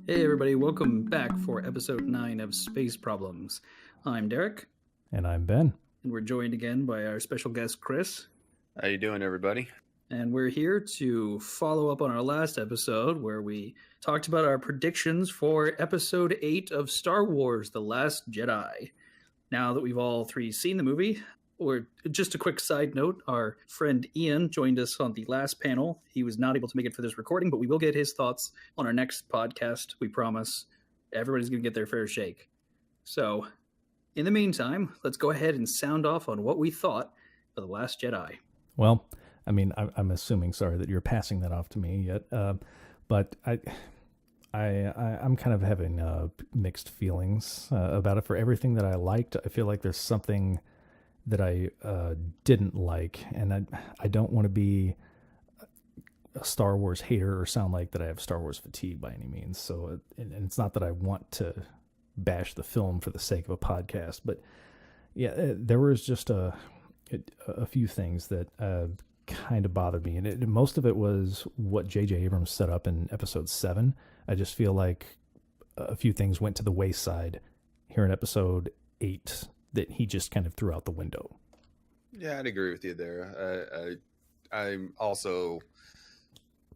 Hey everybody, welcome back for episode 9 of Space Problems. I'm Derek. And I'm Ben. And we're joined again by our special guest, Chris. How you doing, everybody? And we're here to follow up on our last episode where we talked about our predictions for episode 8 of Star Wars: The Last Jedi. Now that we've all three seen the movie, or just a quick side note, our friend Ian joined us on the last panel. He was not able to make it for this recording, but we will get his thoughts on our next podcast. We promise everybody's going to get their fair shake. So, in the meantime, let's go ahead and sound off on what we thought of The Last Jedi. Well, I mean, I'm assuming, sorry, that you're passing that off to me yet, but I'm kind of having mixed feelings about it. For everything that I liked, I feel like there's something that I didn't like, and I don't want to be a Star Wars hater or sound like that I have Star Wars fatigue by any means. So, and it's not that I want to bash the film for the sake of a podcast, but yeah, there was just a few things that kind of bothered me, and most of it was what J.J. Abrams set up in Episode 7. I just feel like a few things went to the wayside here in Episode 8 that he just kind of threw out the window. Yeah, I'd agree with you there. I'm also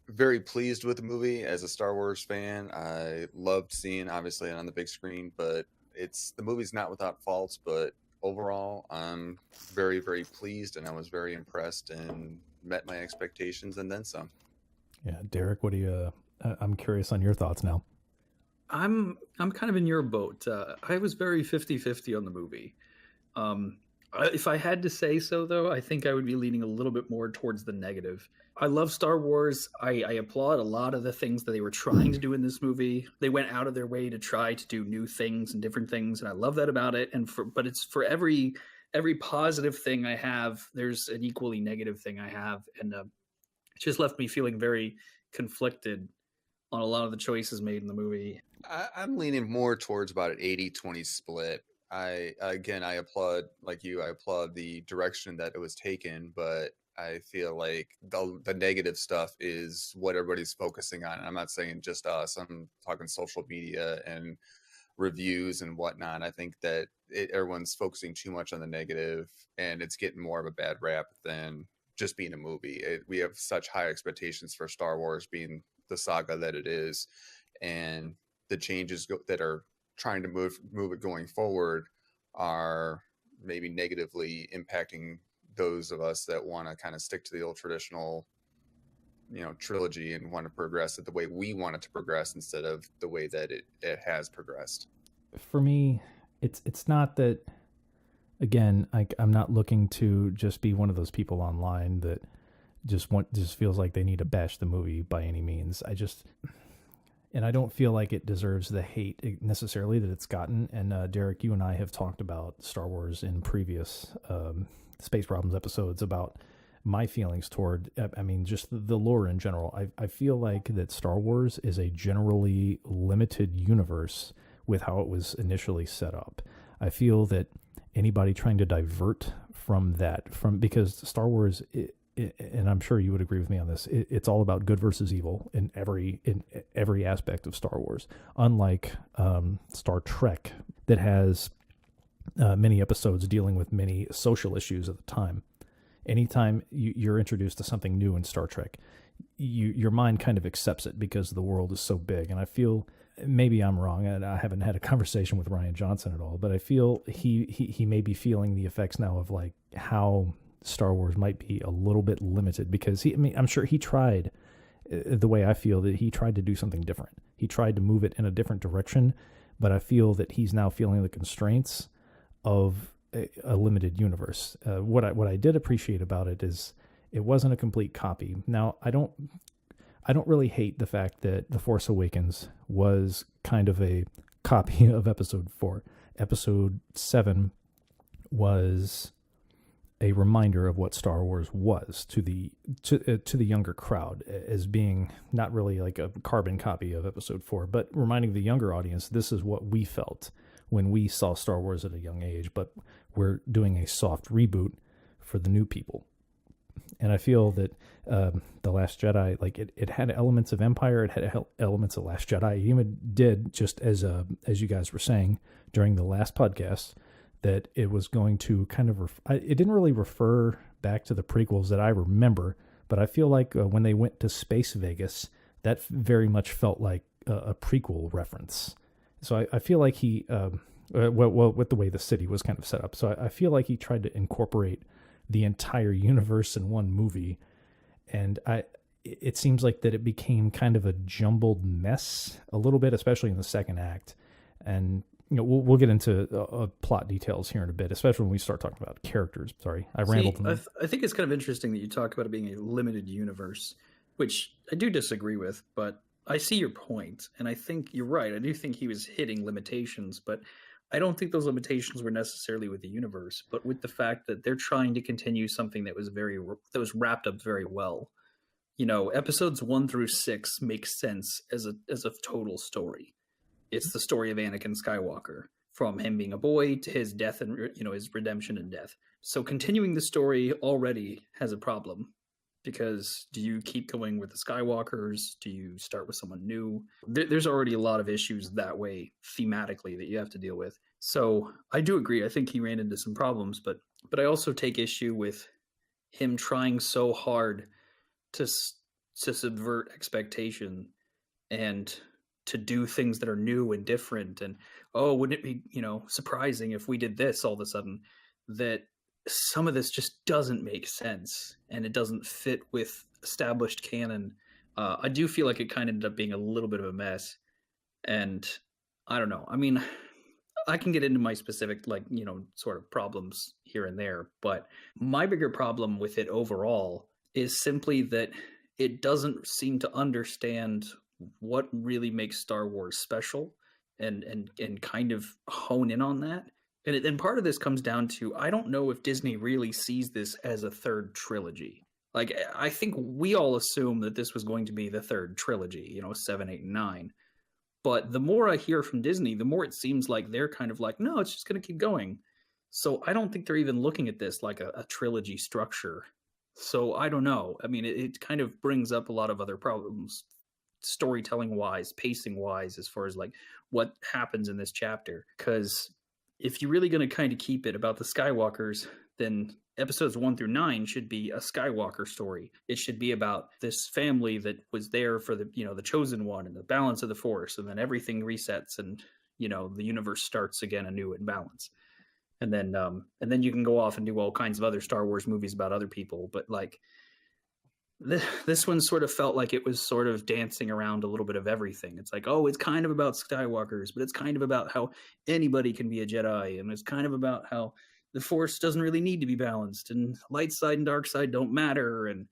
very pleased with the movie as a Star Wars fan. I loved seeing, obviously, it on the big screen, but the movie's not without faults, but overall, I'm very, very pleased, and I was very impressed and met my expectations and then some. Yeah, Derek, what do you? I'm curious on your thoughts now. I'm kind of in your boat. I was very 50-50 on the movie. If I had to say so, though, I think I would be leaning a little bit more towards the negative. I love Star Wars. I applaud a lot of the things that they were trying to do in this movie. They went out of their way to try to do new things and different things, and I love that about it. But it's for every positive thing I have, there's an equally negative thing I have, and it just left me feeling very conflicted on a lot of the choices made in the movie. I'm leaning more towards about an 80-20 split. I applaud, like you, I applaud the direction that it was taken, but I feel like the negative stuff is what everybody's focusing on. And I'm not saying just us. I'm talking social media and reviews and whatnot. I think that everyone's focusing too much on the negative, and it's getting more of a bad rap than just being a movie. We have such high expectations for Star Wars being the saga that it is, and the changes that are trying to move it going forward are maybe negatively impacting those of us that want to kind of stick to the old traditional, trilogy and want to progress it the way we want it to progress instead of the way that it has progressed. For me, it's not that, again, I'm not looking to just be one of those people online that just feels like they need to bash the movie by any means. And I don't feel like it deserves the hate necessarily that it's gotten. And Derek, you and I have talked about Star Wars in previous Space Problems episodes about my feelings toward, just the lore in general. I feel like that Star Wars is a generally limited universe with how it was initially set up. I feel that anybody trying to divert from because Star Wars, and I'm sure you would agree with me on this, it's all about good versus evil in every aspect of Star Wars. Unlike Star Trek, that has many episodes dealing with many social issues at the time. Anytime you're introduced to something new in Star Trek, your mind kind of accepts it because the world is so big. And I feel, maybe I'm wrong, and I haven't had a conversation with Rian Johnson at all, but I feel he may be feeling the effects now of like how Star Wars might be a little bit limited, because I'm sure he tried, the way I feel, that he tried to do something different. He tried to move it in a different direction, but I feel that he's now feeling the constraints of a limited universe. What I did appreciate about it is it wasn't a complete copy. Now, I don't really hate the fact that The Force Awakens was kind of a copy of Episode 4. Episode 7 was a reminder of what Star Wars was to the younger crowd, as being not really like a carbon copy of Episode 4, but reminding the younger audience, this is what we felt when we saw Star Wars at a young age, but we're doing a soft reboot for the new people. And I feel that The Last Jedi, like it had elements of Empire, it had elements of Last Jedi. It even did, just as you guys were saying during the last podcast, that it was going to kind of it didn't really refer back to the prequels that I remember, but I feel like when they went to Space Vegas, that very much felt like a prequel reference. So I feel like he, well, with the way the city was kind of set up, so I feel like he tried to incorporate the entire universe in one movie, and it seems like that it became kind of a jumbled mess a little bit, especially in the second act. And we'll get into plot details here in a bit, especially when we start talking about characters. Sorry, I rambled. I think it's kind of interesting that you talk about it being a limited universe, which I do disagree with, but I see your point, and I think you're right. I do think he was hitting limitations, but I don't think those limitations were necessarily with the universe, but with the fact that they're trying to continue something that was wrapped up very well. Episodes 1 through 6 make sense as a total story. It's the story of Anakin Skywalker, from him being a boy to his death and his redemption and death. So continuing the story already has a problem, because do you keep going with the Skywalkers? Do you start with someone new? There's already a lot of issues that way thematically that you have to deal with. So I do agree. I think he ran into some problems, but I also take issue with him trying so hard to subvert expectation and to do things that are new and different. And, oh, wouldn't it be, surprising if we did this all of a sudden? That some of this just doesn't make sense, and it doesn't fit with established canon. I do feel like it kind of ended up being a little bit of a mess, and I don't know. I mean, I can get into my specific, sort of problems here and there, but my bigger problem with it overall is simply that it doesn't seem to understand what really makes Star Wars special, and kind of hone in on that. And part of this comes down to, I don't know if Disney really sees this as a third trilogy. Like, I think we all assume that this was going to be the third trilogy, 7, 8, and 9. But the more I hear from Disney, the more it seems like they're kind of like, no, it's just going to keep going. So I don't think they're even looking at this like a trilogy structure. So I don't know. I mean, it kind of brings up a lot of other problems, storytelling wise, pacing wise, as far as like what happens in this chapter. Because if you're really going to kind of keep it about the Skywalkers, then episodes 1 through 9 should be a Skywalker story. It should be about this family that was there for the chosen one and the balance of the Force, and then everything resets, and the universe starts again anew in balance. And then you can go off and do all kinds of other Star Wars movies about other people. But like this one sort of felt like it was sort of dancing around a little bit of everything. It's like, oh, it's kind of about Skywalkers, but it's kind of about how anybody can be a Jedi, and it's kind of about how the Force doesn't really need to be balanced, and light side and dark side don't matter. And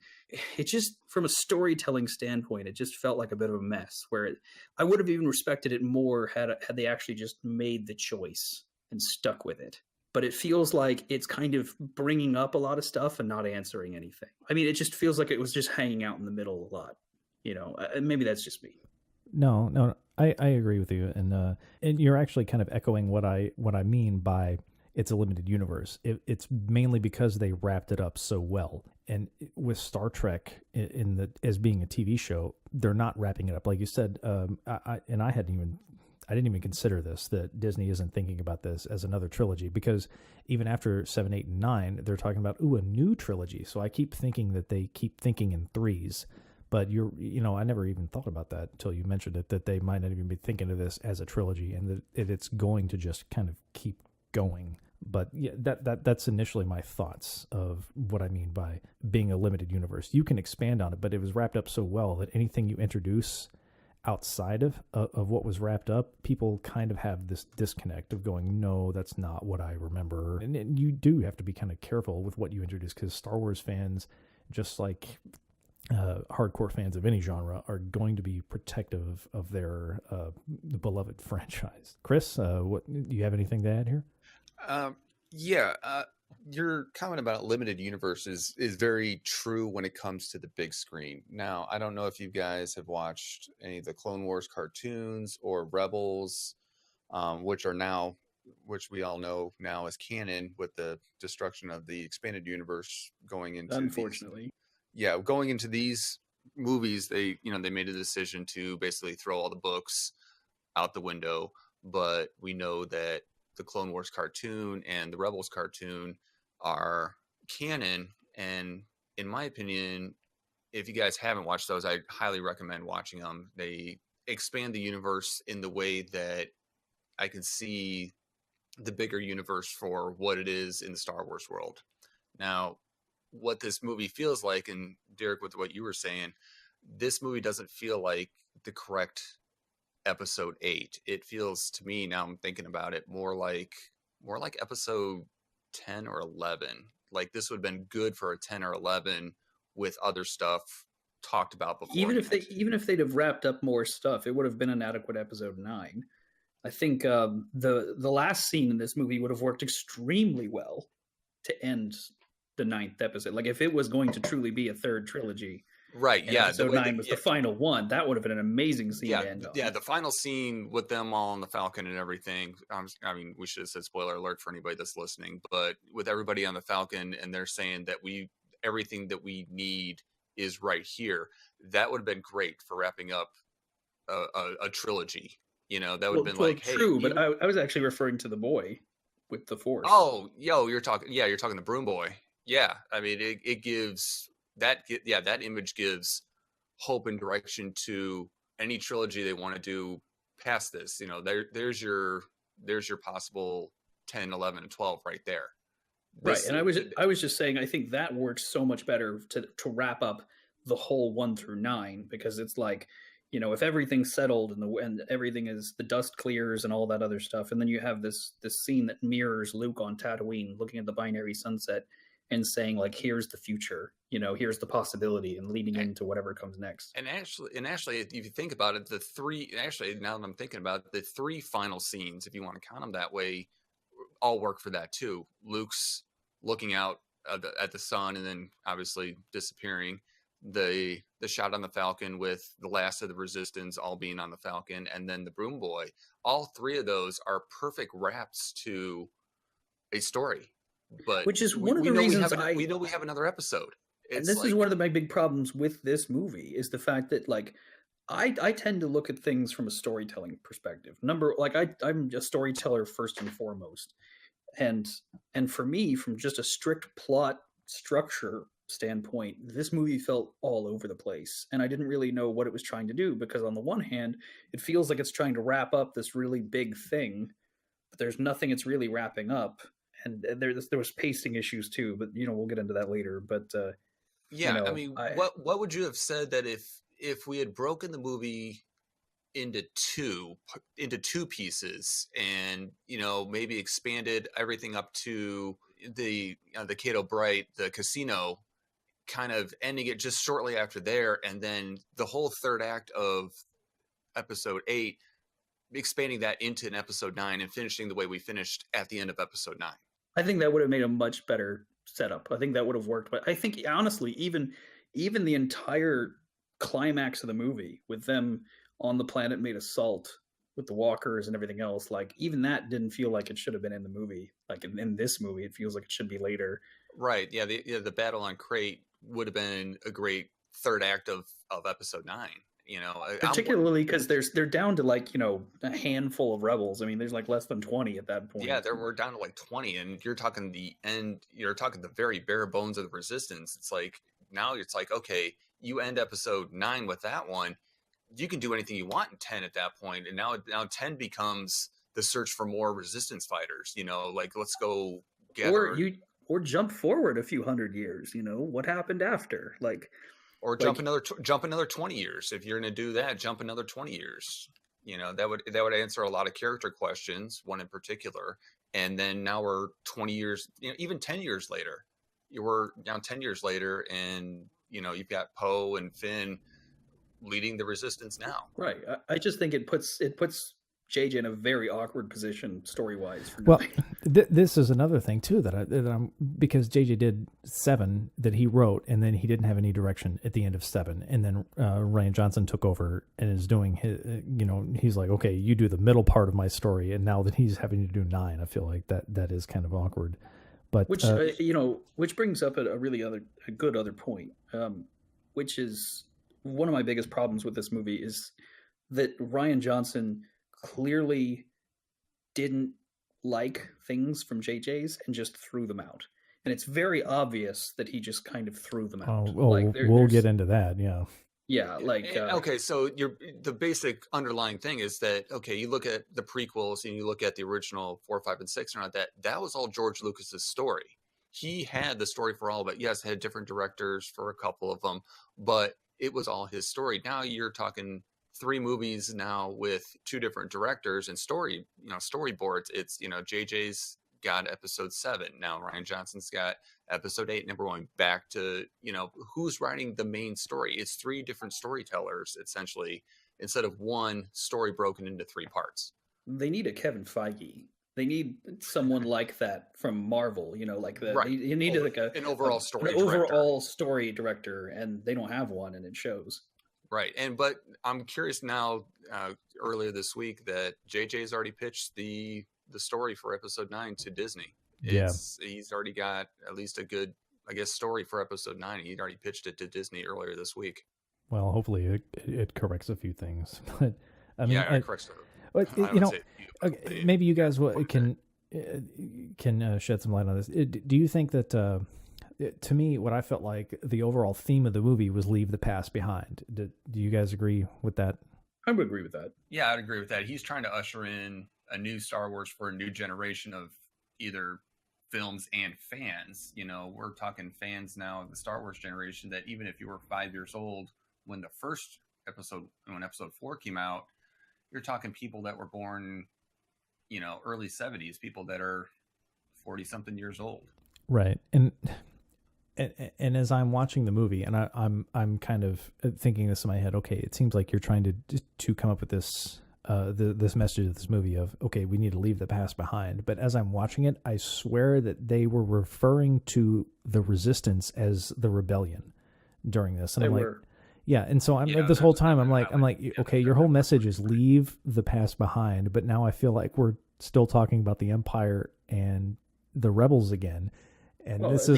it just, from a storytelling standpoint, it just felt like a bit of a mess, where I would have even respected it more had they actually just made the choice and stuck with it. But it feels like it's kind of bringing up a lot of stuff and not answering anything. I mean, it just feels like it was just hanging out in the middle a lot. Maybe that's just me. No, I agree with you, and you're actually kind of echoing what I mean by it's a limited universe. It's mainly because they wrapped it up so well. And with Star Trek as being a TV show, they're not wrapping it up, like you said. I didn't even consider this, that Disney isn't thinking about this as another trilogy, because even after 7, 8, and 9, they're talking about, a new trilogy. So I keep thinking that they keep thinking in threes, but I never even thought about that until you mentioned it, that they might not even be thinking of this as a trilogy, and that it's going to just kind of keep going. But yeah, that's initially my thoughts of what I mean by being a limited universe. You can expand on it, but it was wrapped up so well that anything you introduce outside of what was wrapped up, people kind of have this disconnect of going, no, that's not what I remember. And you do have to be kind of careful with what you introduce, because Star Wars fans, just like hardcore fans of any genre, are going to be protective of their beloved franchise. Chris, what do you have anything to add here? Your comment about limited universe is very true when it comes to the big screen. Now, I don't know if you guys have watched any of the Clone Wars cartoons or Rebels, which are now which we all know now as canon with the destruction of the expanded universe going into these. Unfortunately. Yeah, going into these movies, they made a decision to basically throw all the books out the window, but we know that the Clone Wars cartoon and the Rebels cartoon are canon, and in my opinion, if you guys haven't watched those, I highly recommend watching them. They expand the universe in the way that I can see the bigger universe for what it is in the Star Wars world. Now, what this movie feels like, and Derek, with what you were saying, this movie doesn't feel like the correct episode 8. It feels to me, now I'm thinking about it, more like episode 10 or 11. Like this would have been good for a 10 or 11 with other stuff talked about before. Even if they'd have wrapped up more stuff, it would have been an adequate episode 9. I think the last scene in this movie would have worked extremely well to end the 9th episode. Like if it was going to truly be a third trilogy, right? Yeah, episode 9 was the final one. That would have been an amazing scene to end on. Yeah, the final scene with them all on the Falcon and everything. I mean, we should have said spoiler alert for anybody that's listening, but with everybody on the Falcon and they're saying that everything that we need is right here. That would have been great for wrapping up a trilogy. That would have been like, hey, true, but I was actually referring to the boy with the Force. Oh, you're talking the Broom Boy. Yeah, I mean, it gives that image gives hope and direction to any trilogy they want to do past this. There's your possible 10, 11, and 12 right there. Right, and I was just saying, I think that works so much better to wrap up the whole 1 through 9, because it's like, if everything's settled and everything is, the dust clears and all that other stuff, and then you have this scene that mirrors Luke on Tatooine looking at the binary sunset and saying like, here's the future, here's the possibility, and leading into whatever comes next. And actually, if you think about it, now that I'm thinking about it, the 3 final scenes, if you want to count them that way, all work for that too. Luke's looking out at the sun and then obviously disappearing. The shot on the Falcon with the last of the Resistance all being on the Falcon, and then the Broom Boy. All 3 of those are perfect wraps to a story. But which is one of the reasons we know we have another episode. And this is one of my big problems with this movie, is the fact that like I tend to look at things from a storytelling perspective. I'm a storyteller first and foremost. And for me, from just a strict plot structure standpoint, this movie felt all over the place, and I didn't really know what it was trying to do, because on the one hand, it feels like it's trying to wrap up this really big thing, but there's nothing it's really wrapping up, and there was pacing issues too, but we'll get into that later. But I mean, what would you have said that if we had broken the movie into two pieces and maybe expanded everything up to the Cato Bright, the casino, kind of ending it just shortly after there, and then the whole third act of episode 8 expanding that into an episode 9 and finishing the way we finished at the end of episode 9. I think that would have made a much better setup. I think that would have worked. But I think honestly, even the entire climax of the movie with them on the planet made of salt with the walkers and everything else, like even that didn't feel like it should have been in the movie. Like in this movie, it feels like it should be later. Right. Yeah. The battle on Crate would have been a great third act of episode 9. Particularly because they're down to like a handful of rebels. I mean, there's like less than 20 at that point. Yeah, we're down to like 20, and you're talking the end. You're talking the very bare bones of the Resistance. It's like now it's like, okay, you end episode 9 with that one. You can do anything you want in 10 at that point, and now 10 becomes the search for more Resistance fighters. Like let's go gather. Or jump forward a few hundred years. What happened after, like. Or jump another 20 years. If you're going to do that, jump another 20 years. That would answer a lot of character questions, one in particular. And then now we're 20 years, even 10 years later. We're now 10 years later, and you've got Poe and Finn leading the Resistance now. Right. I just think it puts JJ in a very awkward position story-wise for Well, 9. this is another thing too that I'm because JJ did 7 that he wrote, and then he didn't have any direction at the end of 7, and then Ryan Johnson took over and is doing his. He's like, okay, you do the middle part of my story, and now that he's having to do 9, I feel like that is kind of awkward. But which brings up a good other point, which is one of my biggest problems with this movie is that Ryan Johnson clearly didn't like things from JJ's and just threw them out. And it's very obvious that he just kind of threw them out. We'll get into that. Yeah. Yeah. Okay. So the basic underlying thing is that, okay, you look at the prequels and you look at the original 4, 5, and 6 and all that was all George Lucas's story. He had the story for all of it. Yes, had different directors for a couple of them, but it was all his story. Now you're talking 3 movies now with 2 different directors and storyboards. It's, JJ's got episode 7. Now Ryan Johnson's got episode 8. And we're going back to, who's writing the main story. It's 3 different storytellers, essentially, instead of one story broken into 3 parts. They need a Kevin Feige. They need someone like that from Marvel, Right. You need an overall story director, and they don't have one, and it shows. Right. But I'm curious now, earlier this week, that JJ's already pitched the story for episode 9 to Disney. He's already got at least a good, story for episode 9. He'd already pitched it to Disney earlier this week. Well, hopefully it corrects a few things. But I mean, it corrects. Okay, maybe you guys can shed some light on this. Do you think that, to me, what I felt like the overall theme of the movie was leave the past behind? Do you guys agree with that? I would agree with that. Yeah, I'd agree with that. He's trying to usher in a new Star Wars for a new generation of either films and fans. We're talking fans now of the Star Wars generation that even if you were 5 years old when the first episode, when episode 4 came out, you're talking people that were born, early 70s, people that are 40 something years old. Right. And as I'm watching the movie, and I'm kind of thinking this in my head, okay, it seems like you're trying to come up with this this message of this movie of, okay, we need to leave the past behind. But as I'm watching it, I swear that they were referring to the Resistance as the rebellion during this. And yeah, and so this whole time I'm like, okay, your whole message is leave the past behind, but now I feel like we're still talking about the Empire and the rebels again. And both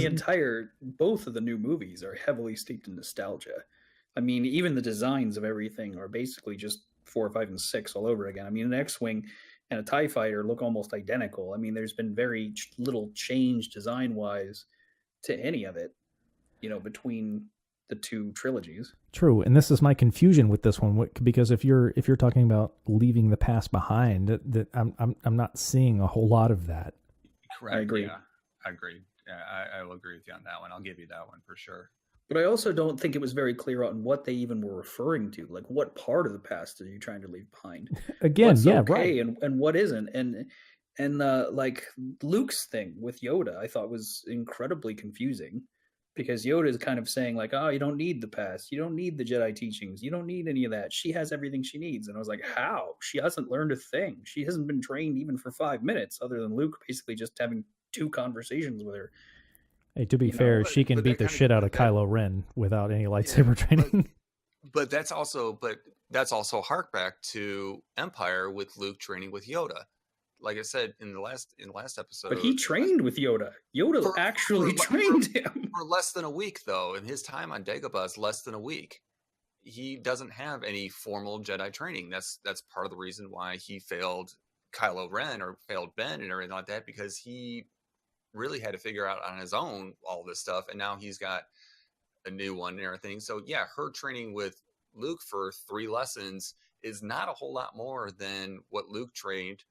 of the new movies are heavily steeped in nostalgia. I mean, even the designs of everything are basically just 4, 5, and 6 all over again. I mean, an X-Wing and a TIE Fighter look almost identical. I mean, there's been very little change design-wise to any of it, between the 2 trilogies. True, and this is my confusion with this one, because if you're talking about leaving the past behind, that I'm not seeing a whole lot of that. Correct. I agree. Yeah, I agree. Yeah, I will agree with you on that one. I'll give you that one for sure. But I also don't think it was very clear on what they even were referring to. Like, what part of the past are you trying to leave behind? Again, What's yeah, okay right. and what isn't? And like Luke's thing with Yoda, I thought was incredibly confusing, because Yoda is kind of saying like, oh, you don't need the past. You don't need the Jedi teachings. You don't need any of that. She has everything she needs. And I was like, how? She hasn't learned a thing. She hasn't been trained even for 5 minutes, other than Luke basically just having 2 conversations with her. Hey, to be fair, she can beat the shit out of Kylo Ren without any lightsaber training. But that's also hark back to Empire with Luke training with Yoda. Like I said in the last episode. But he trained with Yoda. Yoda actually trained him for less than a week, though. In his time on Dagobah is less than a week. He doesn't have any formal Jedi training. That's part of the reason why he failed Kylo Ren or failed Ben and everything like that, because he really had to figure out on his own all this stuff, and now he's got a new one and everything. So yeah, her training with Luke for 3 lessons is not a whole lot more than what Luke trained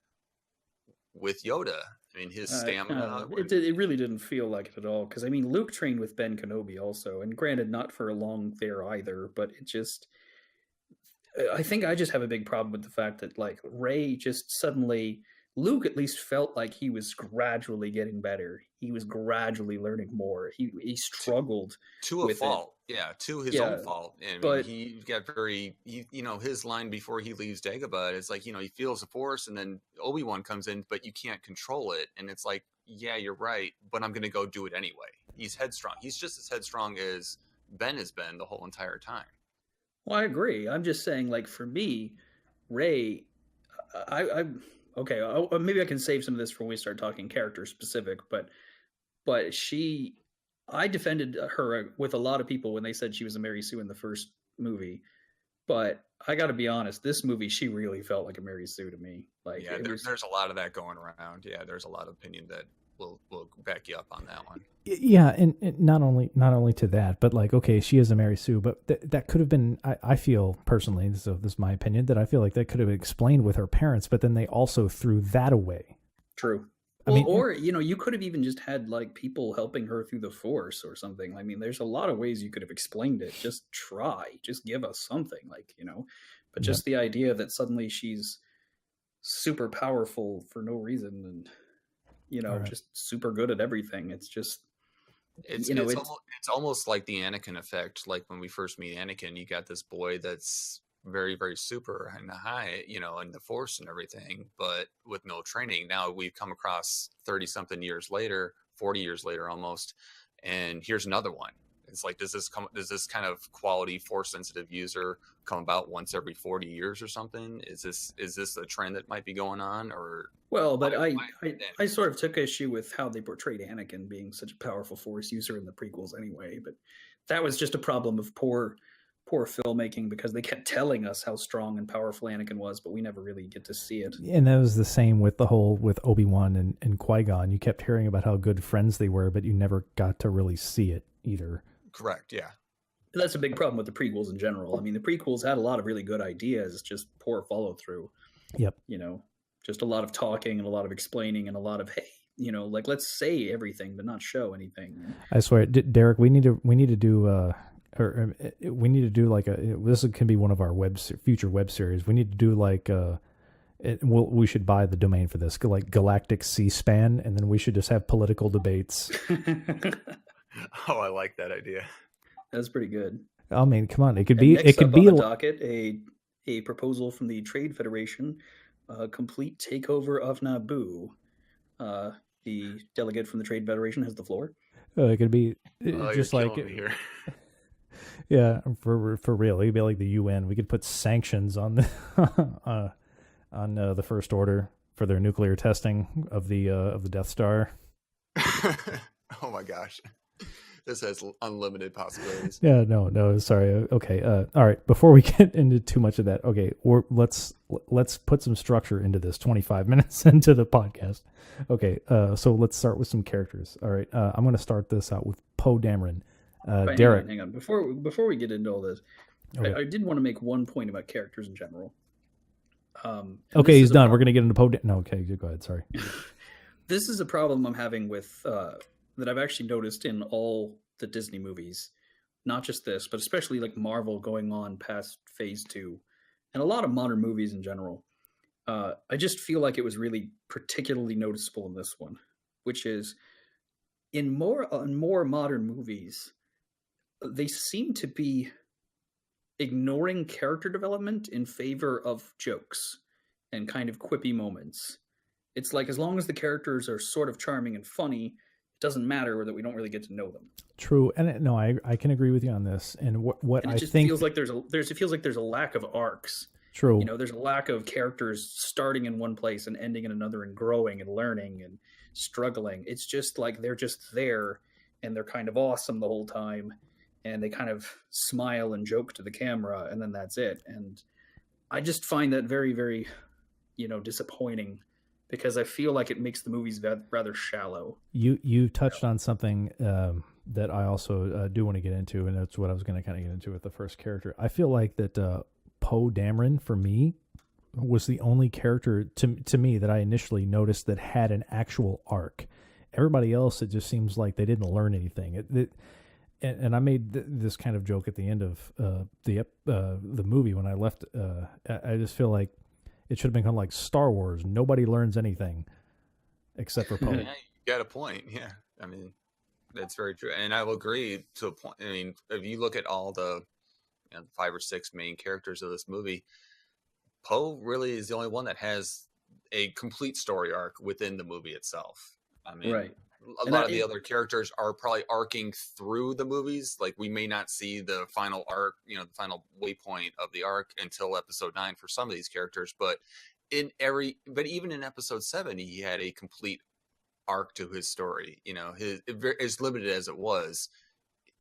with Yoda. I mean, his stamina. It really didn't feel like it at all, because I mean, Luke trained with Ben Kenobi also, and granted, not for long there either, but it just. I think I just have a big problem with the fact that like Rey just suddenly. Luke at least felt like he was gradually getting better. He was gradually learning more. He struggled to a fault. Yeah, to his own Yeah, fault. And I mean, but he got his line before he leaves Dagobah is like, he feels the force, and then Obi-Wan comes in, but you can't control it. And it's like, yeah, you're right, but I'm going to go do it anyway. He's headstrong. He's just as headstrong as Ben has been the whole entire time. well, I agree. I'm just saying, like for me, Ray, I okay. Maybe I can save some of this for when we start talking character specific. But I defended her with a lot of people when they said she was a Mary Sue in the first movie. But I got to be honest, this movie she really felt like a Mary Sue to me. Like Yeah, it was. there's a lot of that going around. Yeah, there's a lot of opinion that will back you up on that one. Yeah, and not only to that, but like, okay, she is a Mary Sue, but that could have been. I feel personally, so this is my opinion, that I feel like that could have been explained with her parents, but then they also threw that away. True. I Well, mean, or you could have even just had like people helping her through the force or something. I mean, there's a lot of ways you could have explained it. Just try, just give us something, But Yep. just the idea that suddenly she's super powerful for no reason, and All right. just super good at everything. It's just It's you know, it's almost like the Anakin effect. Like when we first meet Anakin, you got this boy that's very, very super and high, in the Force and everything, but with no training. Now we've come across 30 something years later, 40 years later almost, and here's another one. It's like, does this kind of quality Force sensitive user come about once every 40 years or something? Is this a trend that might be going on, or well, but why I sort of took issue with how they portrayed Anakin being such a powerful Force user in the prequels anyway. But that was just a problem of poor filmmaking because they kept telling us how strong and powerful Anakin was, but we never really get to see it. And that was the same with with Obi-Wan and Qui-Gon. You kept hearing about how good friends they were, but you never got to really see it either. correct? Yeah. That's a big problem with the prequels in general. I mean, the prequels had a lot of really good ideas, just poor follow through. Yep. Just a lot of talking and a lot of explaining and a lot of, hey, like let's say everything but not show anything. I swear, Derek, we need to do we need to do like this can be one of our future web series. We need to do like we should buy the domain for this, like Galactic C-SPAN, and then we should just have political debates. Oh, I like that idea. That's pretty good. I mean, come on, it could And be next up on the docket, a proposal from the Trade Federation, complete takeover of Naboo. The delegate from the Trade Federation has the floor. It could be just you're like killing me here. Yeah, for real. It'd be like the UN. We could put sanctions on the on the First Order for their nuclear testing of the Death Star. Oh my gosh, this has unlimited possibilities. Yeah, no, sorry. Okay, all right. Before we get into too much of that, okay, let's put some structure into this. 25 minutes into the podcast. Okay, so let's start with some characters. All right, I'm going to start this out with Poe Dameron. Derek, hang on. Before we get into all this, okay. I did want to make one point about characters in general. Okay, he's done. We're going to get into Poe. No, okay, go ahead. Sorry. This is a problem I'm having with that I've actually noticed in all the Disney movies, not just this, but especially like Marvel going on past Phase 2, and a lot of modern movies in general. I just feel like it was really particularly noticeable in this one, which is in more modern movies, they seem to be ignoring character development in favor of jokes and kind of quippy moments. It's like as long as the characters are sort of charming and funny, it doesn't matter that we don't really get to know them. True, and no, I can agree with you on this. And what and it I just think feels like there's a lack of arcs. True. There's a lack of characters starting in one place and ending in another and growing and learning and struggling. It's just like they're just there and they're kind of awesome the whole time and they kind of smile and joke to the camera and then that's it. And I just find that very, very, disappointing because I feel like it makes the movies rather shallow. You touched on something that I also do want to get into, and that's what I was going to kind of get into with the first character. I feel like that Poe Dameron, for me, was the only character to me that I initially noticed that had an actual arc. Everybody else, it just seems like they didn't learn anything. And I made this kind of joke at the end of the movie when I left. I just feel like it should have been kind of like Star Wars. Nobody learns anything except for Poe. Yeah, you got a point. Yeah, I mean, That's very true, and I will agree to a point. I mean, if you look at all the 5 or 6 main characters of this movie, Poe really is the only one that has a complete story arc within the movie itself. I mean, Right. a And lot of the other characters are probably arcing through the movies. Like, we may not see the final arc, the final waypoint of the arc until episode 9 for some of these characters. But even in episode 7, he had a complete arc to his story. As limited as it was,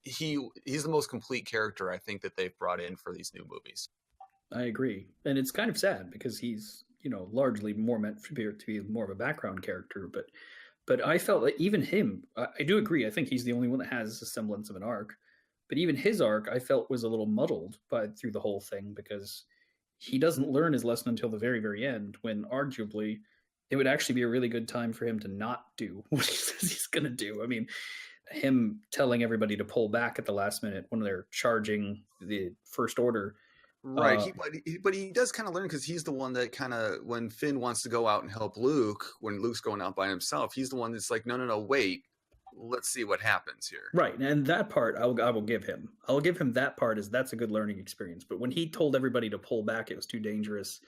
he's the most complete character I think that they've brought in for these new movies. I agree. And it's kind of sad because he's, largely more meant to be more of a background character. But I felt like even him, I do agree. I think he's the only one that has a semblance of an arc. But even his arc, I felt, was a little muddled through the whole thing because he doesn't learn his lesson until the very, very end, when arguably it would actually be a really good time for him to not do what he says he's going to do. I mean, him telling everybody to pull back at the last minute when they're charging the First Order. Right. But he does kind of learn, because he's the one that kind of, when Finn wants to go out and help Luke, when Luke's going out by himself, he's the one that's like, no, wait, let's see what happens here. Right. And that part I will give him. I'll give him that part, as that's a good learning experience. But when he told everybody to pull back, it was too dangerous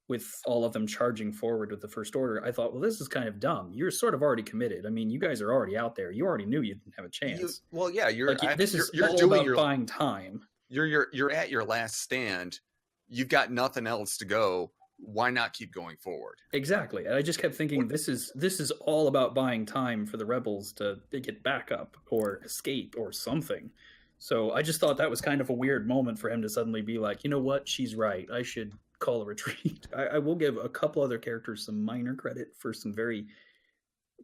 with all of them charging forward with the First Order, I thought, well, this is kind of dumb. You're sort of already committed. I mean, you guys are already out there. You already knew you didn't have a chance. This is all about buying time. You're at your last stand. You've got nothing else to go. Why not keep going forward? Exactly. And I just kept thinking, this is all about buying time for the rebels to get back up or escape or something. So I just thought that was kind of a weird moment for him to suddenly be like, you know what, she's right, I should call a retreat. I will give a couple other characters some minor credit for some very,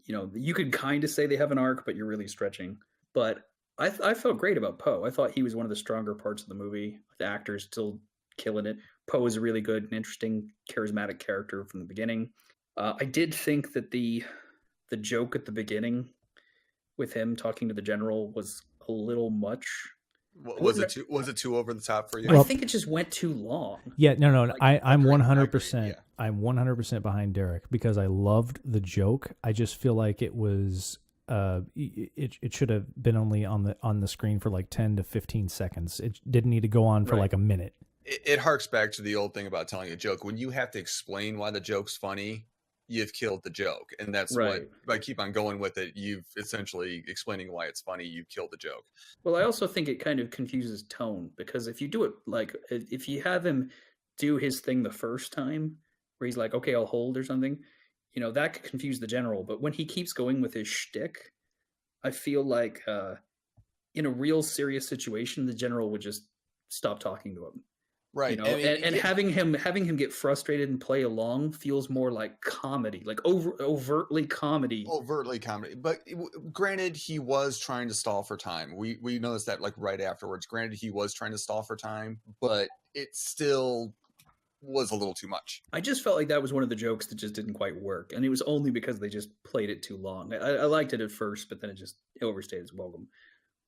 you could kind of say they have an arc, but you're really stretching. But I felt great about Poe. I thought he was one of the stronger parts of the movie. The actor's still killing it. Poe is a really good and interesting, charismatic character from the beginning. I did think that the joke at the beginning with him talking to the general was a little much. Was it too over the top for you? I think it just went too long. Yeah, no. I'm 100%. I'm 100% behind Derek, because I loved the joke. I just feel like it was. It should have been only on the screen for like 10 to 15 seconds. It didn't need to go on for like a minute. It harks back to the old thing about telling a joke. When you have to explain why the joke's funny, you've killed the joke. And that's what, by keep on going with it, you've essentially explaining why it's funny, you've killed the joke. Well, I also think it kind of confuses tone, because if you do it, like, if you have him do his thing the first time where he's like, okay, I'll hold or something, that could confuse the general. But when he keeps going with his shtick, I feel like in a real serious situation, the general would just stop talking to him. Right. And having him get frustrated and play along feels more like comedy, like overtly comedy. Overtly comedy. But granted, he was trying to stall for time. We noticed that like right afterwards. Granted, he was trying to stall for time, but it still was a little too much. I just felt like that was one of the jokes that just didn't quite work. And it was only because they just played it too long. I liked it at first, but then it overstayed its welcome.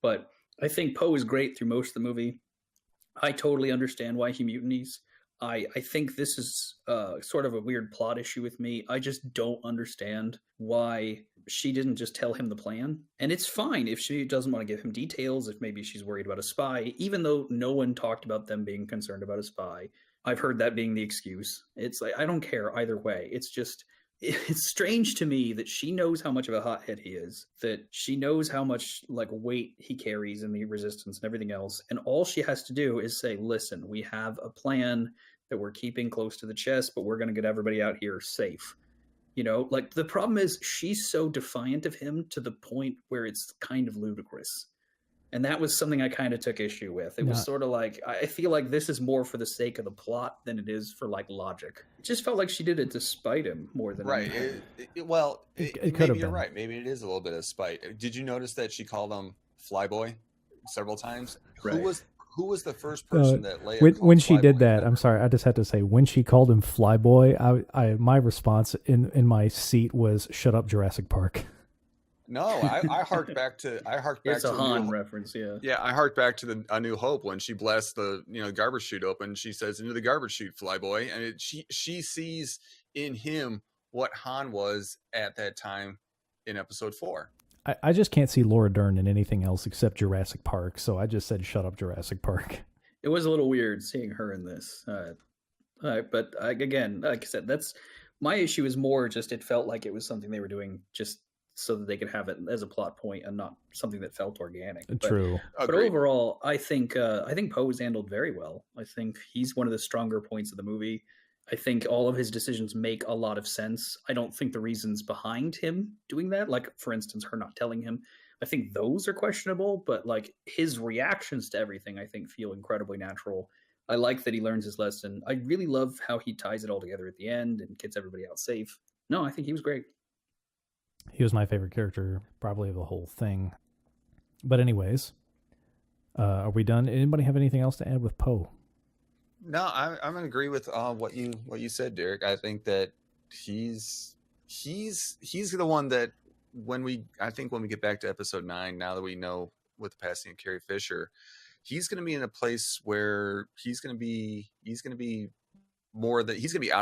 But I think Poe is great through most of the movie. I totally understand why he mutinies. I think this is sort of a weird plot issue with me. I just don't understand why she didn't just tell him the plan. And it's fine if she doesn't want to give him details, if maybe she's worried about a spy, even though no one talked about them being concerned about a spy. I've heard that being the excuse. It's like, I don't care either way. It's strange to me that she knows how much of a hothead he is, that she knows how much like weight he carries in the resistance and everything else. And all she has to do is say, listen, we have a plan that we're keeping close to the chest, but we're going to get everybody out here safe. Like the problem is she's so defiant of him to the point where it's kind of ludicrous. And that was something I kind of took issue with. It was sort of like, I feel like this is more for the sake of the plot than it is for like logic. It just felt like she did it to spite him more than right. It could have you're been. Right. Maybe it is a little bit of spite. Did you notice that she called him Flyboy several times? Right. Who was the first person that Leia when she did that? Ever? I'm sorry, I just had to say, when she called him Flyboy, I my response in my seat was, "Shut up, Jurassic Park." No, I harked back to it's a Han reference, yeah. Yeah, I harked back to A New Hope when she blasts the garbage chute open. She says, "Into the garbage chute, Flyboy," and she sees in him what Han was at that time in Episode 4. I just can't see Laura Dern in anything else except Jurassic Park. So I just said, shut up, Jurassic Park. It was a little weird seeing her in this. But again, like I said, that's my issue is more just it felt like it was something they were doing just so that they could have it as a plot point and not something that felt organic. True. But overall, I think Poe was handled very well. I think he's one of the stronger points of the movie. I think all of his decisions make a lot of sense. I don't think the reasons behind him doing that, like for instance, her not telling him, I think those are questionable, but like his reactions to everything, I think feel incredibly natural. I like that he learns his lesson. I really love how he ties it all together at the end and gets everybody out safe. No, I think he was great. He was my favorite character, probably of the whole thing. But anyways, are we done? Anybody have anything else to add with Poe? No, I'm gonna agree with what you said, Derek. I think that he's the one that when we get back to episode 9, now that we know with the passing of Carrie Fisher, he's gonna be in a place where he's gonna be out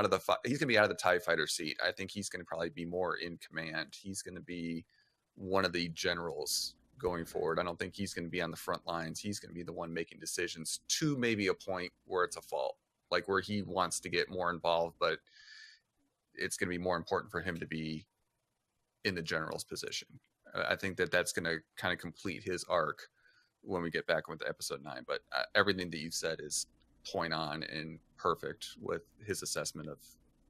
of the TIE fighter seat. I think he's gonna probably be more in command. He's gonna be one of the generals going forward. I don't think he's going to be on the front lines. He's going to be the one making decisions to maybe a point where it's a fault, like where he wants to get more involved, but it's going to be more important for him to be in the general's position. I think that that's going to kind of complete his arc when we get back with episode 9. But everything that you've said is point on and perfect with his assessment of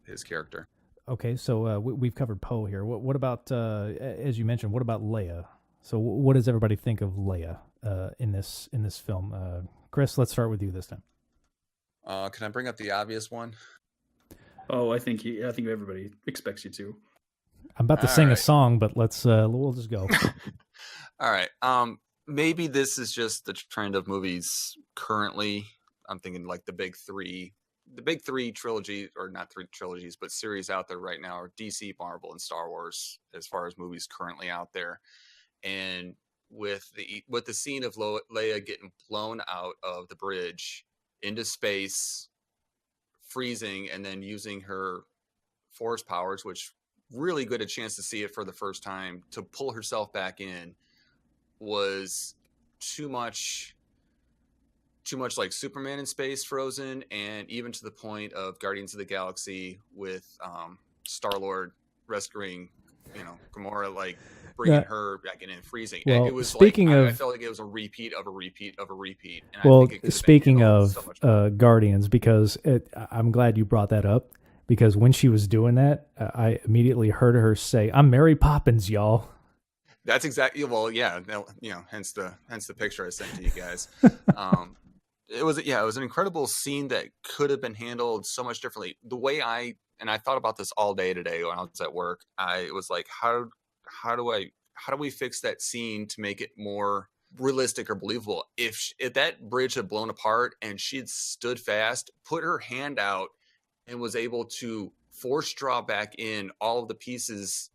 his character. Okay, so we've covered Poe here. What about, as you mentioned, what about Leia? So what does everybody think of Leia in this film? Chris, let's start with you this time. Can I bring up the obvious one? Oh, I think everybody expects you to. I'm about to sing a song, but we'll just go. All right. Maybe this is just the trend of movies currently. I'm thinking like the big three trilogy, or not 3 trilogies, but series out there right now are DC, Marvel, and Star Wars as far as movies currently out there. And with the scene of Leia getting blown out of the bridge into space, freezing, and then using her force powers, which really good a chance to see it for the first time, to pull herself back in, was too much like Superman in space frozen, and even to the point of Guardians of the Galaxy with Star-Lord rescuing Gamora, like bringing her back in and freezing. Well, it was speaking of, I felt like it was a repeat of a repeat of a repeat. And well, I think it speaking of Guardians, because I'm glad you brought that up, because when she was doing that, I immediately heard her say, "I'm Mary Poppins, y'all." That's exactly, hence the picture I sent to you guys. It was an incredible scene that could have been handled so much differently. The way I thought about this all day today when I was at work, I was like, how do we fix that scene to make it more realistic or believable? If that bridge had blown apart and she had stood fast, put her hand out, and was able to force draw back in all of the pieces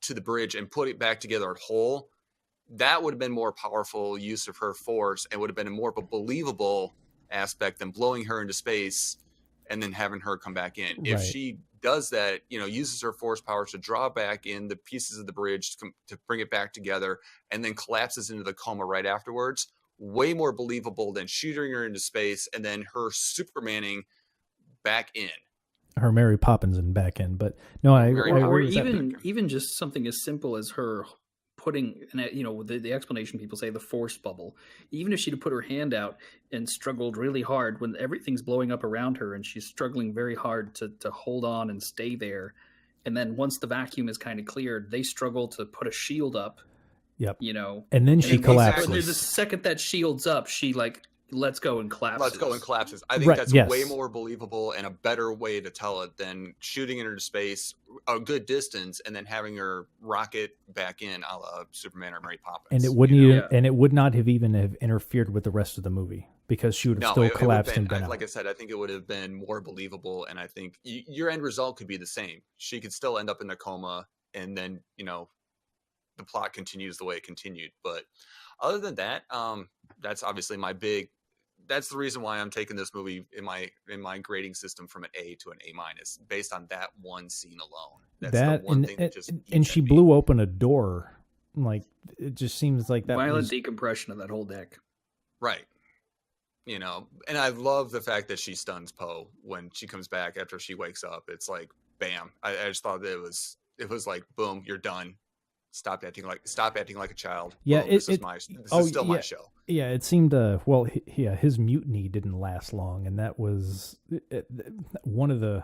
to the bridge and put it back together whole, that would have been more powerful use of her force and would have been a more of a believable aspect than blowing her into space and then having her come back in. Right. If she does that, uses her force powers to draw back in the pieces of the bridge to bring it back together and then collapses into the coma right afterwards, way more believable than shooting her into space and then her Supermaning back in. Her Mary Poppins and back in. But no, or even just something as simple as her putting, the explanation people say, the force bubble. Even if she'd put her hand out and struggled really hard when everything's blowing up around her and she's struggling very hard to hold on and stay there. And then once the vacuum is kind of cleared, they struggle to put a shield up. Yep. And then she collapses. The second that shield's up, she lets go and collapses. I think that's way more believable and a better way to tell it than shooting her into space a good distance and then having her rocket back in a la Superman or Mary Poppins. And it wouldn't and it would not have even have interfered with the rest of the movie because she would have still collapsed and been out. Like I said, I think it would have been more believable, and I think your end result could be the same. She could still end up in a coma, and then the plot continues the way it continued. But other than that, that's obviously that's the reason why I'm taking this movie in my grading system from an A to an A- based on that one scene alone. That's the one thing that just and she blew open a door Like, it just seems like that violent was... decompression of that whole deck. Right. You know, and I love the fact that she stuns Poe when she comes back after she wakes up. It's like, bam. I just thought that it was like, boom, you're done. Stop acting like a child. Yeah, boom, this is still my show. Yeah, it seemed his mutiny didn't last long, and that was one of the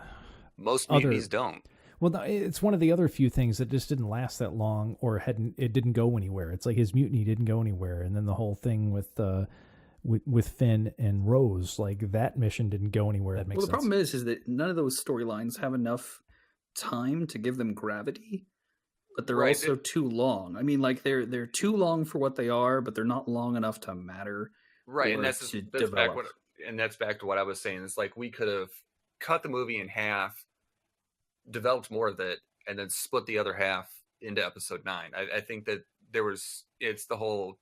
most mutinies don't. Well, no, it's one of the other few things that just didn't last that long, or it didn't go anywhere. It's like his mutiny didn't go anywhere, and then the whole thing with Finn and Rose, like that mission didn't go anywhere. That makes sense. The problem is that none of those storylines have enough time to give them gravity, but they're also too long. I mean, like they're too long for what they are, but they're not long enough to matter. Right, and that's back to what I was saying. It's like we could have cut the movie in half, developed more of it, and then split the other half into episode 9. I think that it's the whole,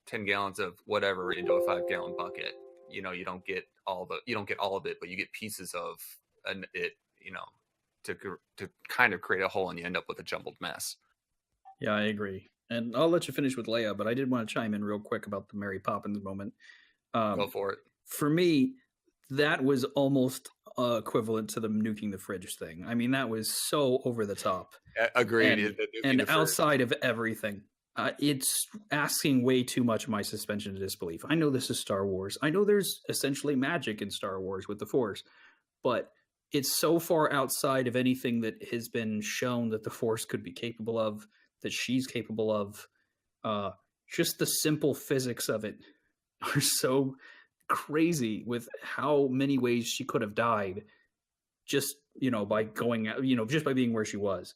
10 gallons of whatever into a 5-gallon bucket. You don't get all of it, but you get pieces of it, to kind of create a whole, and you end up with a jumbled mess. Yeah, I agree. And I'll let you finish with Leia, but I did want to chime in real quick about the Mary Poppins moment. Go for it. For me, that was almost equivalent to the nuking the fridge thing. I mean, that was so over the top. Agreed. And outside of everything, it's asking way too much of my suspension of disbelief. I know this is Star Wars. I know there's essentially magic in Star Wars with the Force, but it's so far outside of anything that has been shown that the Force could be capable of, that she's capable of. Just the simple physics of it are so crazy with how many ways she could have died just, by going, just by being where she was.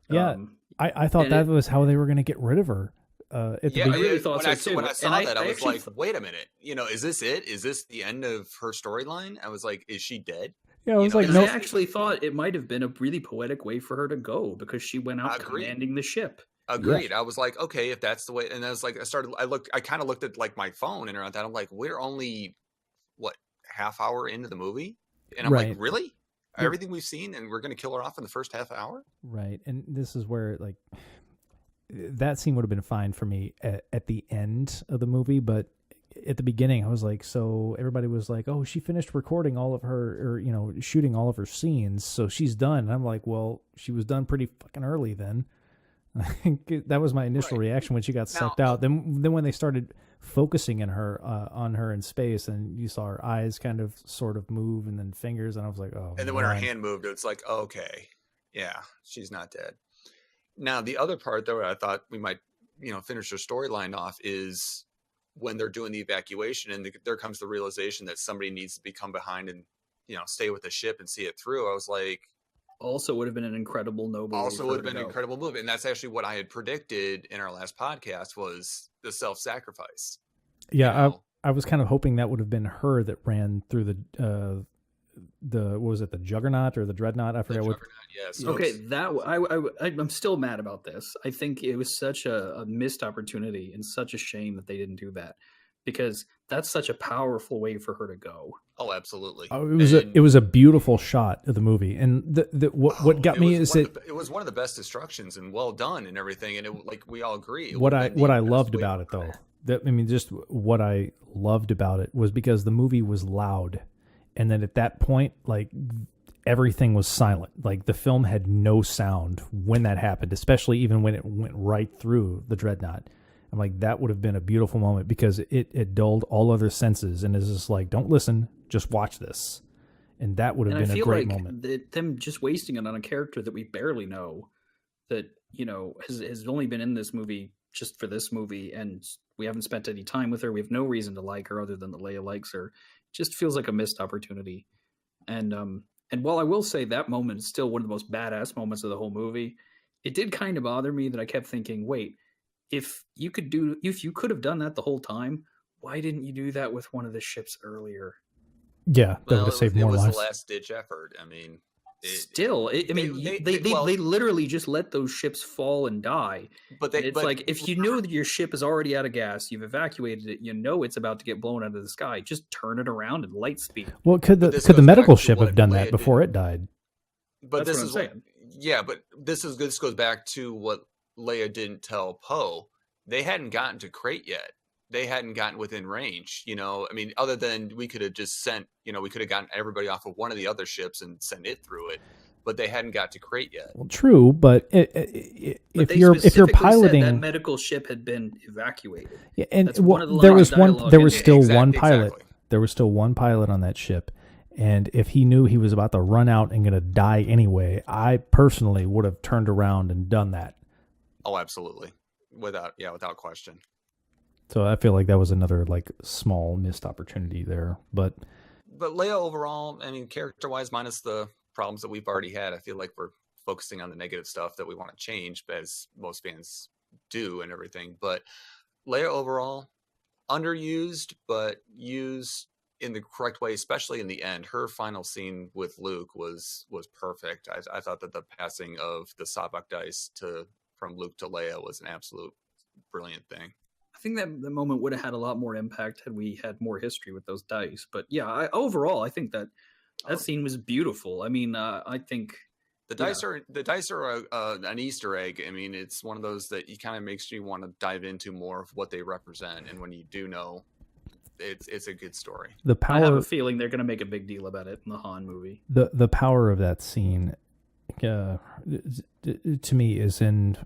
Yeah. I thought that was how they were going to get rid of her. I really thought so too. When I saw that, I was like, wait a minute. Is this it? Is this the end of her storyline? I was like, is she dead? Yeah, I was like, no. I actually thought it might have been a really poetic way for her to go because she went out commanding the ship. Agreed. Yeah. I was like, okay, if that's the way. And I was like, I kind of looked at like my phone and around that. I'm like, we're only half hour into the movie? And I'm like, really? Everything we've seen, and we're going to kill her off in the first half hour? Right. And this is where, like, that scene would have been fine for me at the end of the movie, but at the beginning, I was like, so everybody was like, oh, she finished recording all of her, or, shooting all of her scenes, so she's done. And I'm like, well, she was done pretty fucking early then. I think that was my initial reaction when she got sucked out. Then when they started focusing on her in space, and you saw her eyes kind of sort of move, and then fingers, and I was like, oh. And then when her hand moved, it's like, okay, yeah, she's not dead. Now the other part though, I thought we might, finish her storyline off is when they're doing the evacuation, and there comes the realization that somebody needs to come behind and stay with the ship and see it through. I was like, also would have been an incredible noble. Also would have been an incredible move, and that's actually what I had predicted in our last podcast was the self-sacrifice. Yeah, I was kind of hoping that would have been her that ran through the what was it, the Juggernaut or the Dreadnought? I forget what. Yes. Okay, I'm still mad about this. I think it was such a missed opportunity and such a shame that they didn't do that, because that's such a powerful way for her to go. Oh, absolutely. Oh, it was a beautiful shot of the movie, and what got me is that it was one of the best destructions and well done and everything, and we all agree. What I loved about it though, just what I loved about it was because the movie was loud, and then at that point, like, everything was silent. Like, the film had no sound when that happened, especially even when it went right through the Dreadnought. I'm like, that would have been a beautiful moment because it dulled all other senses and is just like, don't listen, just watch this. And that would have been a great moment. Them just wasting it on a character that we barely know, that, has only been in this movie just for this movie, and we haven't spent any time with her. We have no reason to like her other than that Leia likes her. It just feels like a missed opportunity. And while I will say that moment is still one of the most badass moments of the whole movie, it did kind of bother me that I kept thinking, wait, if you could have done that the whole time, why didn't you do that with one of the ships earlier? Yeah, that would have saved more lives. It was a last ditch effort. I mean, they literally just let those ships fall and die. But if you know that your ship is already out of gas, you've evacuated it, it's about to get blown out of the sky, just turn it around at light speed. Well, could the medical ship have done that before it died? But this is saying. Yeah, but this goes back to what Leia didn't tell Poe, they hadn't gotten to Crate yet. They hadn't gotten within range, you know. I mean, other than we could have just sent, you know, we could have gotten everybody off of one of the other ships and sent it through it, but they hadn't got to Crate yet. Well, true, but But if they you're specifically piloting, said that medical ship had been evacuated. yeah, and That's one of the there lines was of one, dialogue there in was it. still one pilot. Exactly. There was still one pilot on that ship, and if he knew he was about to run out and going to die anyway, I personally would have turned around and done that. Oh, absolutely, without question. So I feel like that was another like small missed opportunity there, but Leia overall, I mean, character-wise, minus the problems that we've already had, I feel like we're focusing on the negative stuff that we want to change, as most fans do and everything. But Leia overall, underused, but used in the correct way, especially in the end. Her final scene with Luke was perfect. I thought that the passing of the Sabak dice from Luke to Leia was an absolute brilliant thing. I think that the moment would have had a lot more impact had we had more history with those dice. But yeah, overall, I think that scene was beautiful. I mean, I think the dice are an Easter egg. I mean, it's one of those that you kind of makes you want to dive into more of what they represent, and when you do know, it's a good story. The power. I have a feeling they're going to make a big deal about it in the Han movie. The power of that scene, to me, is in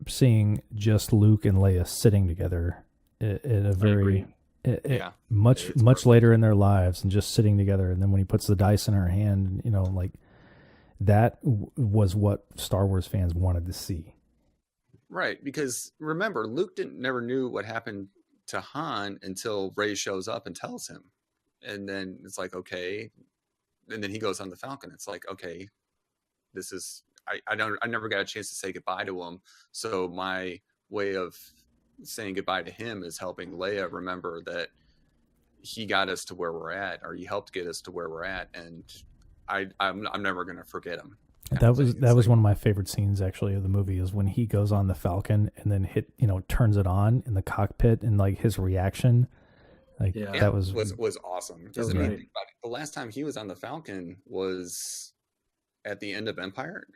seeing just Luke and Leia sitting together in a very much later in their lives, and just sitting together. And then when he puts the dice in her hand, you know, like that was what Star Wars fans wanted to see. Right, because remember, Luke never knew what happened to Han until Rey shows up and tells him, and then it's like, okay, and then he goes on the Falcon. It's like, okay, this is. I never got a chance to say goodbye to him. So my way of saying goodbye to him is helping Leia remember that he got us to where we're at, or he helped get us to where we're at. And I'm never going to forget him. That was one of my favorite scenes actually of the movie, is when he goes on the Falcon and then turns it on in the cockpit, and like his reaction. Like that was awesome. Because think about it, the last time he was on the Falcon was at the end of Empire.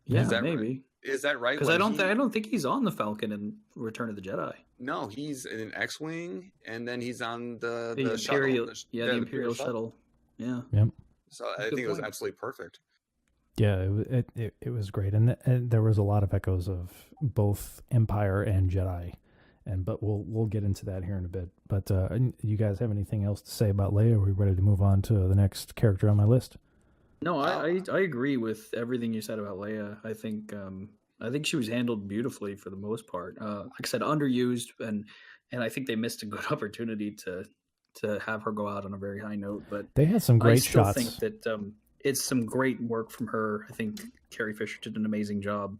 Yeah, maybe. Is that right? Because I don't think he's on the Falcon in Return of the Jedi. No, he's in an X-wing, and then he's on the Imperial, shuttle. the Imperial shuttle. Yeah. Yep. So I think it was absolutely perfect. Yeah, it was great, and there was a lot of echoes of both Empire and Jedi, but we'll get into that here in a bit. But you guys have anything else to say about Leia? Are we ready to move on to the next character on my list? No, I agree with everything you said about Leia. I think she was handled beautifully for the most part. Like I said, underused, and I think they missed a good opportunity to have her go out on a very high note. But they had some great shots. I still think that it's some great work from her. I think Carrie Fisher did an amazing job.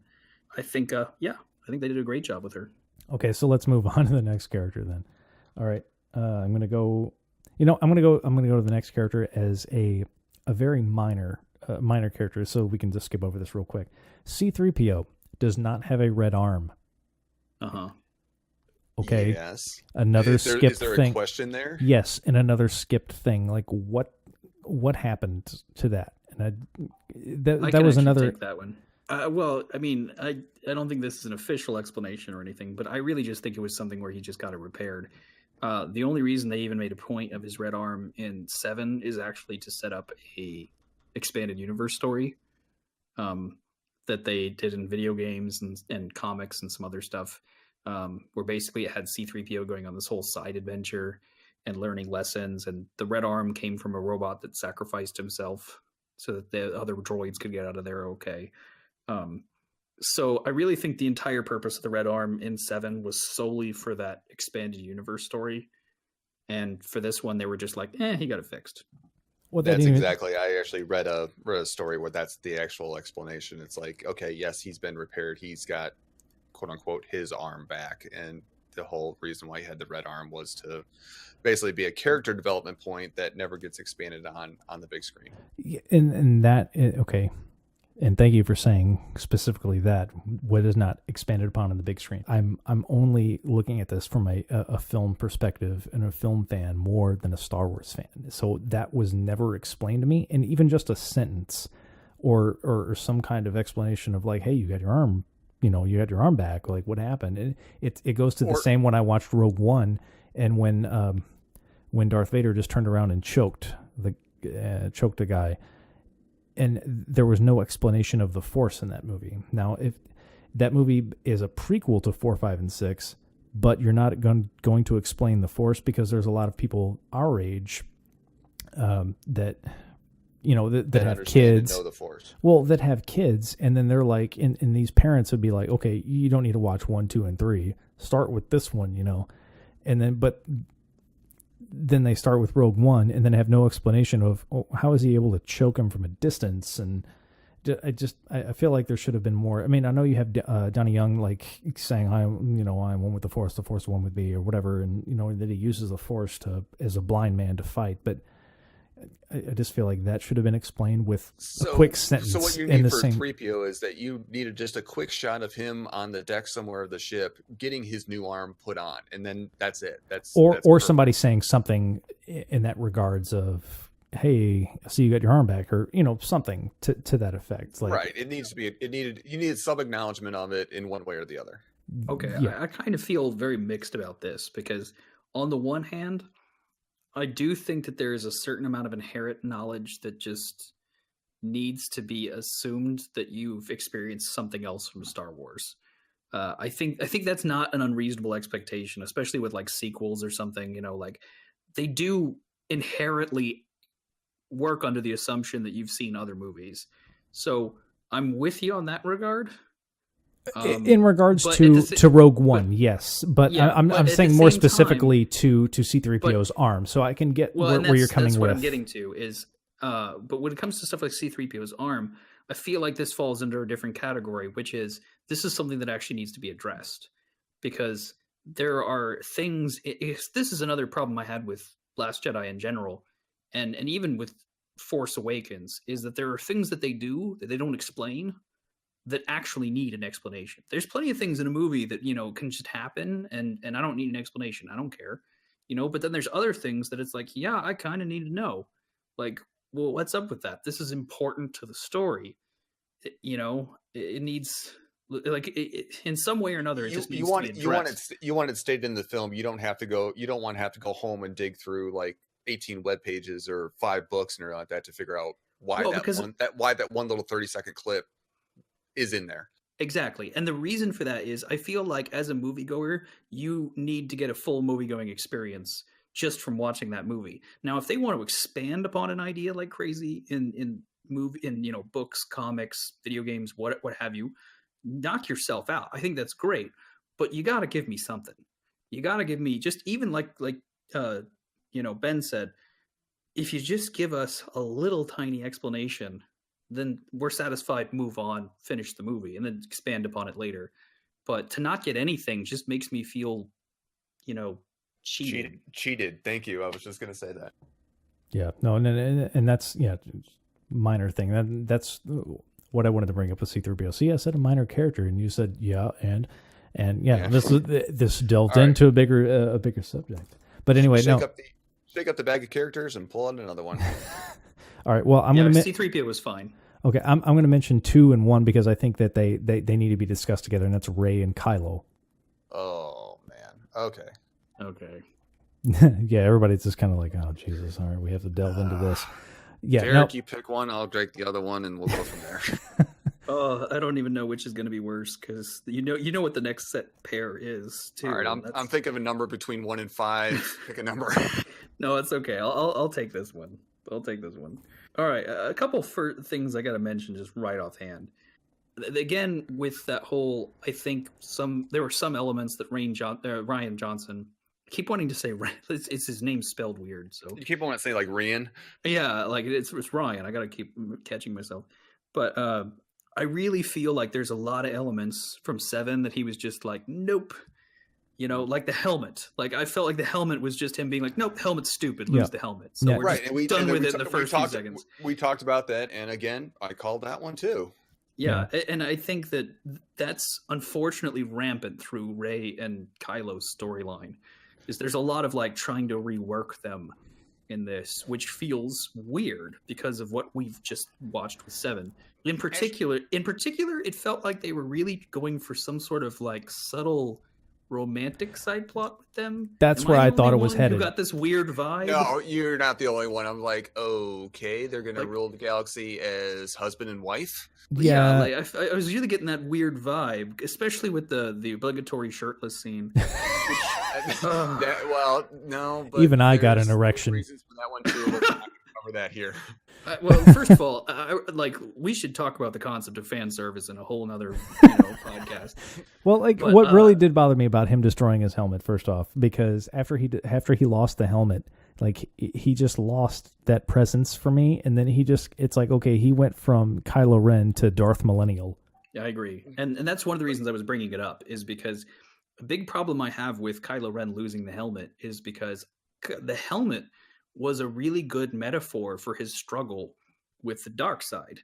I think they did a great job with her. Okay, so let's move on to the next character then. All right, I'm gonna go. I'm gonna go to the next character as a very minor character, so we can just skip over this real quick. C-3PO does not have a red arm. Okay. Yes. Another skipped thing. Is there a question there? Yes, and another skipped thing. Like what happened to that? And that was another. Take that one. Well, I mean, I don't think this is an official explanation or anything, but I really just think it was something where he just got it repaired. The only reason they even made a point of his red arm in 7 is actually to set up a expanded universe story that they did in video games and comics and some other stuff, where basically it had C-3PO going on this whole side adventure and learning lessons, and the red arm came from a robot that sacrificed himself so that the other droids could get out of there okay. So I really think the entire purpose of the red arm in 7 was solely for that expanded universe story. And for this one, they were just like, he got it fixed. Well, that's exactly. I actually read a story where that's the actual explanation. It's like, okay, yes, he's been repaired. He's got, quote unquote, his arm back. And the whole reason why he had the red arm was to basically be a character development point that never gets expanded on the big screen. Yeah, and that, okay. And thank you for saying specifically that what is not expanded upon on the big screen. I'm only looking at this from a film perspective and a film fan more than a Star Wars fan. So that was never explained to me. And even just a sentence or some kind of explanation of like, hey, you got your arm you had your arm back. Like, what happened? And it goes to the same when I watched Rogue One, and when Darth Vader just turned around and choked a guy, and there was no explanation of the Force in that movie. Now, if that movie is a prequel to 4, 5, and 6, but you're not going to explain the Force, because there's a lot of people our age that have kids. Know the Force. Well, that have kids, and then they're like, and these parents would be like, okay, you don't need to watch 1, 2, and 3. Start with this one, and then they start with Rogue One, and then have no explanation of how is he able to choke him from a distance. And I feel like there should have been more. I mean, I know you have Donnie Young like saying, I'm one with the Force is one with me, or whatever, and that he uses the Force as a blind man to fight, but I just feel like that should have been explained with a quick sentence. So what you need for 3PO is that you needed just a quick shot of him on the deck somewhere of the ship, getting his new arm put on, and then that's it. That's somebody saying something in that regards of, hey, I see you got your arm back, or something to that effect. Like, right. It needs to be. You needed some acknowledgement of it in one way or the other. Okay, yeah. I kind of feel very mixed about this, because on the one hand, I do think that there is a certain amount of inherent knowledge that just needs to be assumed that you've experienced something else from Star Wars. I think that's not an unreasonable expectation, especially with like sequels or something. Like they do inherently work under the assumption that you've seen other movies. So I'm with you on that regard. In regards to Rogue One, yes, but yeah, I'm saying more specifically to C-3PO's arm, so I can get where you're coming with. What I'm getting to is, but when it comes to stuff like C-3PO's arm, I feel like this falls under a different category, which is this is something that actually needs to be addressed, because there are things. This is another problem I had with Last Jedi in general, and even with Force Awakens, is that there are things that they do that they don't explain that actually need an explanation. There's plenty of things in a movie that, can just happen, and I don't need an explanation. I don't care, but then there's other things that it's like, yeah, I kind of need to know. Like, well, what's up with that? This is important to the story. It needs, like, in some way or another, it just needs to be addressed. You want it stated in the film. You don't want to have to go home and dig through like 18 web pages or 5 books and everything like that to figure out why that one little 30-second clip is in there. Exactly. And the reason for that is I feel like as a moviegoer, you need to get a full movie-going experience just from watching that movie. Now, if they want to expand upon an idea like crazy in books, comics, video games, what have you, knock yourself out. I think that's great. But you got to give me something. You got to give me just even like Ben said, if you just give us a little tiny explanation, then we're satisfied, move on, finish the movie, and then expand upon it later. But to not get anything just makes me feel, cheated. Cheated. Thank you. I was just going to say that. Yeah. No, and that's, minor thing. That's what I wanted to bring up with C-3PO. See, I said a minor character, and you said, and this delved into a bigger subject. But anyway, shake up the bag of characters and pull out another one. All right. Well, C-3PO was fine. Okay, I'm going to mention 2 and 1 because I think that they need to be discussed together, and that's Rey and Kylo. Oh man. Okay. Yeah, everybody's just kind of like, oh Jesus, all right, we have to delve into this. Yeah, Derek, you pick one, I'll drink the other one, and we'll go from there. Oh, I don't even know which is going to be worse, because you know what the next set pair is too. All right, I'm thinking of a number between 1 and 5. Pick a number. No, it's okay. I'll take this one. All right, a couple things I got to mention just right offhand. Again, with that whole, I think there were some elements that Ryan Johnson. I keep wanting to say it's his name spelled weird. So you keep wanting to say like Ryan. Yeah, like it's Ryan. I got to keep catching myself. But I really feel like there's a lot of elements from 7 that he was just like, nope. Like the helmet. Like I felt like the helmet was just him being like, nope, helmet's stupid. Lose the helmet. So we're just done with it in the first few seconds. We talked about that, and again, I called that one too. Yeah, and I think that's unfortunately rampant through Rey and Kylo's storyline. Is there's a lot of like trying to rework them, in this, which feels weird because of what we've just watched with 7. In particular, it felt like they were really going for some sort of like subtle romantic side plot with them. That's where I thought it was headed. You got this weird vibe. No, you're not the only one. I'm like, okay, they're gonna rule the galaxy as husband and wife. Yeah, like, I was really getting that weird vibe, especially with the obligatory shirtless scene. No, but even I got an erection. Reasons for that one too. We're not gonna cover that here. Well, first of all, we should talk about the concept of fan service in a whole nother podcast. Well, what really did bother me about him destroying his helmet, first off, because after he lost the helmet, like he just lost that presence for me, and then it's like, okay, he went from Kylo Ren to Darth Millennial. Yeah, I agree, and that's one of the reasons I was bringing it up, is because a big problem I have with Kylo Ren losing the helmet is because the helmet was a really good metaphor for his struggle with the dark side.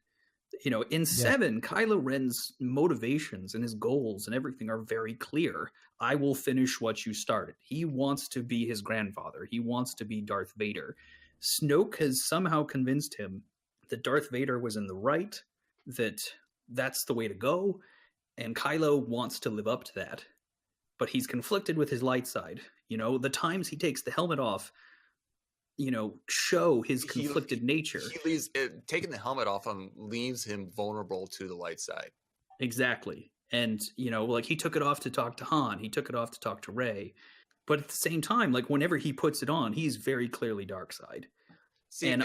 In 7, Kylo Ren's motivations and his goals and everything are very clear. I will finish what you started. He wants to be his grandfather. He wants to be Darth Vader. Snoke has somehow convinced him that Darth Vader was in the right, that's the way to go, and Kylo wants to live up to that. But he's conflicted with his light side. The times he takes the helmet off, show his conflicted nature. He leaves taking the helmet off him leaves him vulnerable to the light side. Exactly. And, he took it off to talk to Han. He took it off to talk to Rey. But at the same time, whenever he puts it on, he's very clearly dark side. See, and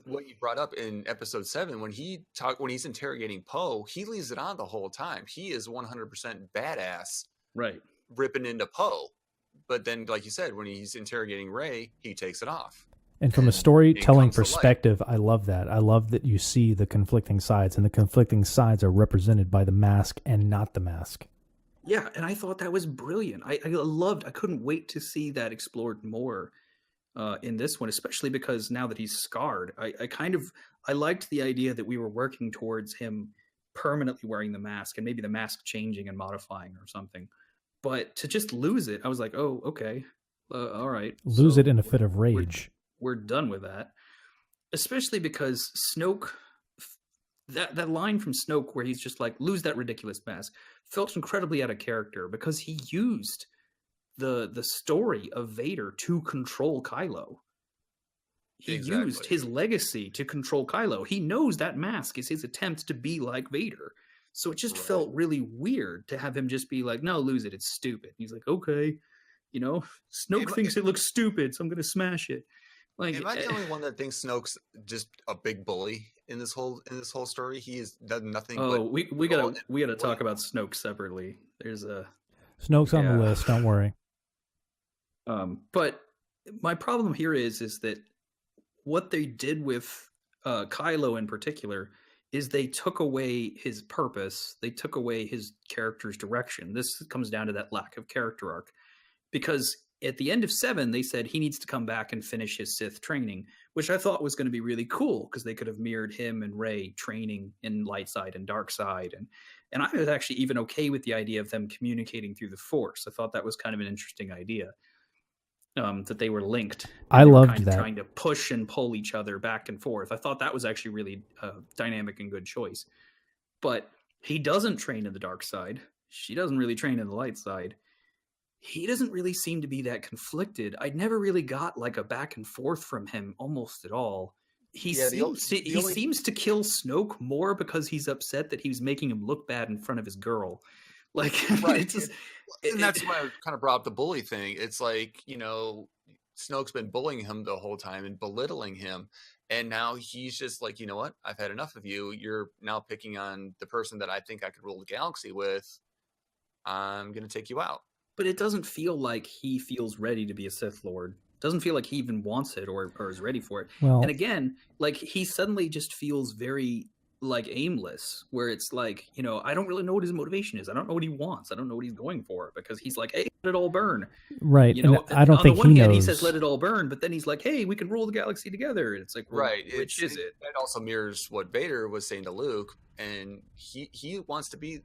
what you brought up in episode 7, when he's interrogating Poe, he leaves it on the whole time. He is 100% badass. Right. Ripping into Poe. But then, like you said, when he's interrogating Rey, he takes it off. And from a storytelling perspective, I love that. I love that you see the conflicting sides, and the conflicting sides are represented by the mask and not the mask. Yeah, and I thought that was brilliant. I couldn't wait to see that explored more in this one, especially because now that he's scarred, I liked the idea that we were working towards him permanently wearing the mask, and maybe the mask changing and modifying or something. But to just lose it, I was like, oh, okay, all right. Lose it in a fit of rage. We're done with that. Especially because Snoke, that line from Snoke where he's just like, lose that ridiculous mask, felt incredibly out of character because he used the story of Vader to control Kylo. He used his legacy to control Kylo. He knows that mask is his attempt to be like Vader. So it just felt really weird to have him just be like, no, lose it. It's stupid. He's like, okay, Snoke thinks it looks stupid, so I'm going to smash it. Am I the only one that thinks Snoke's just a big bully in this whole story? He has done nothing. Oh, we gotta talk about Snoke separately. There's Snoke's on the list. Don't worry. But my problem here is that what they did with Kylo in particular is they took away his purpose. They took away his character's direction. This comes down to that lack of character arc, because at the end of 7, they said he needs to come back and finish his Sith training, which I thought was going to be really cool because they could have mirrored him and Rey training in light side and dark side. And I was actually even okay with the idea of them communicating through the Force. I thought that was kind of an interesting idea, that they were linked. I loved that. Trying to push and pull each other back and forth. I thought that was actually really dynamic and good choice. But he doesn't train in the dark side. She doesn't really train in the light side. He doesn't really seem to be that conflicted. I never really got a back and forth from him almost at all. He seems to kill Snoke more because he's upset that he was making him look bad in front of his girl. Right. And that's why I kind of brought up the bully thing. It's like, Snoke's been bullying him the whole time and belittling him. And now he's just like, you know what? I've had enough of you. You're now picking on the person that I think I could rule the galaxy with. I'm going to take you out. But it doesn't feel like he feels ready to be a Sith Lord. Doesn't feel like he even wants it or is ready for it. Well, and again, he suddenly just feels very aimless, where it's like, I don't really know what his motivation is. I don't know what he wants. I don't know what he's going for, because he's like, hey, let it all burn. Right. And I don't think he knows. On the one hand, he says, let it all burn, but then he's like, hey, we can rule the galaxy together. And it's like, well, right. Which is it? That also mirrors what Vader was saying to Luke. And he wants to be,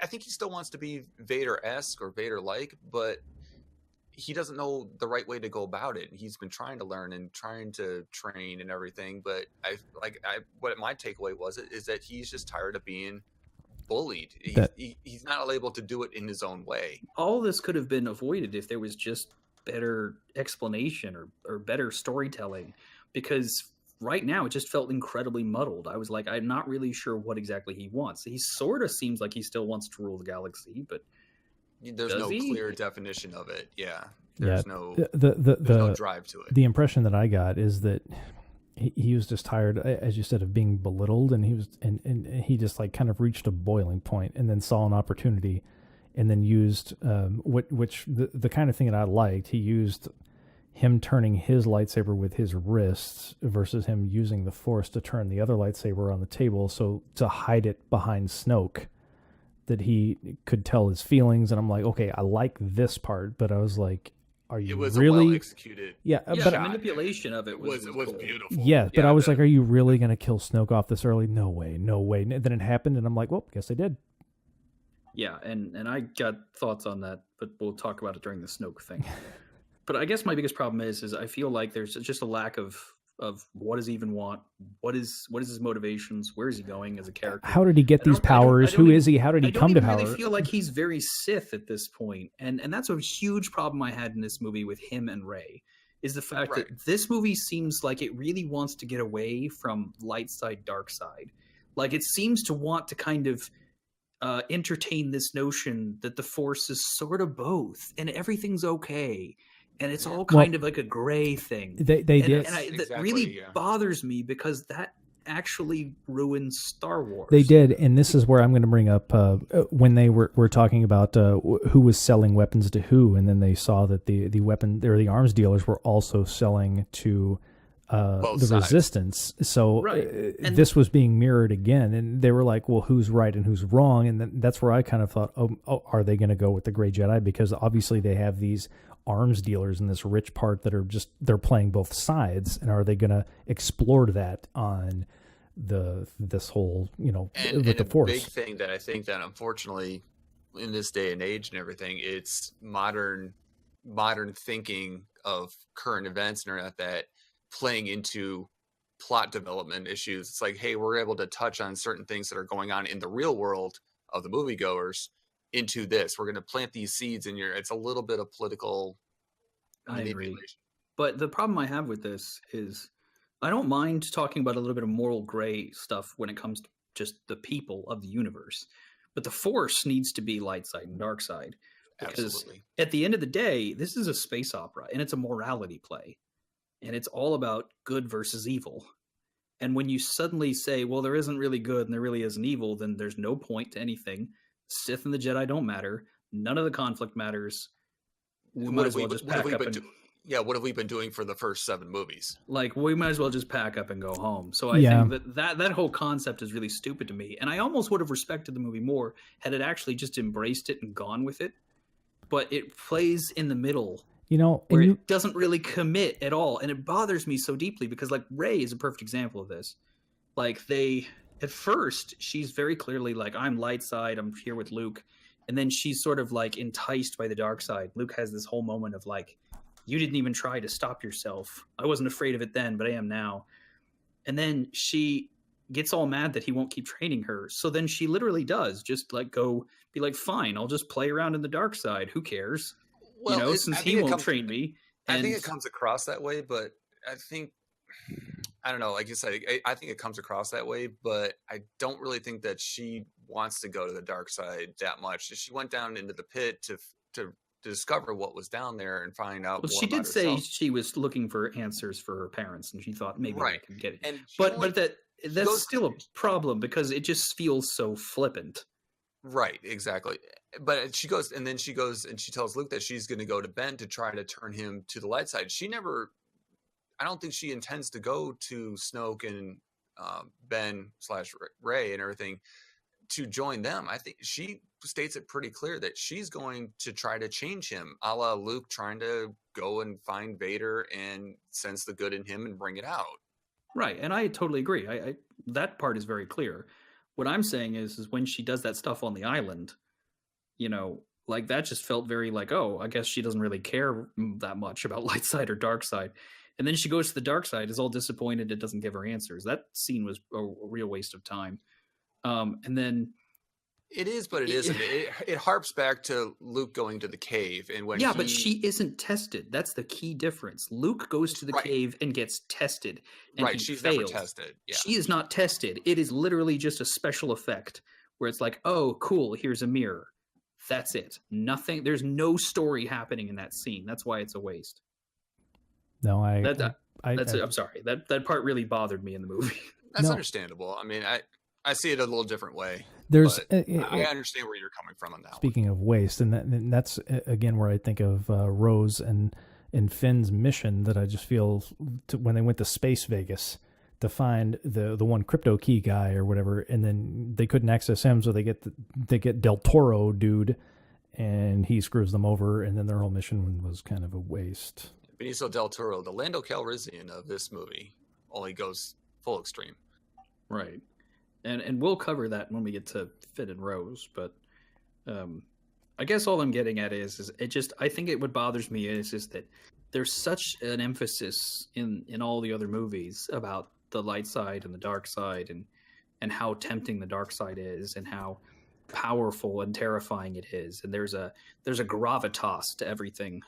I think he still wants to be Vader-esque or Vader-like, but he doesn't know the right way to go about it. He's been trying to learn and trying to train and everything, but what my takeaway was is that he's just tired of being bullied. He's not able to do it in his own way. All this could have been avoided if there was just better explanation or better storytelling, because right now it just felt incredibly muddled. I was like, I'm not really sure what exactly he wants. He sort of seems like he still wants to rule the galaxy, but there's no clear definition of it. Yeah. There's no no drive to it. The impression that I got is that he was just tired, as you said, of being belittled, and he just like kind of reached a boiling point and then saw an opportunity and then used the kind of thing that I liked. He used him turning his lightsaber with his wrists versus him using the Force to turn the other lightsaber on the table, so to hide it behind Snoke, that he could tell his feelings. And I'm like, okay, I like this part, but I was like, are you really a well executed? Yeah, but the manipulation of it was cool. Beautiful. Yeah, but I was like, are you really going to kill Snoke off this early? No way. And then it happened, and I'm like, well, guess I did. Yeah, and I got thoughts on that, but we'll talk about it during the Snoke thing. But I guess my biggest problem is I feel like there's just a lack of what does he even want? What is his motivations? Where is he going as a character? How did he get these powers? Who is he? How did he come to power? I really feel like he's very Sith at this point. And that's a huge problem I had in this movie with him and Rey, is the fact that this movie seems like it really wants to get away from light side, dark side. Like it seems to want to kind of entertain this notion that the Force is sort of both and everything's okay. And it's all kind of like a gray thing. They did. And that really bothers me, because that actually ruins Star Wars. They did. And this is where I'm going to bring up when they were talking about who was selling weapons to who. And then they saw that the arms dealers were also selling to the Resistance. So this was being mirrored again. And they were like, well, who's right and who's wrong? And then that's where I kind of thought, oh, are they going to go with the Gray Jedi? Because obviously they have these arms dealers in this rich part that are they're playing both sides, and are they going to explore that on this whole with the Force? Big thing that I think that unfortunately in this day and age and everything, it's modern thinking of current events and that playing into plot development issues. It's like, hey, we're able to touch on certain things that are going on in the real world of the moviegoers into this. We're going to plant these seeds in it's a little bit of political manipulation. I agree. But the problem I have with this is I don't mind talking about a little bit of moral gray stuff when it comes to just the people of the universe. But the Force needs to be light side and dark side. Because absolutely, at the end of the day, this is a space opera, and it's a morality play. And it's all about good versus evil. And when you suddenly say, well, there isn't really good and there really isn't evil, then there's no point to anything. Sith and the Jedi don't matter. None of the conflict matters. We might as well just pack up what have we been doing for the first 7 movies? Like, we might as well just pack up and go home. So I think that whole concept is really stupid to me. And I almost would have respected the movie more had it actually just embraced it and gone with it. But it plays in the middle, where it doesn't really commit at all. And it bothers me so deeply because, like, Rey is a perfect example of this. Like, at first, she's very clearly like, I'm light side, I'm here with Luke. And then she's sort of like enticed by the dark side. Luke has this whole moment of like, you didn't even try to stop yourself. I wasn't afraid of it then, but I am now. And then she gets all mad that he won't keep training her. So then she literally does just like go be like, fine, I'll just play around in the dark side. Who cares? Well, since he won't train me. I think it comes across that way, but I don't know. Like you said, I think it comes across that way, but I don't really think that she wants to go to the dark side that much. She went down into the pit to discover what was down there and find out. Well, she did say she was looking for answers for her parents, and she thought maybe I could get it. But that's still a problem because it just feels so flippant. Right, exactly. But she goes and she tells Luke that she's going to go to Ben to try to turn him to the light side. I don't think she intends to go to Snoke and Ben / Rey and everything to join them. I think she states it pretty clear that she's going to try to change him, a la Luke trying to go and find Vader and sense the good in him and bring it out. Right, and I totally agree. I that part is very clear. What I'm saying is when she does that stuff on the island, Like that just felt very like, oh, I guess she doesn't really care that much about light side or dark side. And then she goes to the dark side, is all disappointed it doesn't give her answers. That scene was a real waste of time. And then It is, but it isn't. It harps back to Luke going to the cave, and when but she isn't tested. That's the key difference. Luke goes to the cave and gets tested, and she's fails. never tested. Yeah. She is not tested. It is literally just a special effect where it's like, oh, cool, here's a mirror. That's it. Nothing. There's no story happening in that scene. That's why it's a waste. No, I'm sorry. That part really bothered me in the movie. That's understandable. I mean, I see it a little different way. There's I understand where you're coming from on that. Speaking of waste, and that's again where I think of Rose and Finn's mission that I just feel when they went to Space Vegas to find the one crypto key guy or whatever, and then they couldn't access him, so they get Del Toro dude, and he screws them over, and then their whole mission was kind of a waste. Benicio del Toro, the Lando Calrissian of this movie, only goes full extreme. Right. And we'll cover that when we get to Finn and Rose, but I guess all I'm getting at is it just, I think what bothers me is that there's such an emphasis in all the other movies about the light side and the dark side and how tempting the dark side is and how powerful and terrifying it is. And there's a gravitas to everything.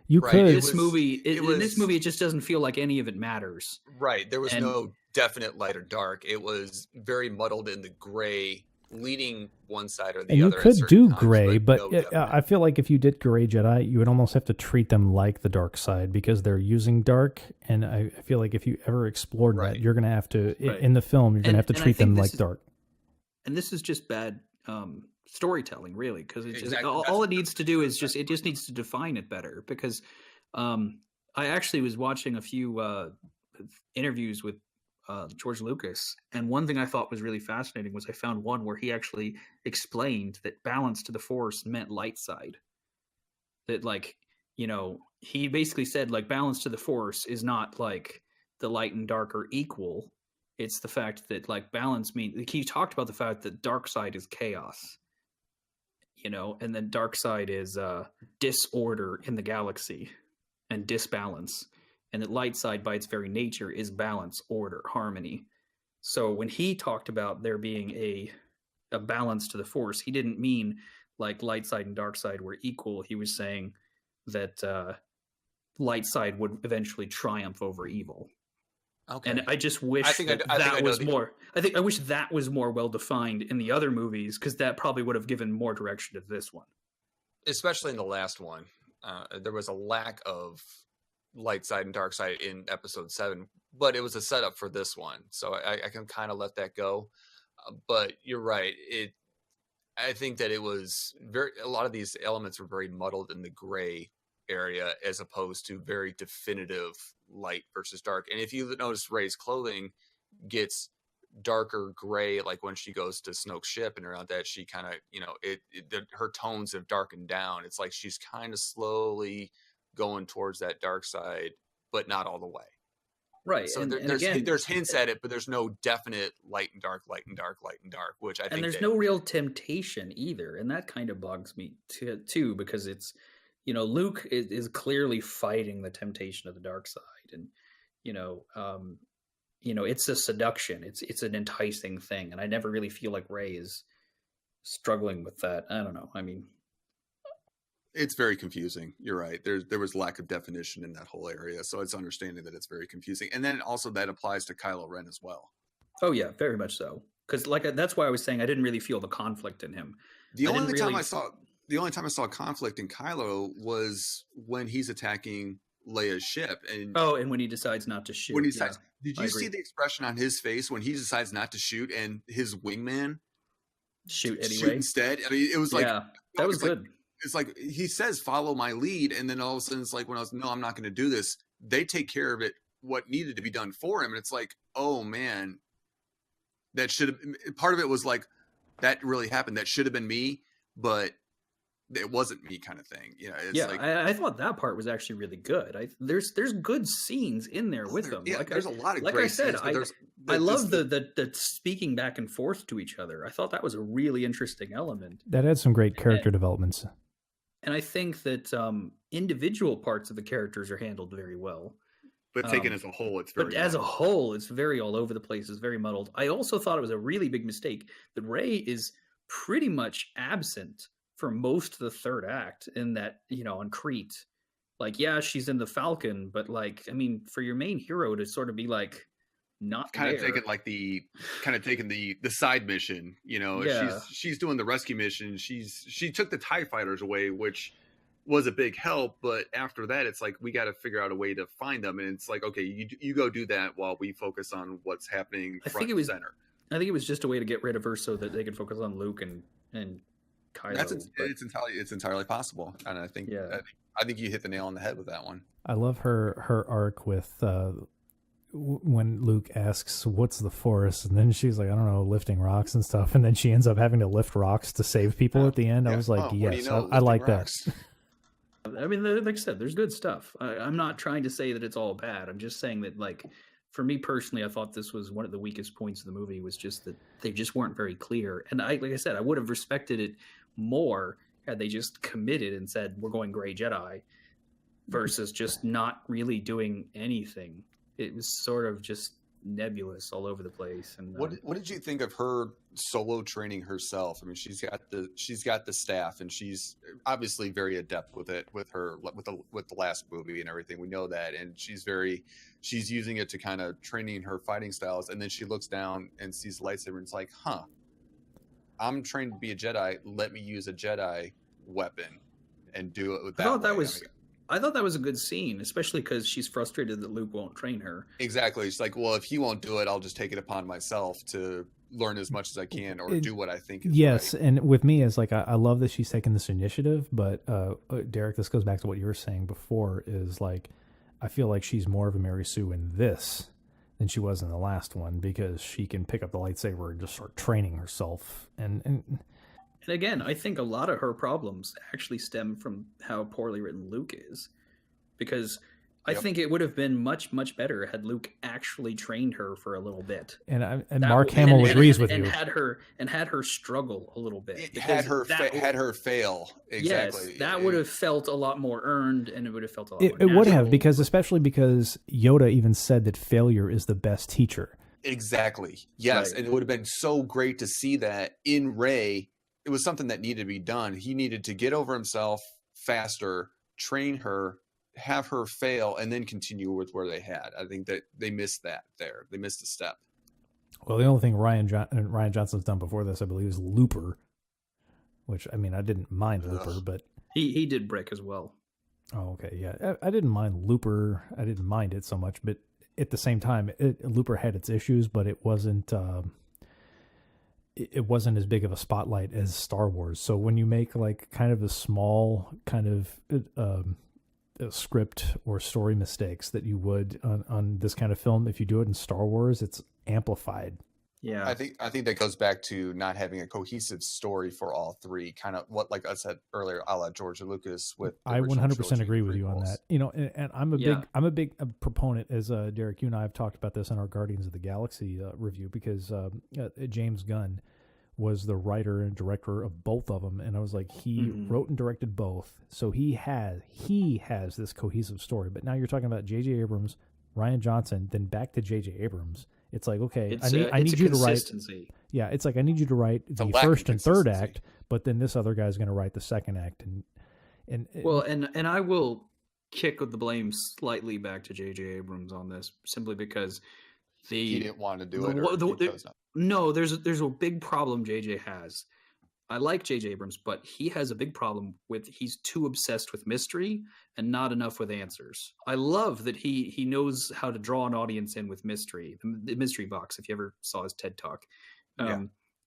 You could. In this movie, it just doesn't feel like any of it matters. Right. There was no definite light or dark. It was very muddled in the gray, leaning one side or the other. You could do gray, but I feel like if you did gray Jedi, you would almost have to treat them like the dark side because they're using dark. And I feel like if you ever explored that, you're going to have to, in the film, you're going to have to treat them like dark. And this is just bad storytelling, really, because all it needs to do is it just needs to define it better. Because I actually was watching a few interviews with George Lucas, and one thing I thought was really fascinating was I found one where he actually explained that balance to the Force meant light side. That, like, you know, he basically said, like, balance to the Force is not like the light and dark are equal. It's the fact that, like, balance means, like, he talked about the fact that dark side is chaos, you know, and then dark side is disorder in the galaxy and disbalance. And that light side, by its very nature, is balance, order, harmony. So when he talked about there being a balance to the Force, he didn't mean like light side and dark side were equal. He was saying that light side would eventually triumph over evil. Okay. And I just wish I wish that was more well defined in the other movies, because that probably would have given more direction to this one. Especially in the last one, there was a lack of light side and dark side in episode 7, but it was a setup for this one, so I can kind of let that go. But you're right, I think that it was a lot of these elements were very muddled in the gray area as opposed to very definitive light versus dark. And if you notice, Rey's clothing gets darker gray, like when she goes to Snoke's ship and around that, she kind of, you know, her tones have darkened down. It's like she's kind of slowly going towards that dark side, but not all the way. Right. So there's hints at it, but there's no definite light and dark, which I think. And there's no real temptation either. And that kind of bugs me too, because it's, you know, Luke is clearly fighting the temptation of the dark side. And, you know, it's a seduction. It's an enticing thing. And I never really feel like Rey is struggling with that. I don't know. I mean, it's very confusing. You're right. There was lack of definition in that whole area. So it's understanding that it's very confusing. And then also that applies to Kylo Ren as well. Oh yeah, very much so. Because that's why I was saying I didn't really feel the conflict in him. The only time I saw conflict in Kylo was when he's attacking Leia's ship. And when he decides not to shoot. When he decides, did you see the expression on his face when he decides not to shoot and his wingman shoot anyway instead? I mean, it was like, that was good. It's like he says, follow my lead. And then all of a sudden it's like, no, I'm not going to do this. They take care of it, what needed to be done for him. And it's like, oh man, that should have, part of it was like, that really happened. That should have been me, but it wasn't me, kind of thing. You know, I thought that part was actually really good. There's good scenes in there with them. Yeah, there's a lot of like great I said, scenes, I love the speaking back and forth to each other. I thought that was a really interesting element. That had some great character developments. And I think that individual parts of the characters are handled very well. But taken as a whole, it's very But as a muddled. whole, it's very all over the place. It's very muddled. I also thought it was a really big mistake that Rey is pretty much absent for most of the third act in that, on Crete. Like, yeah, she's in the Falcon, but like, I mean, for your main hero to sort of be like not kind of there. taking the side mission, Yeah. she's doing the rescue mission. She took the TIE fighters away, which was a big help, but after that it's like we got to figure out a way to find them, and it's like, okay, you go do that while we focus on what's happening front and center. I think it was just a way to get rid of her so that they could focus on Luke and Kylo. It's entirely possible, and I think you hit the nail on the head with that one. I love her arc with when Luke asks, "What's the Force?" and then she's like, "I don't know, lifting rocks and stuff," and then she ends up having to lift rocks to save people at the end. I was like, yes, I like rocks. That. I mean, like I said, there's good stuff. I'm not trying to say that it's all bad. I'm just saying that, like, for me personally, I thought this was one of the weakest points of the movie, was just that they just weren't very clear. And like I said, I would have respected it more had they just committed and said, we're going Gray Jedi, versus just not really doing anything. It was sort of just nebulous all over the place. And what did you think of her solo training herself? I mean, she's got the staff, and she's obviously very adept with it, with the last movie and everything. We know that, and she's using it to kind of training her fighting styles. And then she looks down and sees the lightsaber, and it's like, I'm trained to be a Jedi. Let me use a Jedi weapon and do it with that. I thought that was a good scene, especially because she's frustrated that Luke won't train her. Exactly. She's like, well, if he won't do it, I'll just take it upon myself to learn as much as I can, or do what I think is right. And with me, is like, I love that she's taking this initiative, but Derek, this goes back to what you were saying before, is like, I feel like she's more of a Mary Sue in this than she was in the last one, because she can pick up the lightsaber and just start training herself. And again, I think a lot of her problems actually stem from how poorly written Luke is, because I think it would have been much, much better had Luke actually trained her for a little bit. And Mark Hamill agrees with you. And had her struggle a little bit. Had her fail. Exactly. Yes, that would have felt a lot more earned, and it would have felt a lot more natural. It would have, especially because Yoda even said that failure is the best teacher. Exactly. Yes, right. And it would have been so great to see that in Rey. It was something that needed to be done. He needed to get over himself faster, train her, have her fail, and then continue with where they had. I think that they missed that there. They missed a step. Well, the only thing Ryan Johnson's done before this, I believe, is Looper, which, I mean, I didn't mind Looper, but... He did Brick as well. Oh, okay, yeah. I didn't mind Looper. I didn't mind it so much, but at the same time, Looper had its issues, but it wasn't... it wasn't as big of a spotlight as Star Wars. So when you make like kind of a small kind of script or story mistakes that you would on this kind of film, if you do it in Star Wars, it's amplified. Yeah, I think that goes back to not having a cohesive story for all three. Kind of what, like I said earlier, a la George Lucas. I 100% agree with you on that. And I'm a big proponent, as Derek, you and I have talked about this in our Guardians of the Galaxy review, because James Gunn was the writer and director of both of them, and I was like, he wrote and directed both, so he has this cohesive story. But now you're talking about J.J. Abrams, Rian Johnson, then back to J.J. Abrams. It's like, okay, I need you to write. Yeah, it's like, I need you to write the first and third act, but then this other guy's going to write the second act, and I will kick the blame slightly back to J.J. Abrams on this, simply because he didn't want to do it. No, there's a big problem J.J. has. I like J.J. Abrams, but he has a big problem with, he's too obsessed with mystery and not enough with answers. I love that he knows how to draw an audience in with mystery, the mystery box, if you ever saw his TED Talk.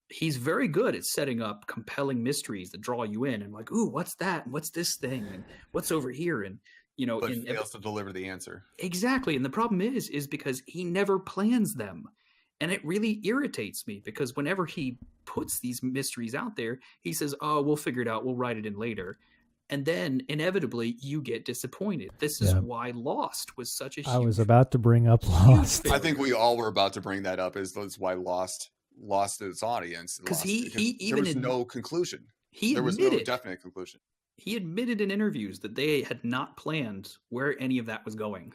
He's very good at setting up compelling mysteries that draw you in, and like, ooh, what's that? And what's this thing? And what's over here? And, but fails to deliver the answer. Exactly. And the problem is because he never plans them. And it really irritates me, because whenever he puts these mysteries out there, he says, oh, we'll figure it out. We'll write it in later. And then inevitably you get disappointed. This is why Lost was such a huge... I was about to bring up Lost. I think we all were about to bring that up, is why Lost lost its audience. Because there was no conclusion. There was no definite conclusion. he admitted in interviews that they had not planned where any of that was going,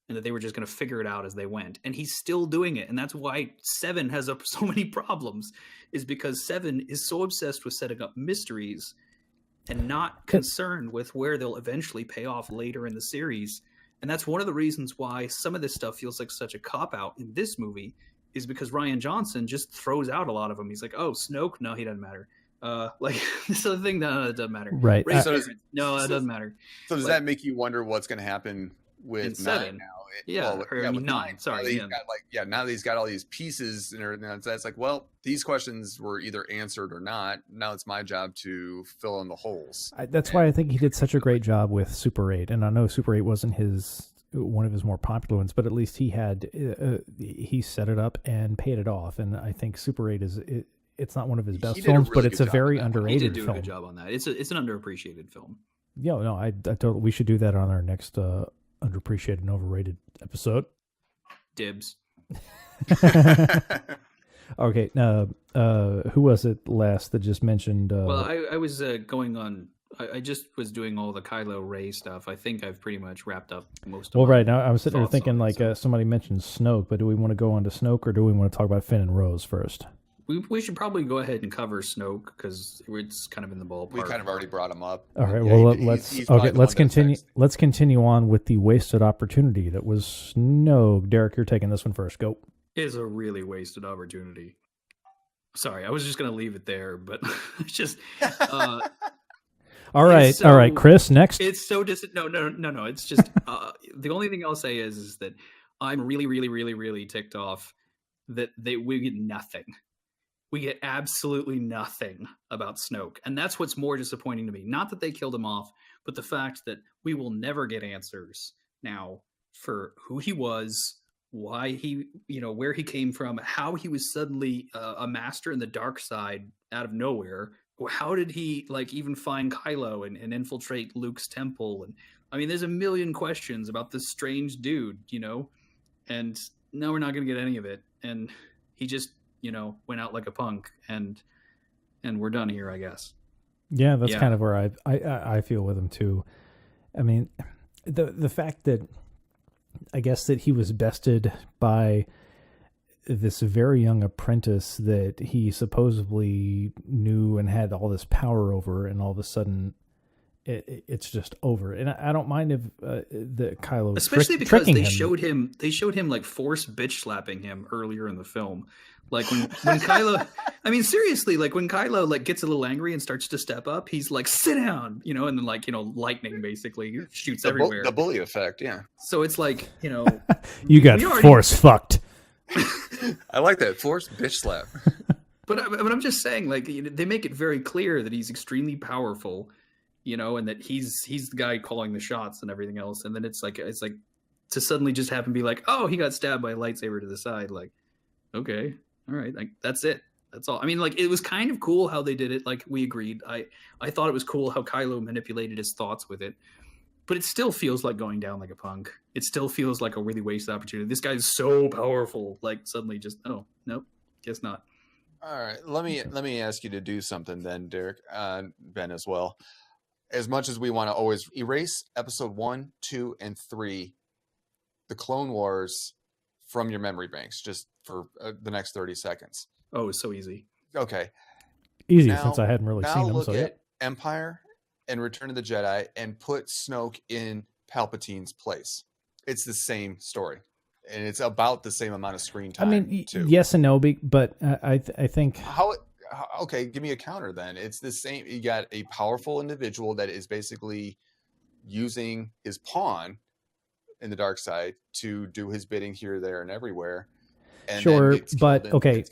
and that they were just going to figure it out as they went. And he's still doing it. And that's why Seven has so many problems, is because Seven is so obsessed with setting up mysteries and not concerned with where they'll eventually pay off later in the series. And that's one of the reasons why some of this stuff feels like such a cop-out in this movie, is because Rian Johnson just throws out a lot of them. He's like, oh, Snoke? No, he doesn't matter. Like this other thing, no, it doesn't matter. Right. No, it doesn't matter. So does that make you wonder what's going to happen with 9 now? Yeah, I mean 9. Sorry. Now that he's got all these pieces and everything. That's like, well, these questions were either answered or not. Now it's my job to fill in the holes. That's why I think he did such a great job with Super 8. And I know Super 8 wasn't one of his more popular ones, but at least he set it up and paid it off. And I think Super 8 it's not one of his best films, but it's a very underrated film. He did do a good job on that. It's an underappreciated film. Yeah, no, I totally. We should do that on our next underappreciated and overrated episode. Dibs. Okay, who was it last that just mentioned? Well, I was going on. I just was doing all the Kylo Ray stuff. I think I've pretty much wrapped up most of it. Well, right now I was sitting there thinking somebody mentioned Snoke, but do we want to go on to Snoke or do we want to talk about Finn and Rose first? We should probably go ahead and cover Snoke because it's kind of in the ballpark. We kind of already brought him up. All right. Well, let's continue. Let's continue on with the wasted opportunity that was Snoke. Derek, you're taking this one first. Go. It is a really wasted opportunity. Sorry, I was just going to leave it there, but it's just. All right, Chris. Next. It's so no. It's just the only thing I'll say is that I'm really, really, really, really ticked off that we get nothing. We get absolutely nothing about Snoke. And that's what's more disappointing to me. Not that they killed him off, but the fact that we will never get answers now for who he was, why he, where he came from, how he was suddenly a master in the dark side out of nowhere. How did he even find Kylo and infiltrate Luke's temple? And I mean, there's a million questions about this strange dude, and no, we're not going to get any of it. And he just, went out like a punk, and we're done here, I guess. Yeah, that's kind of where I feel with him too. I mean, the fact that I guess that he was bested by this very young apprentice that he supposedly knew and had all this power over, and all of a sudden it's just over. And I don't mind if the Kylo, especially because they showed him like force bitch slapping him earlier in the film. Like when Kylo, I mean, seriously, like when Kylo gets a little angry and starts to step up, he's like, sit down, and then lightning basically shoots everywhere. The bully effect. Yeah. So it's like, you got force fucked. I like that force bitch slap. But I'm just saying, they make it very clear that he's extremely powerful, and that he's the guy calling the shots and everything else. And then it's like to suddenly just have him be like, oh, he got stabbed by a lightsaber to the side. Like, okay, all right, that's it. That's all. I mean, it was kind of cool how they did it. Like we agreed. I thought it was cool how Kylo manipulated his thoughts with it. But it still feels like going down like a punk. It still feels like a really wasted opportunity. This guy's so powerful. Suddenly just, oh, nope, guess not. All right, let me ask you to do something then, Derek, Ben as well. As much as we want to always erase episode 1, 2, and 3, the Clone Wars, from your memory banks, just for the next 30 seconds. Oh, it's so easy. Okay. Easy, since I hadn't really seen them. Now look so at Empire and Return of the Jedi and put Snoke in Palpatine's place. It's the same story. And it's about the same amount of screen time. I mean, too. Yes and no, but I think... Okay, give me a counter then. It's the same. You got a powerful individual that is basically using his pawn in the dark side to do his bidding here, there, and everywhere. And sure, but okay.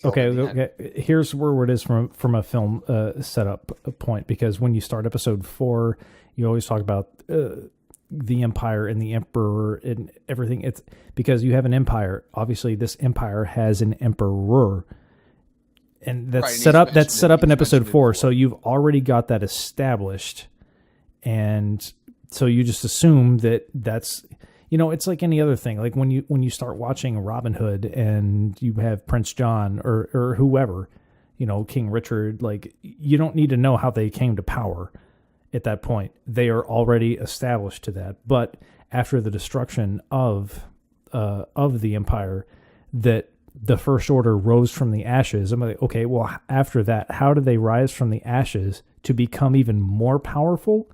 Here's where it is from a film setup point, because when you start episode 4, you always talk about the Empire and the Emperor and everything. It's because you have an empire. Obviously, this empire has an emperor. And that's set up. That's set up in episode 4, so you've already got that established, and so you just assume that's, it's like any other thing. Like when you start watching Robin Hood and you have Prince John or whoever, King Richard. Like, you don't need to know how they came to power. at that point. They are already established to that. But after the destruction of the Empire, that the First Order rose from the ashes. I'm like, okay, well, after that, how do they rise from the ashes to become even more powerful?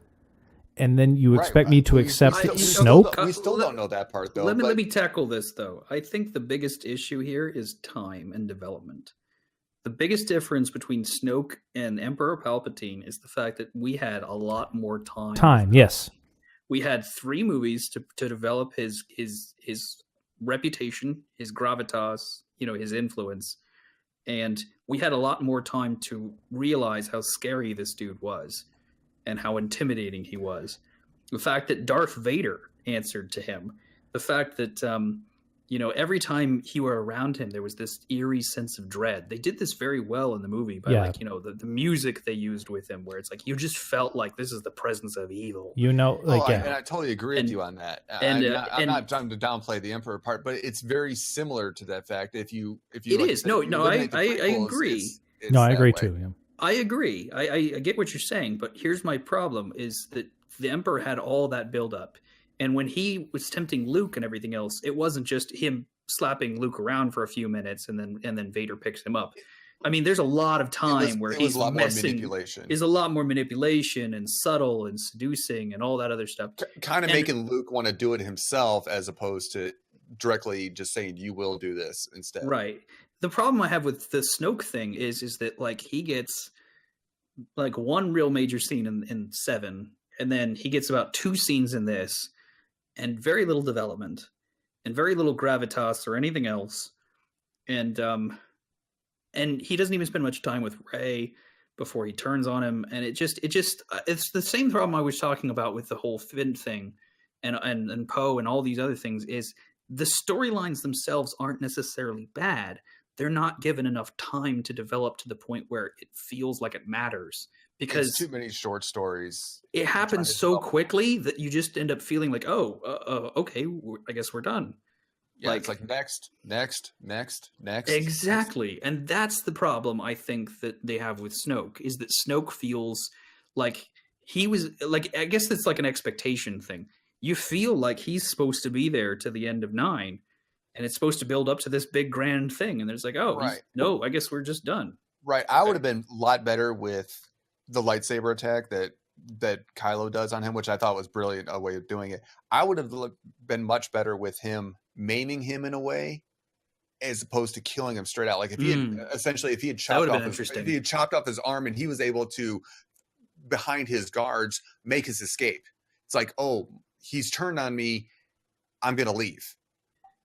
And then you expect me to accept Snoke? We still don't know that part, though. Let me tackle this, though. I think the biggest issue here is time and development. The biggest difference between Snoke and Emperor Palpatine is the fact that we had a lot more time. Time, yes. We had 3 movies to develop his reputation, his gravitas, his influence. And we had a lot more time to realize how scary this dude was and how intimidating he was. The fact that Darth Vader answered to him, the fact that, every time he were around him, there was this eerie sense of dread. They did this very well in the movie by the music they used with him, where it's like, you just felt like this is the presence of evil. And I totally agree with you on that. I'm not trying to downplay the Emperor part, but it's very similar to that fact. If you it is. I agree. I agree too. Yeah. I agree. I get what you're saying, but here's my problem is that the Emperor had all that buildup. And when he was tempting Luke and everything else, it wasn't just him slapping Luke around for a few minutes and then Vader picks him up. I mean, there's a lot of time where he's messing. There's a lot more manipulation and subtle and seducing and all that other stuff. Kind of making Luke want to do it himself as opposed to directly just saying, you will do this instead. Right. The problem I have with the Snoke thing is that like he gets like one real major scene in 7, and then he gets about 2 scenes in this, and very little development, and very little gravitas or anything else, and he doesn't even spend much time with Rey before he turns on him, and it's the same problem I was talking about with the whole Finn thing, and Poe and all these other things. Is the storylines themselves aren't necessarily bad. They're not given enough time to develop to the point where it feels like it matters, because it's too many short stories. It happens so quickly that you just end up feeling like, okay, I guess we're done. Yeah, it's like next. Exactly. And that's the problem I think that they have with Snoke, is that Snoke feels like he was like, I guess it's like an expectation thing. You feel like he's supposed to be there to the end of 9. And it's supposed to build up to this big grand thing. And there's like, no, I guess we're just done. Right. I would have been a lot better with the lightsaber attack that Kylo does on him, which I thought was brilliant, a way of doing it. I would have been much better with him maiming him in a way, as opposed to killing him straight out. Like if he had chopped off his arm and he was able to, behind his guards, make his escape. It's like, oh, he's turned on me, I'm going to leave.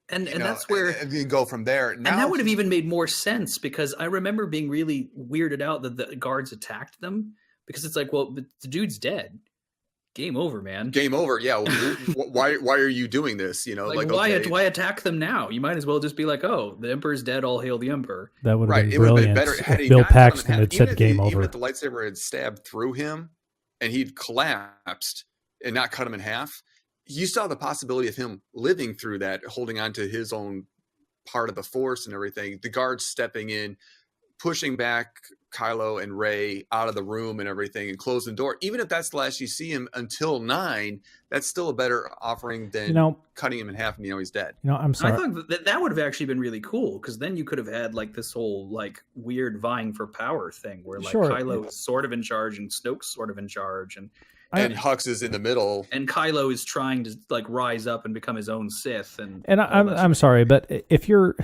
And that's where you go from there. Now, and that would have even made more sense, because I remember being really weirded out that the guards attacked them, because it's like, well, the dude's dead. Game over, man. Game over. Yeah. Why are you doing this? Why attack them now? You might as well just be like, oh, the Emperor's dead. All hail the Emperor. That would have been brilliant. If Bill Paxton had said game over. Even if the lightsaber had stabbed through him and he'd collapsed and not cut him in half, you saw the possibility of him living through that, holding on to his own part of the Force and everything. The guards stepping in, pushing back Kylo and Rey out of the room and everything, and closing the door. Even if that's the last you see him until 9, that's still a better offering than cutting him in half and he's dead. I'm sorry. I thought that would have actually been really cool, because then you could have had like this whole like weird vying for power thing, where like Kylo is sort of in charge and Snoke's sort of in charge, and Hux is in the middle, and Kylo is trying to like rise up and become his own Sith. And I'm sorry, but if you're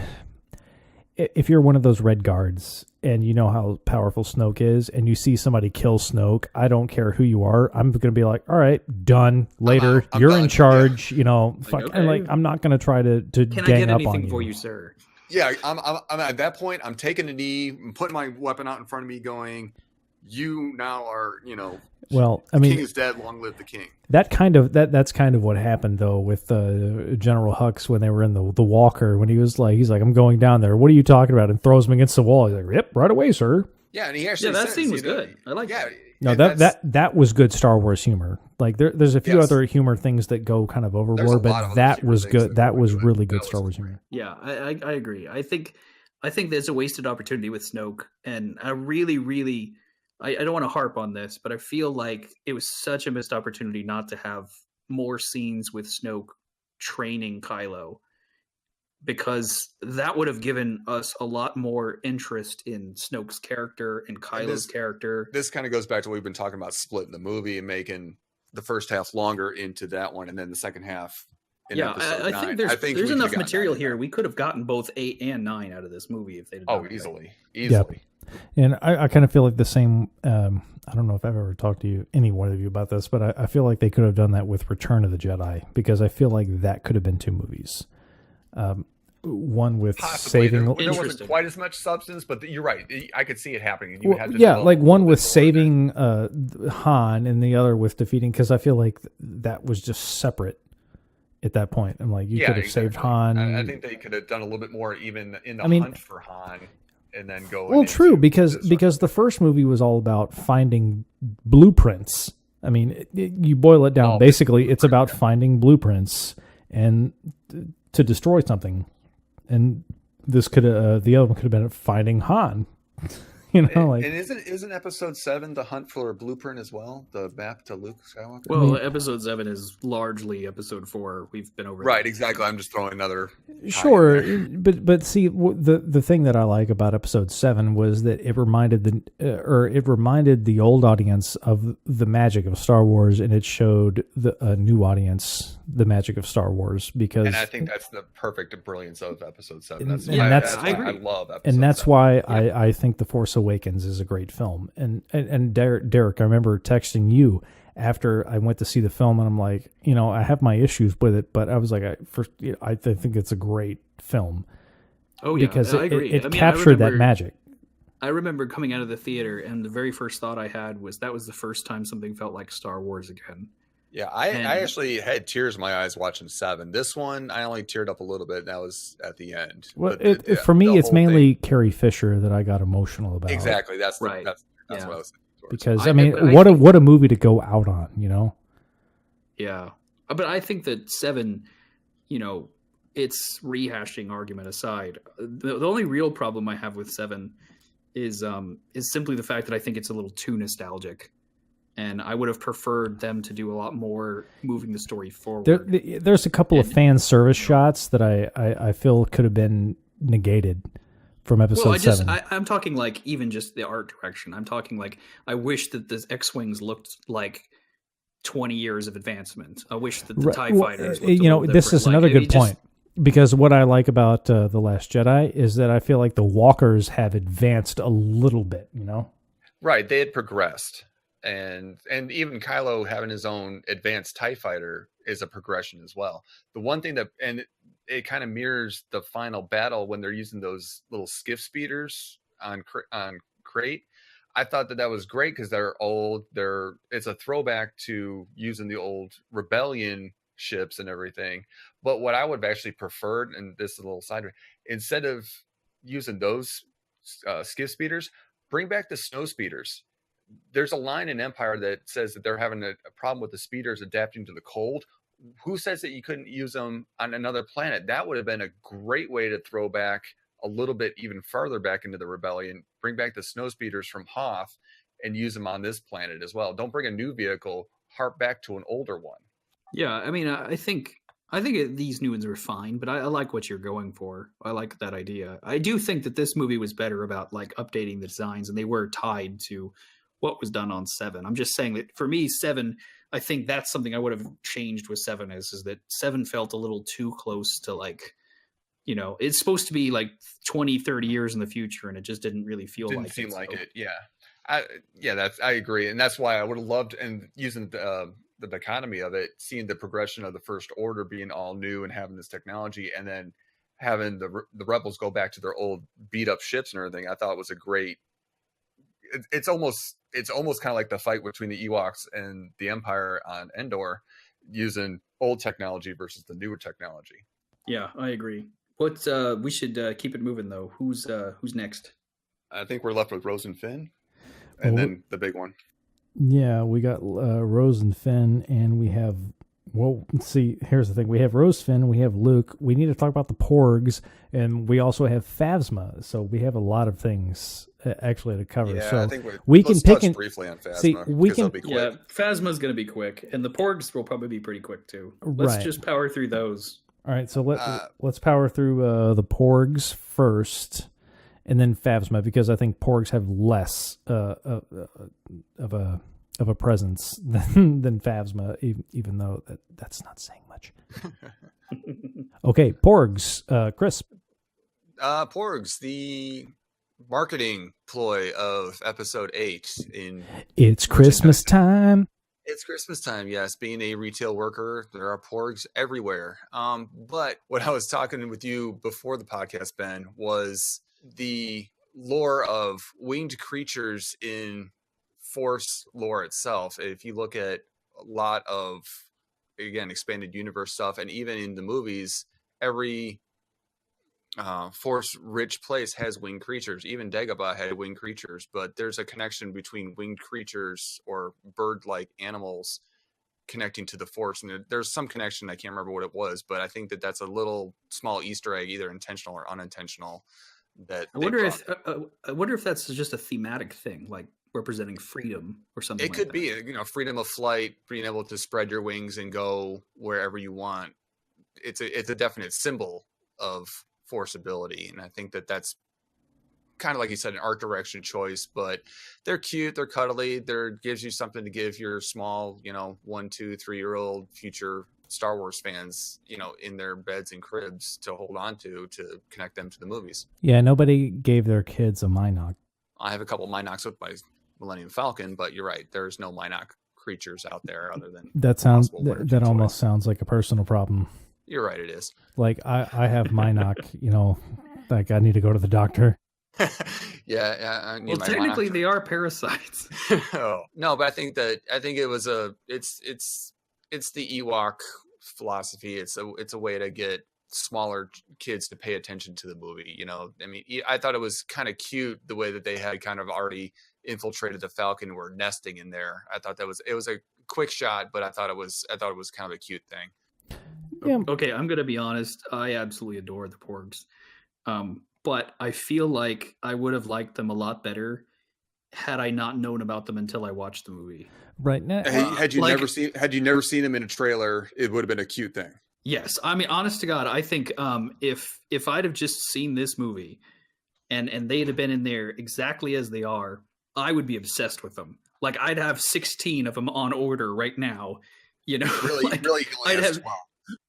one of those red guards and you know how powerful Snoke is, and you see somebody kill Snoke, I don't care who you are, I'm going to be like, all right, done. Later, you're done. In charge. Yeah. Fuck. Okay. And like, I'm not going to try to Can gang I get up anything on you. for you, sir? Yeah, I'm at that point. I'm taking a knee, I'm putting my weapon out in front of me, going, "You now are, Well, I the mean, king is dead. Long live the king." That's kind of what happened though with General Hux when they were in the Walker. When he's like, "I'm going down there. What are you talking about?" And throws him against the wall. He's like, "Yep, right away, sir." Yeah, and he actually that scene was good. I like that. No, that was good Star Wars humor. Like there's a few other humor things that go kind of overboard, but that was good. That was really good Star Wars humor. Yeah, I agree. I think there's a wasted opportunity with Snoke, and I really, really I don't want to harp on this, but I feel like it was such a missed opportunity not to have more scenes with Snoke training Kylo, because that would have given us a lot more interest in Snoke's character and Kylo's character. This kind of goes back to what we've been talking about, splitting the movie and making the first half longer into that one, and then the second half. I think there's enough material here. We could have gotten both 8 and 9 out of this movie if they'd done it. Easily. Yep. And I kind of feel like the same. I don't know if I've ever talked to any one of you about this, but I feel like they could have done that with Return of the Jedi, because I feel like that could have been 2 movies. One with possibly saving. There wasn't quite as much substance, but you're right. I could see it happening. Like one with saving Han and the other with defeating, because I feel like that was just separate at that point. I'm like, you could have saved Han. I think they could have done a little bit more even in the hunt for Han, and then go. Well, true, because the first movie was all about finding blueprints. I mean, you boil it down. Basically, it's about finding blueprints and to destroy something. And this could the other one could have been finding Han. And isn't episode 7 the hunt for a blueprint as well? The map to Luke Skywalker? Well, episode 7 is largely episode 4. We've been over right, exactly. I'm just throwing another. Sure, but see, the thing that I like about episode 7 was that it reminded the old audience of the magic of Star Wars, and it showed a new audience the magic of Star Wars. And I think that's the perfect brilliance of episode 7. I agree. I love episode 7. And that's why I think The Force Awakens is a great film. And Derek, I remember texting you after I went to see the film, and I'm like, I have my issues with it, but I was like, I think it's a great film. Oh yeah, because I agree. It captured that magic. I remember coming out of the theater, and the very first thought I had was that was the first time something felt like Star Wars again. Yeah, I actually had tears in my eyes watching 7. This one, I only teared up a little bit, and that was at the end. Well, for me, it's mainly Carrie Fisher that I got emotional about. Exactly, that's right. That's what I was thinking. Because what a movie to go out on, Yeah, but I think that 7, it's rehashing argument aside. The only real problem I have with 7 is simply the fact that I think it's a little too nostalgic. And I would have preferred them to do a lot more moving the story forward. There's a couple of fan service shots that I feel could have been negated from episode 7. I'm talking like even just the art direction. I'm talking like I wish that the X-Wings looked like 20 years of advancement. I wish that the TIE fighters looked this is another good point. Because what I like about The Last Jedi is that I feel like the walkers have advanced a little bit, Right, they had progressed. And even Kylo having his own advanced TIE fighter is a progression as well. The one thing it kind of mirrors the final battle when they're using those little skiff speeders on Crate. I thought that was great because they're old. It's a throwback to using the old Rebellion ships and everything. But what I would have actually preferred, and this is a little sideways, instead of using those skiff speeders, bring back the snow speeders. There's a line in Empire that says that they're having a problem with the speeders adapting to the cold. Who says that you couldn't use them on another planet? That would have been a great way to throw back a little bit even farther back into the Rebellion. Bring back the snow speeders from Hoth and use them on this planet as well. Don't bring a new vehicle, harp back to an older one. Yeah, I mean, I think these new ones are fine, but I like what you're going for. I like that idea. I do think that this movie was better about like updating the designs, and they were tied to what was done on 7. I'm just saying that for me, 7, I think that's something I would have changed with 7 is that 7 felt a little too close to like, it's supposed to be like 20, 30 years in the future, and it just didn't really didn't seem like it. Yeah. I agree. And that's why I would have loved, and using the dichotomy of it, seeing the progression of the First Order being all new and having this technology, and then having the rebels go back to their old beat up ships and everything. I thought it was a great, it's almost kind of like the fight between the Ewoks and the Empire on Endor, using old technology versus the newer technology. Yeah, I agree. What we should keep it moving though. Who's next? I think we're left with Rose and Finn, and then the big one. Yeah, we got Rose and Finn, and we have. Well, see, here's the thing. We have Rose, Finn, we have Luke. We need to talk about the Porgs, and we also have Phasma. So we have a lot of things actually to cover. Yeah, so I think we can let's pick touch and briefly on Phasma. see. We because it'll can be quick. Yeah, Phasma's going to be quick, and the Porgs will probably be pretty quick too. Let's Right. just power through those. All right, so let's power through the Porgs first, and then Phasma, because I think Porgs have less of a presence than Phasma, even though that's not saying much. Okay, Porgs, Chris. Porgs, the marketing ploy of episode 8 in It's Christmas time. It's Christmas time, yes. Being a retail worker, there are porgs everywhere. But what I was talking with you before the podcast, Ben, was the lore of winged creatures in Force lore itself. If you look at a lot of, again, expanded universe stuff, and even in the movies, every Force-rich place has winged creatures. Even Dagobah had winged creatures, but there's a connection between winged creatures or bird-like animals connecting to the Force. And there's some connection, I can't remember what it was, but I think that that's a little small Easter egg, either intentional or unintentional. That I wonder if that's just a thematic thing, like representing freedom or something. It could be, freedom of flight, being able to spread your wings and go wherever you want. It's a definite symbol of Force ability, and I think that that's kind of, like you said, an art direction choice, but they're cute, they're cuddly, gives you something to give your small 1, 2, 3-year-old future Star Wars fans in their beds and cribs to hold on to connect them to the movies. Yeah, nobody gave their kids a Minoc. I have a couple Minocs with my Millennium Falcon, but you're right, there's no Minoc creatures out there other than that almost sounds like a personal problem. You're right, it is. Like I have Minoc, like I need to go to the doctor. Yeah. I need my technically Minoc. they are parasites. Oh, no, but I think it was it's the Ewok philosophy. It's a way to get smaller kids to pay attention to the movie. I mean, I thought it was kind of cute the way that they had kind of already infiltrated the Falcon and were nesting in there. I thought it was a quick shot, but I thought it was kind of a cute thing. Yeah. Okay, I'm gonna be honest. I absolutely adore the Porgs, but I feel like I would have liked them a lot better had I not known about them until I watched the movie. Right now, had you never seen them in a trailer, it would have been a cute thing. Yes, I mean, honest to God, I think if I'd have just seen this movie and they'd have been in there exactly as they are, I would be obsessed with them. Like I'd have 16 of them on order right now. Really, like, really, I'd have. 12.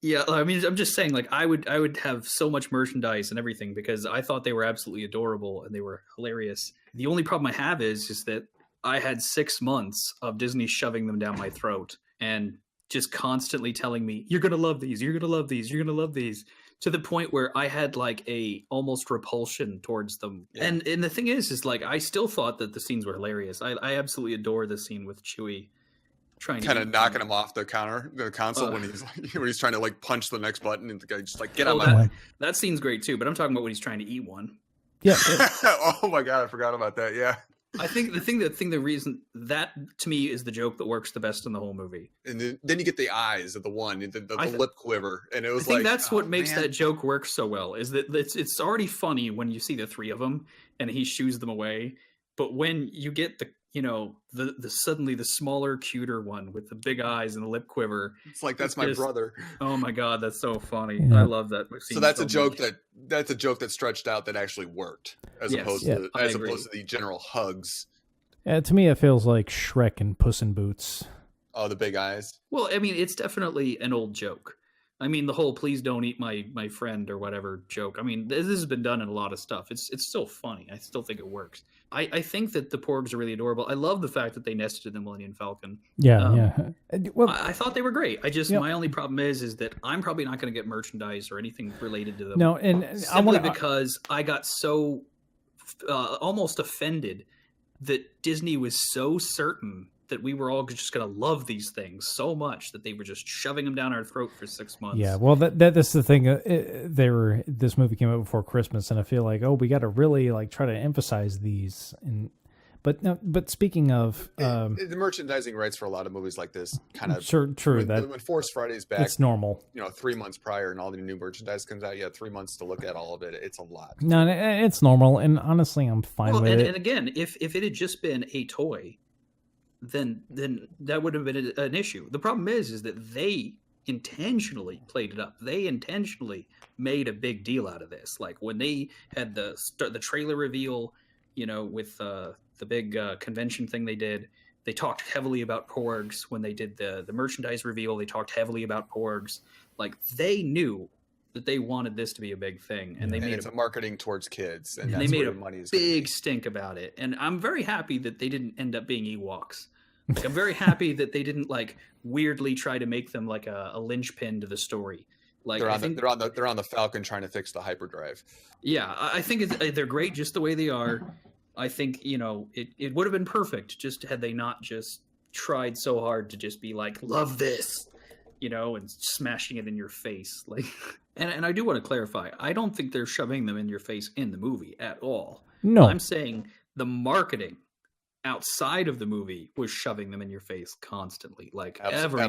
Yeah, I mean, I'm just saying, like, I would have so much merchandise and everything because I thought they were absolutely adorable and they were hilarious. The only problem I have is that I had 6 months of Disney shoving them down my throat and just constantly telling me, "You're gonna love these. You're gonna love these. You're gonna love these." To the point where I had like a almost repulsion towards them. Yeah. And the thing is like I still thought that the scenes were hilarious. I absolutely adore the scene with Chewie. Kind of knocking him off the console when he's trying to like punch the next button and the guy just like get on my way. That scene's great too, but I'm talking about when he's trying to eat one. Yeah. Oh my God, I forgot about that. Yeah. I think the reason that to me is the joke that works the best in the whole movie. And then you get the eyes of the one, the lip quiver, and it was I think that's what makes that joke work so well. Is that it's already funny when you see the three of them and he shoos them away, but when you get the suddenly the smaller, cuter one with the big eyes and the lip quiver. It's like, that's my brother. Oh my God, that's so funny. Yeah. I love that scene. So that's a joke that's a joke that stretched out that actually worked as opposed to the general hugs. To me, it feels like Shrek and Puss in Boots. Oh, the big eyes. Well, I mean, it's definitely an old joke. I mean, the whole "please don't eat my friend" or whatever joke. I mean, this has been done in a lot of stuff. It's still funny. I still think it works. I think that the Porgs are really adorable. I love the fact that they nested in the Millennium Falcon. Yeah. Well, I thought they were great. My only problem is that I'm probably not going to get merchandise or anything related to them. No, and simply because I got so almost offended that Disney was so certain that we were all just going to love these things so much that they were just shoving them down our throat for 6 months. Yeah, well, that's the thing. This movie came out before Christmas, and I feel like, we got to really like try to emphasize these. But speaking of, the merchandising rights for a lot of movies like this kind of true when Force Friday's back, it's normal. 3 months prior, and all the new merchandise comes out. You have 3 months to look at all of it. It's a lot. No, it's normal, and honestly, I'm fine with it. And again, if it had just been a toy, then that would have been an issue. The problem is that they intentionally played it up. They intentionally made a big deal out of this. Like when they had the trailer reveal, with the big convention thing they did, they talked heavily about porgs. When they did the merchandise reveal, they talked heavily about porgs. Like they knew that they wanted this to be a big thing, and they made it's a marketing towards kids, and they made a big stink about it. And I'm very happy that they didn't end up being Ewoks. Like, I'm very happy that they didn't like weirdly try to make them like a linchpin to the story. Like they're on the Falcon trying to fix the hyperdrive. Yeah, I think they're great just the way they are. I think it would have been perfect just had they not just tried so hard to just be like, love this, and smashing it in your face. Like, and I do want to clarify, I don't think they're shoving them in your face in the movie at all. No, I'm saying the marketing outside of the movie was shoving them in your face constantly. Like everything,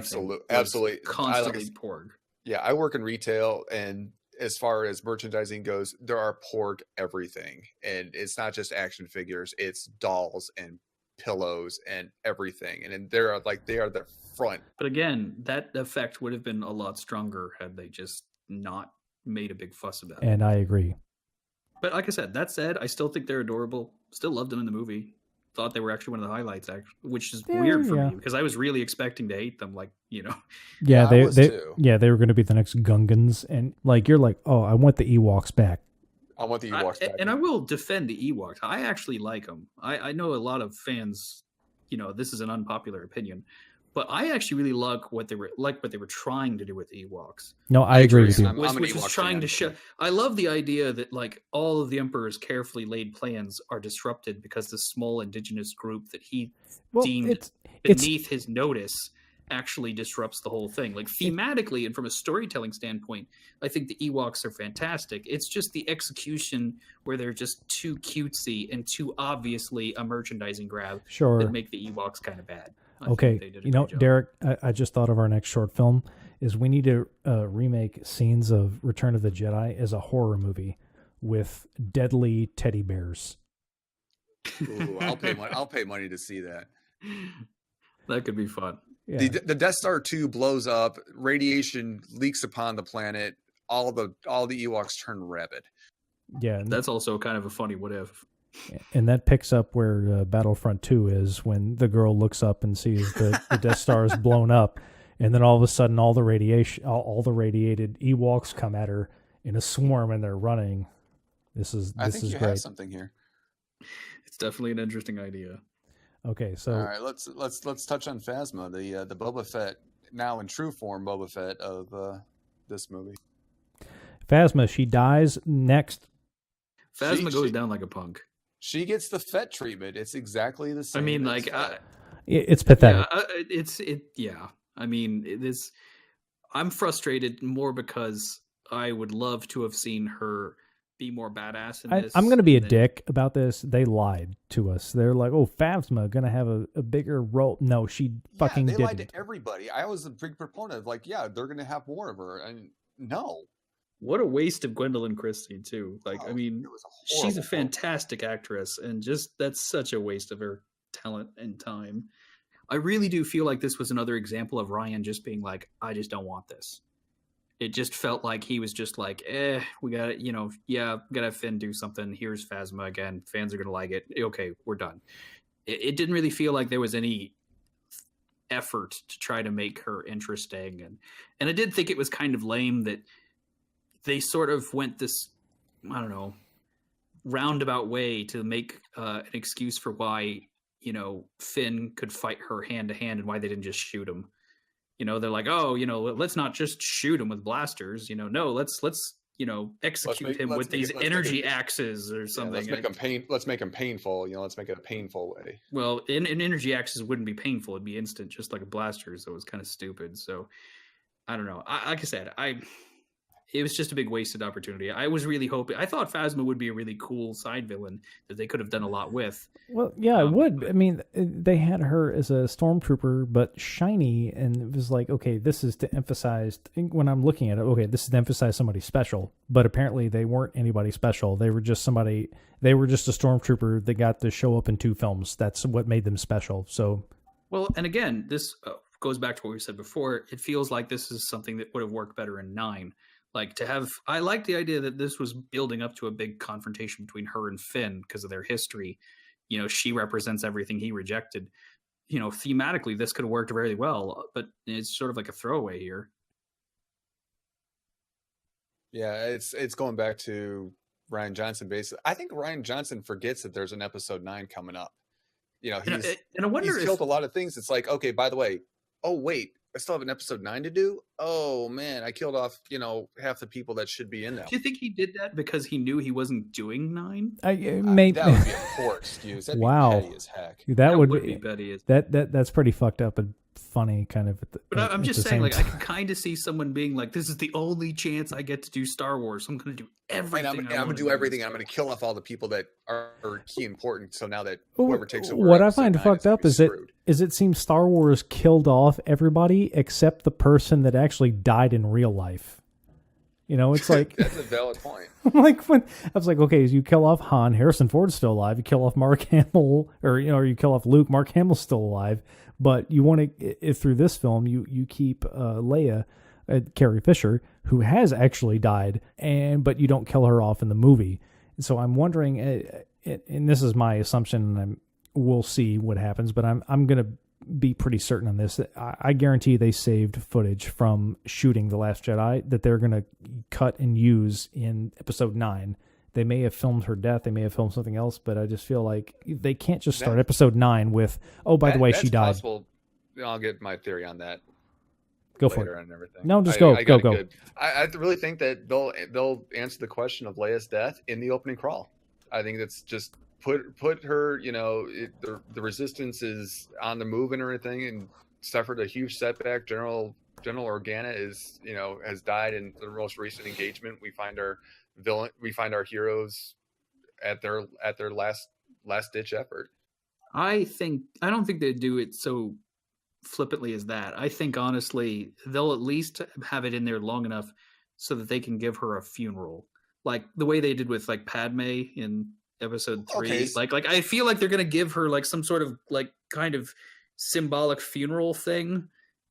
absolutely, constantly porg. Yeah, I work in retail, and as far as merchandising goes, there are porg everything, and it's not just action figures; it's dolls and pillows and everything, and they are the front. But again, that effect would have been a lot stronger had they just not made a big fuss about it. And I agree. But like I said, that said, I still think they're adorable. Still loved them in the movie. Thought they were actually one of the highlights, which is weird for me because I was really expecting to hate them. Like, Yeah, they were going to be the next Gungans, and like you're like, oh, I want the Ewoks back. I want the Ewoks back, and I will defend the Ewoks. I actually like them. I know a lot of fans. This is an unpopular opinion, but I actually really like what they were trying to do with the Ewoks. No, I agree with you. Which was trying to show. I love the idea that like all of the Emperor's carefully laid plans are disrupted because the small indigenous group that he deemed beneath his notice actually disrupts the whole thing. Like thematically and from a storytelling standpoint, I think the Ewoks are fantastic. It's just the execution where they're just too cutesy and too obviously a merchandising grab that make the Ewoks kind of bad. Okay, Derek, I just thought of our next short film is we need to remake scenes of Return of the Jedi as a horror movie with deadly teddy bears. Ooh, I'll pay money to see that. That could be fun. Yeah. The Death Star 2 blows up, radiation leaks upon the planet, all the Ewoks turn rabid. Yeah, that's also kind of a funny what if. And that picks up where Battlefront 2 is when the girl looks up and sees the Death Star is blown up, and then all of a sudden all the radiated Ewoks come at her in a swarm and they're running. This is great. Have something here. It's definitely an interesting idea. Okay, so all right, let's touch on Phasma, the Boba Fett, now in true form Boba Fett of this movie. Phasma, she dies next. Phasma goes down like a punk. She gets the Fett treatment. It's exactly the same. I mean, like, it's pathetic. Yeah, I mean, I'm frustrated more because I would love to have seen her be more badass in this. I'm going to be a dick about this. They lied to us. They're like, oh, Phasma going to have a bigger role. No, she fucking didn't. They lied to everybody. I was a big proponent of like, yeah, they're going to have more of her. And no. What a waste of Gwendolyn Christie too. Like, I mean, she's a fantastic actress, and just that's such a waste of her talent and time. I really do feel like this was another example of Ryan just being like, I just don't want this. It just felt like he was just like, we got to, gotta have Finn do something. Here's Phasma again. Fans are going to like it. Okay, we're done. It didn't really feel like there was any effort to try to make her interesting. And I did think it was kind of lame that they sort of went this, I don't know, roundabout way to make an excuse for why, Finn could fight her hand to hand and why they didn't just shoot him. They're like, oh, let's not just shoot him with blasters. No, let's execute him with these energy axes or something. Let's make him painful. Let's make it a painful way. Well, an energy axis wouldn't be painful. It'd be instant, just like a blaster. So it was kind of stupid. So I don't know. Like I said, it was just a big wasted opportunity. I was really hoping. I thought Phasma would be a really cool side villain that they could have done a lot with. Well, yeah, it would. I mean, they had her as a stormtrooper, but shiny, and it was like, okay, this is to emphasize. When I'm looking at it, okay, this is to emphasize somebody special. But apparently, they weren't anybody special. They were just somebody. They were just a stormtrooper that got to show up in 2 films. That's what made them special. So, well, and again, this goes back to what we said before. It feels like this is something that would have worked better in 9. Like to have, I like the idea that this was building up to a big confrontation between her and Finn because of their history. You know, she represents everything he rejected. You know, thematically, this could have worked very well, but it's sort of like a throwaway here. Yeah, it's going back to Ryan Johnson. Basically, I think Ryan Johnson forgets that there's an episode 9 coming up. You know, And I wonder he's killed a lot of things. It's like, okay, by the way, oh wait, I still have an episode 9 to do. Oh man, I killed off, you know, half the people that should be in there. Do you think he did that because he knew he wasn't doing 9? maybe that would be a poor excuse. That'd Wow. be petty as heck. that would be petty. that's pretty fucked up and funny, kind of. But I'm just saying, like, I can kind of see someone being like, "This is the only chance I get to do Star Wars. So I'm going to do everything. And I'm going to do everything. I'm going to kill off all the people that are key important. So now that Well, whoever takes over, what I episode find 9 fucked gonna up be is screwed. it seems Star Wars killed off everybody except the person that actually died in real life. You know, it's like That's a valid point. like when I was like, okay, you kill off Han, Harrison Ford's still alive. You kill off Mark Hamill, or you kill off Luke, Mark Hamill's still alive. But you want to, if through this film, you keep Leia, Carrie Fisher, who has actually died, but you don't kill her off in the movie. So I'm wondering, and this is my assumption, and we'll see what happens, but I'm gonna be pretty certain on this. I guarantee they saved footage from shooting The Last Jedi that they're gonna cut and use in Episode 9. They may have filmed her death. They may have filmed something else, but I just feel like they can't just start Episode 9 with, oh, by the way, she died. Possible. I'll get my theory on that. Go for it. And everything. No, just go. Go. I really think that they'll answer the question of Leia's death in the opening crawl. I think that's just put her. You know, the resistance is on the move and everything, and suffered a huge setback. General Organa has died in the most recent engagement. We find our heroes at their last ditch effort. I don't think they'd do it so flippantly as that. I think honestly they'll at least have it in there long enough so that they can give her a funeral, like the way they did with like Padme in Episode 3. Okay. Like I feel like they're gonna give her like some sort of like kind of symbolic funeral thing.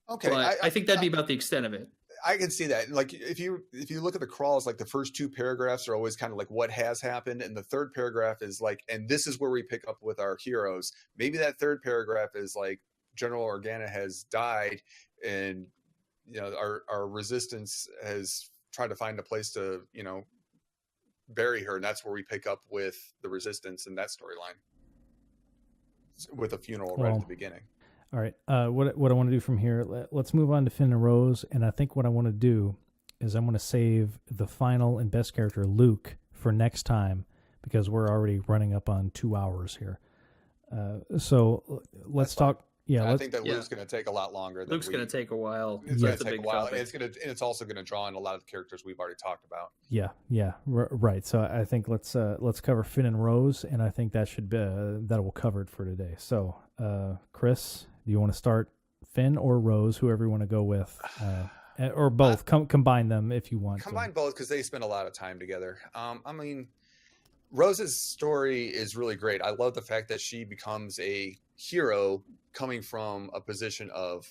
Okay, but I think that'd be about the extent of it. I can see that. Like if you look at the crawls, like the first 2 paragraphs are always kind of like what has happened, and the third paragraph is like, and this is where we pick up with our heroes. Maybe that third paragraph is like General Organa has died, and our resistance has tried to find a place to bury her, and that's where we pick up with the resistance and that storyline with a funeral right at the beginning. All right. What I want to do from here, let's move on to Finn and Rose. And I think what I want to do is I'm going to save the final and best character, Luke, for next time, because we're already running up on 2 hours here. So let's talk. Yeah, I think that Luke's going to take a lot longer. Luke's going to take a while. It's going to take a while. And it's also going to draw in a lot of the characters we've already talked about. Yeah, right. So I think let's cover Finn and Rose, and I think that should be that will cover it for today. So, Chris, do you want to start Finn or Rose, whoever you want to go with, or both? Combine them if you want. Combine both because they spend a lot of time together. I mean, Rose's story is really great. I love the fact that she becomes a hero coming from a position of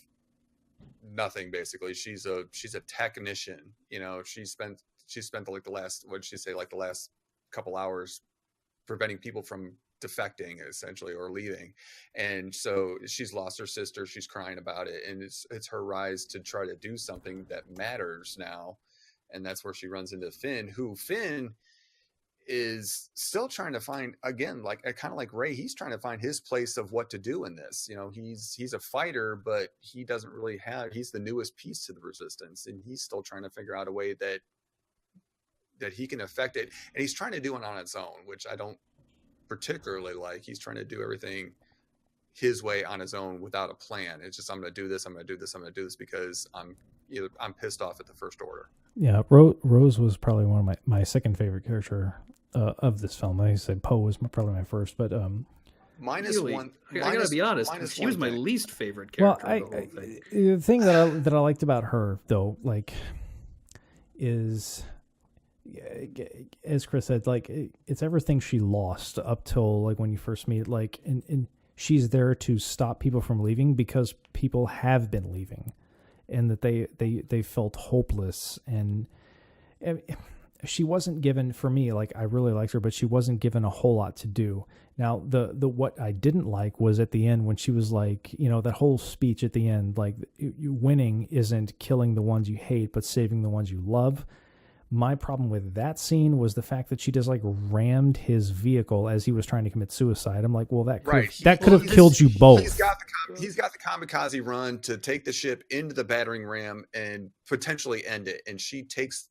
nothing. Basically, she's a technician. She spent like the last couple hours preventing people from defecting, essentially, or leaving. And so she's lost her sister. She's crying about it, and it's her rise to try to do something that matters now. And that's where she runs into Finn is still trying to find, again, like kind of like Rey, he's trying to find his place of what to do in this. He's a fighter, but he doesn't really he's the newest piece to the resistance, and he's still trying to figure out a way that he can affect it. And he's trying to do it on its own, which I don't particularly like. He's trying to do everything his way on his own without a plan. It's just, I'm going to do this, I'm going to do this, I'm going to do this because I'm pissed off at the First Order. Yeah, Rose was probably one of my second favorite character of this film. Like I said, Poe was probably my first, but minus really? one. I gotta be honest, she was my least favorite character. Well, of the whole thing. The thing that I liked about her though, like, is, as Chris said, like, it's everything she lost up till like when you first meet, like, and she's there to stop people from leaving because people have been leaving, and that they felt hopeless, and she wasn't given, for me, like, I really liked her, but she wasn't given a whole lot to do. Now, the what I didn't like was at the end when she was like, that whole speech at the end, like, winning isn't killing the ones you hate, but saving the ones you love. My problem with that scene was the fact that she just like rammed his vehicle as he was trying to commit suicide. I'm like, well, that could have killed you both. He's got the kamikaze run to take the ship into the battering ram and potentially end it, and she takes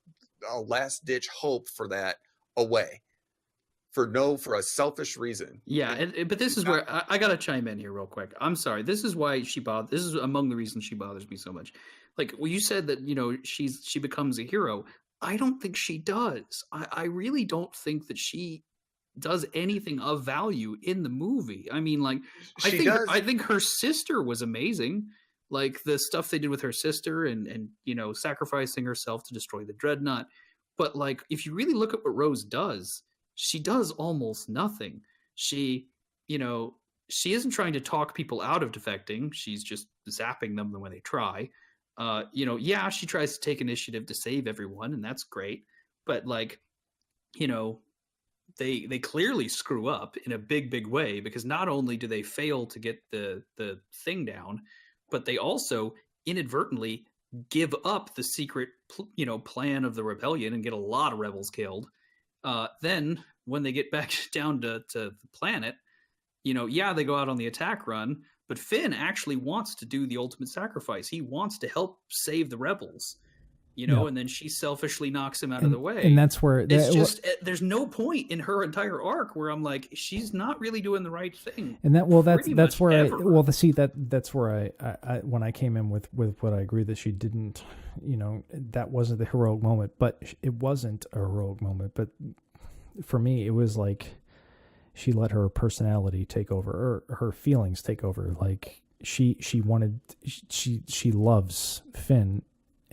a last ditch hope for that away for a selfish reason. Yeah, but this is where I gotta chime in here real quick. I'm sorry. This is why this is among the reasons she bothers me so much. Like, well, you said that she becomes a hero. I don't think she does. I really don't think that she does anything of value in the movie. I mean, like, I think her sister was amazing. Like, the stuff they did with her sister and sacrificing herself to destroy the dreadnought. But, like, if you really look at what Rose does, she does almost nothing. She isn't trying to talk people out of defecting. She's just zapping them when they try. She tries to take initiative to save everyone, and that's great. But, like, they clearly screw up in a big way, because not only do they fail to get the thing down, but they also inadvertently give up the secret, plan of the rebellion and get a lot of rebels killed. Then when they get back down to the planet, they go out on the attack run, but Finn actually wants to do the ultimate sacrifice. He wants to help save the rebels, and then she selfishly knocks him out of the way. And that's where there's no point in her entire arc where I'm like, she's not really doing the right thing. And that's where that's where I when I came in with what I agree that she didn't, that wasn't the heroic moment, but it wasn't a heroic moment. But for me, it was like, she let her personality take over, or her feelings take over. Like, she loves Finn,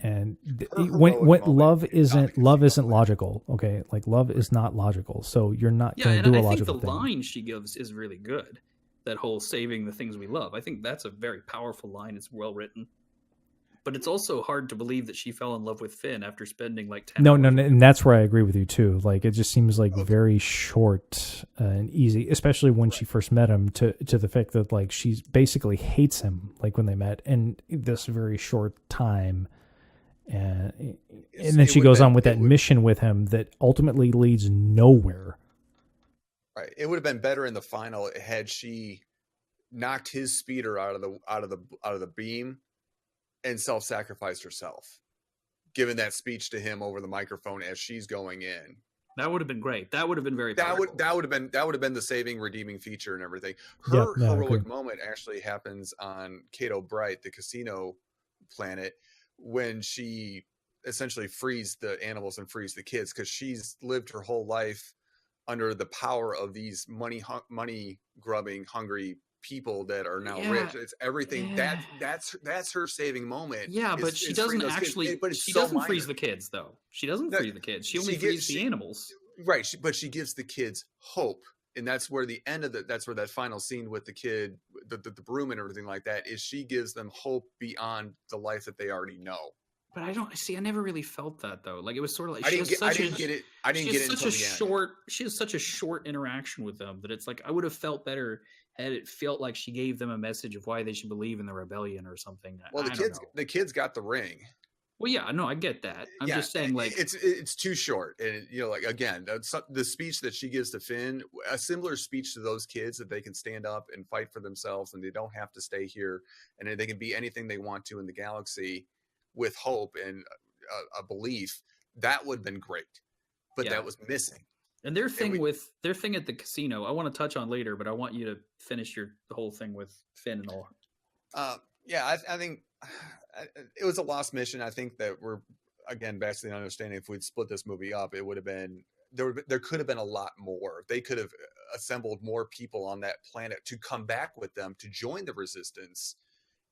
and when love isn't logical. Okay, like, love is not logical. So you're not going to do a logical thing. I think the line she gives is really good. That whole saving the things we love. I think that's a very powerful line. It's well written. But it's also hard to believe that she fell in love with Finn after spending like 10 hours. No, and that's where I agree with you too. Like, it just seems like very short and easy, especially when she first met him, to the fact that, like, she basically hates him, like, when they met in this very short time. And then she goes on with that mission with him that ultimately leads nowhere. Right. It would have been better in the final had she knocked his speeder out of the beam and self-sacrificed herself, giving that speech to him over the microphone as she's going in. That would have been great. That would have been very powerful. That would have been the saving, redeeming feature and everything. Her heroic moment actually happens on Cato Bright, the casino planet, when she essentially frees the animals and frees the kids, because she's lived her whole life under the power of these money grubbing, hungry people that are now rich. It's everything. That's her saving moment. Yeah, but she doesn't actually. She doesn't freeze the kids, though. She doesn't free the kids. She only frees the animals. Right, but she gives the kids hope, and that's where the end of that's where that final scene with the kid, the broom and everything like that is. She gives them hope beyond the life that they already know. But I don't see. I never really felt that though. Like, it was sort of like I didn't get it. I didn't get it until the end. She has such a short interaction with them that it's like, I would have felt better had it felt like she gave them a message of why they should believe in the rebellion or something. Well, the kids got the ring. Well, yeah, no, I get that. I'm just saying, like, it's too short, and like, again, the speech that she gives to Finn, a similar speech to those kids, that they can stand up and fight for themselves, and they don't have to stay here, and they can be anything they want to in the galaxy with hope and a belief. That would have been great, but that was missing. And their thing at the casino, I want to touch on later, but I want you to finish the whole thing with Finn and all. Yeah, I think it was a lost mission. I think that we're, again, back to the understanding, if we'd split this movie up, it would have been, there could have been a lot more. They could have assembled more people on that planet to come back with them to join the resistance.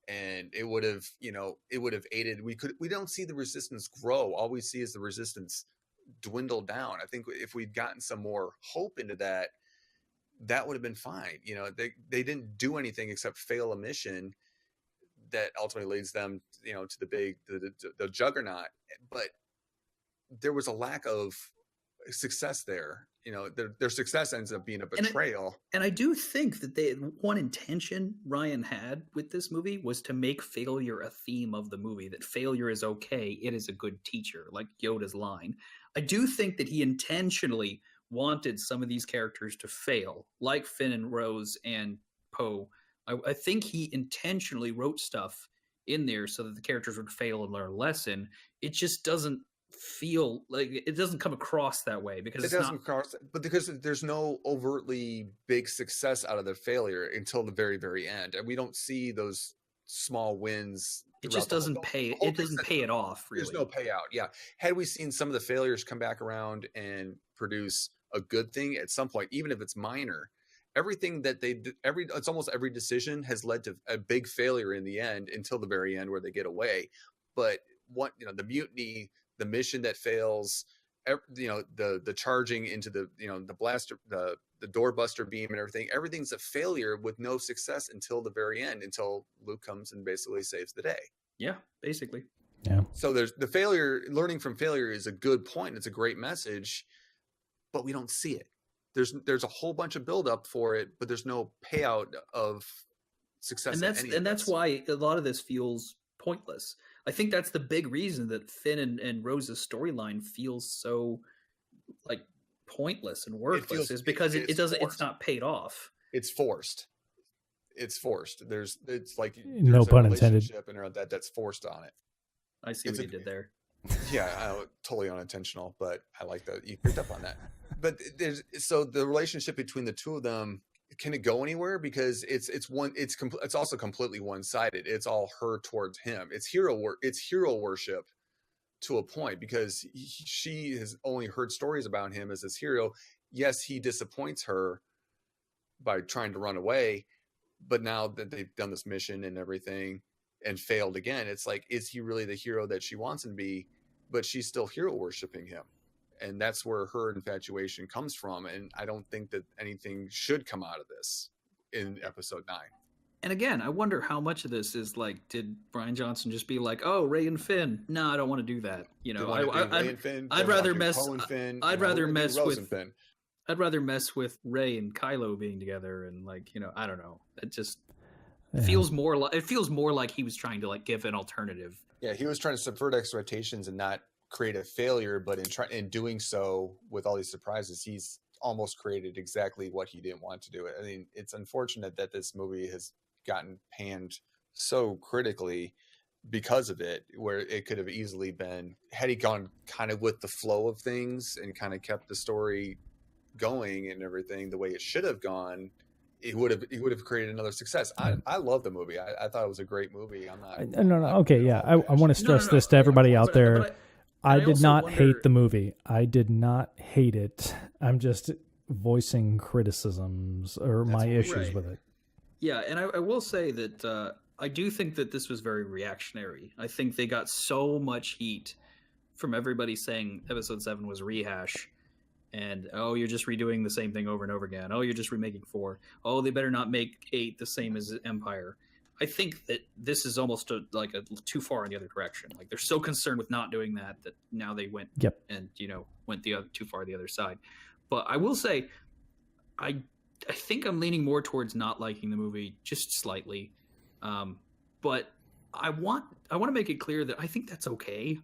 And it would have, it would have aided. We don't see the resistance grow. All we see is the resistance dwindle down. I think if we'd gotten some more hope into that, that would have been fine. They didn't do anything except fail a mission that ultimately leads them, to the juggernaut. But there was a lack of success there. Their success ends up being a betrayal. And I do think that one intention Ryan had with this movie was to make failure a theme of the movie, that failure is okay. It is a good teacher, like Yoda's line. I do think that he intentionally wanted some of these characters to fail, like Finn and Rose and Poe. I think he intentionally wrote stuff in there so that the characters would fail and learn a lesson. It just doesn't feel like, it doesn't come across that way because but because there's no overtly big success out of the failure until the very, very end, and we don't see those small wins. It just doesn't pay it off, really. There's no payout. Yeah, had we seen some of the failures come back around and produce a good thing at some point, even if it's minor, everything that it's almost every decision has led to a big failure in the end until the very end where they get away. But the mutiny, the mission that fails, the charging into the blaster, the doorbuster beam and everything's a failure with no success until the very end, until Luke comes and basically saves the day. Yeah, basically. Yeah. So there's the failure. Learning from failure is a good point. It's a great message, but we don't see it. There's a whole bunch of buildup for it, but there's no payout of success. And that's why a lot of this feels pointless. I think that's the big reason that Finn and Rose's storyline feels so like pointless and worthless, is because it's not paid off. It's forced. It's like no pun intended. And that's forced on it. I see what you did there. Yeah, totally unintentional, but I like that you picked up on that. But so the relationship between the two of them, can it go anywhere? Because it's also completely one-sided. It's all her towards him. It's hero worship to a point, because she has only heard stories about him as this hero. Yes, he disappoints her by trying to run away, but now that they've done this mission and everything and failed again, it's like, is he really the hero that she wants him to be? But she's still hero worshiping him. And that's where her infatuation comes from. And I don't think that anything should come out of this in episode 9. And again, I wonder how much of this is like, did Bryan Johnson just be like, "Oh, Rey and Finn? No, I don't want to do that." I'd rather mess with Rey and Kylo being together, and I don't know. It just feels more like he was trying to give an alternative. Yeah, he was trying to subvert expectations and not create a failure, but in doing so, with all these surprises, he's almost created exactly what he didn't want to do. I mean, it's unfortunate that this movie has gotten panned so critically because of it, where it could have easily been, had he gone kind of with the flow of things and kind of kept the story going and everything the way it should have gone, he would have created another success. I love the movie. I thought it was a great movie. Okay, yeah. I want to stress this to everybody out there. I did not hate the movie. I did not hate it. I'm just voicing criticisms or my issues with it. Yeah, and I will say that I do think that this was very reactionary. I think they got so much heat from everybody saying episode 7 was rehash. And, oh, you're just redoing the same thing over and over again. Oh, you're just remaking 4. Oh, they better not make 8 the same as Empire. I think that this is almost too far in the other direction. Like, they're so concerned with not doing that now they went and went too far the other side. But I will say, I think I'm leaning more towards not liking the movie just slightly. But I want to make it clear that I think that's okay.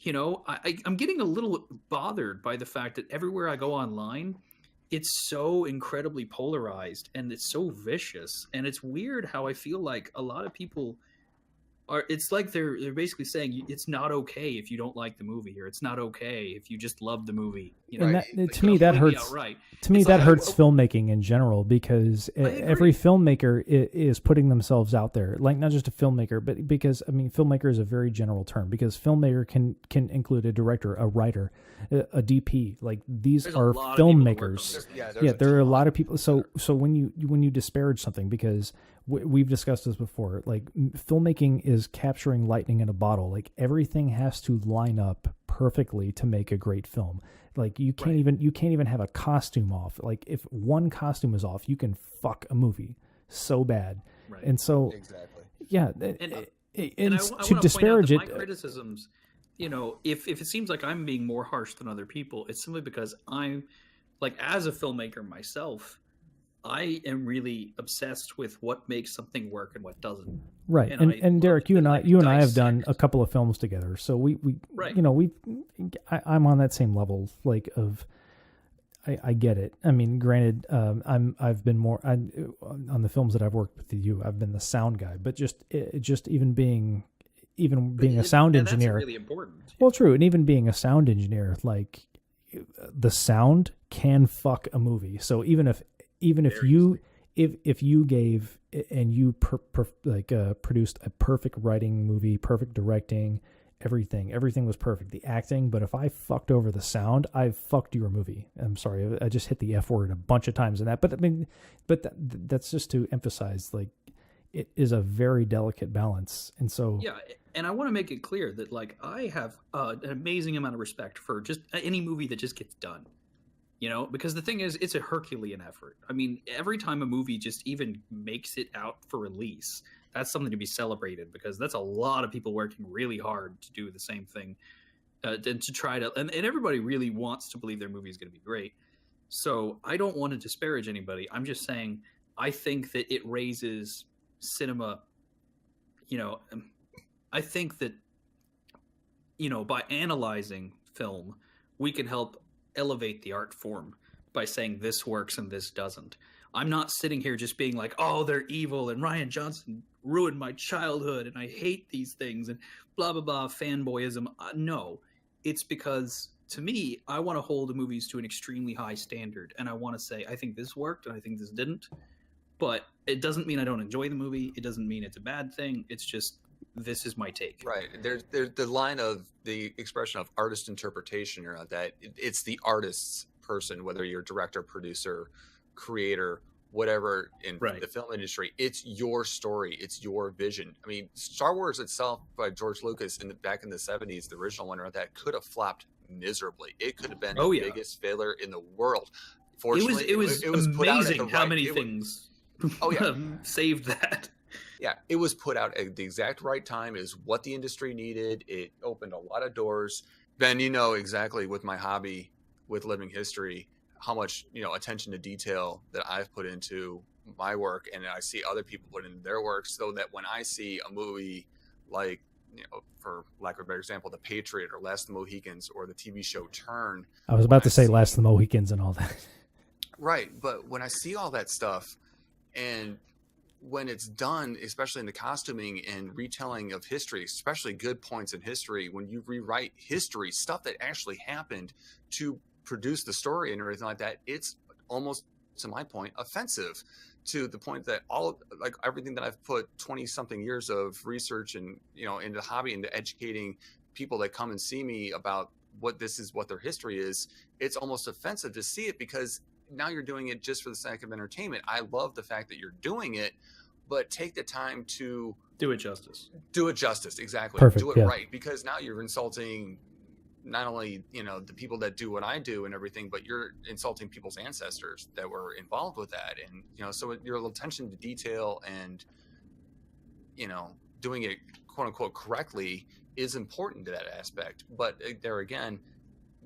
I'm getting a little bothered by the fact that everywhere I go online, it's so incredibly polarized and it's so vicious. And it's weird how I feel like a lot of people it's like they're basically saying it's not okay if you don't like the movie, or it's not okay if you just love the movie. You know, And that to me that completely hurts. outright. To me, It's that like, hurts filmmaking in general because agree. every filmmaker is putting themselves out there. Like not just a filmmaker, but because I mean, filmmaker is a very general term because filmmaker can include a director, a writer, a DP. Like these There's a are lot of people that work on filmmakers. this. Yeah, There are a lot ton. of people. So when you disparage something, because we've discussed this before, like filmmaking is capturing lightning in a bottle. Like everything has to line up perfectly to make a great film. Like you can't even have a costume off. Like if one costume is off, you can fuck a movie so bad. Right. And so Exactly. yeah, And I to want to disparage point out it, that my criticisms, you know, if it seems like I'm being more harsh than other people, it's simply because I'm like, as a filmmaker myself, I am really obsessed with what makes something work and what doesn't. right? And I And love Derek, to, you and like, I have done dissect. a couple of films together, so we Right. you know I'm on that same level. Like of I get it. I mean, granted, I've been more on the films that I've worked with you. I've been the sound guy, but just even being a sound And that's engineer. really important. Well, true, and even being a sound engineer, like the sound can fuck a movie. So even if Very you if you gave and you produced a perfect writing movie, perfect directing, everything was perfect, the acting, but if I fucked over the sound, I've fucked your movie. I'm sorry, I just hit the F word a bunch of times in that, but I mean, but that's just to emphasize, like, it is a very delicate balance. And so Yeah, and I want to make it clear that like I have an amazing amount of respect for just any movie that just gets done. You know, because the thing is, it's a Herculean effort. I mean, every time a movie just even makes it out for release, that's something to be celebrated because that's a lot of people working really hard to do the same thing and to try to, and everybody really wants to believe their movie is going to be great. So I don't want to disparage anybody. I'm just saying I think that it raises cinema. You know, I think that, you know, by analyzing film, we can help elevate the art form by saying this works and this doesn't. I'm not sitting here just being like, oh, they're evil and Ryan Johnson ruined my childhood and I hate these things and blah, blah, blah, fanboyism. No, it's because to me, I want to hold the movies to an extremely high standard. And I want to say, I think this worked and I think this didn't. But it doesn't mean I don't enjoy the movie. It doesn't mean it's a bad thing. It's just, this is my take. Right. There's the line of the expression of artist interpretation around that. It's the artist's person, whether you're director, producer, creator, whatever in Right. the film industry. It's your story. It's your vision. I mean, Star Wars itself by George Lucas back in the 70s, the original one around that, could have flopped miserably. It could have been the biggest failure in the world. Fortunately, it was put out at the amazing how right, many things saved that. Yeah, it was put out at the exact right time, is what the industry needed. It opened a lot of doors. Ben, you know exactly with my hobby with living history, how much, you know, attention to detail that I've put into my work and I see other people put into their work, so that when I see a movie like, you know, for lack of a better example, The Patriot or Last of the Mohicans or the TV show Turn. I was about to say Last of the Mohicans and all that. Right, but when I see all that stuff and when it's done, especially in the costuming and retelling of history, especially good points in history, when you rewrite history, stuff that actually happened to produce the story and everything like that, it's almost, to my point, offensive, to the point that everything that I've put 20 something years of research and, you know, into the hobby, into educating people that come and see me about what their history is, it's almost offensive to see it, because now you're doing it just for the sake of entertainment. I love the fact that you're doing it, but take the time to do it justice. Exactly. Perfect, Do it yeah. right, because now you're insulting not only, you know, the people that do what I do and everything, but you're insulting people's ancestors that were involved with that. And, you know, so your attention to detail and, you know, doing it quote unquote correctly is important to that aspect. But there again,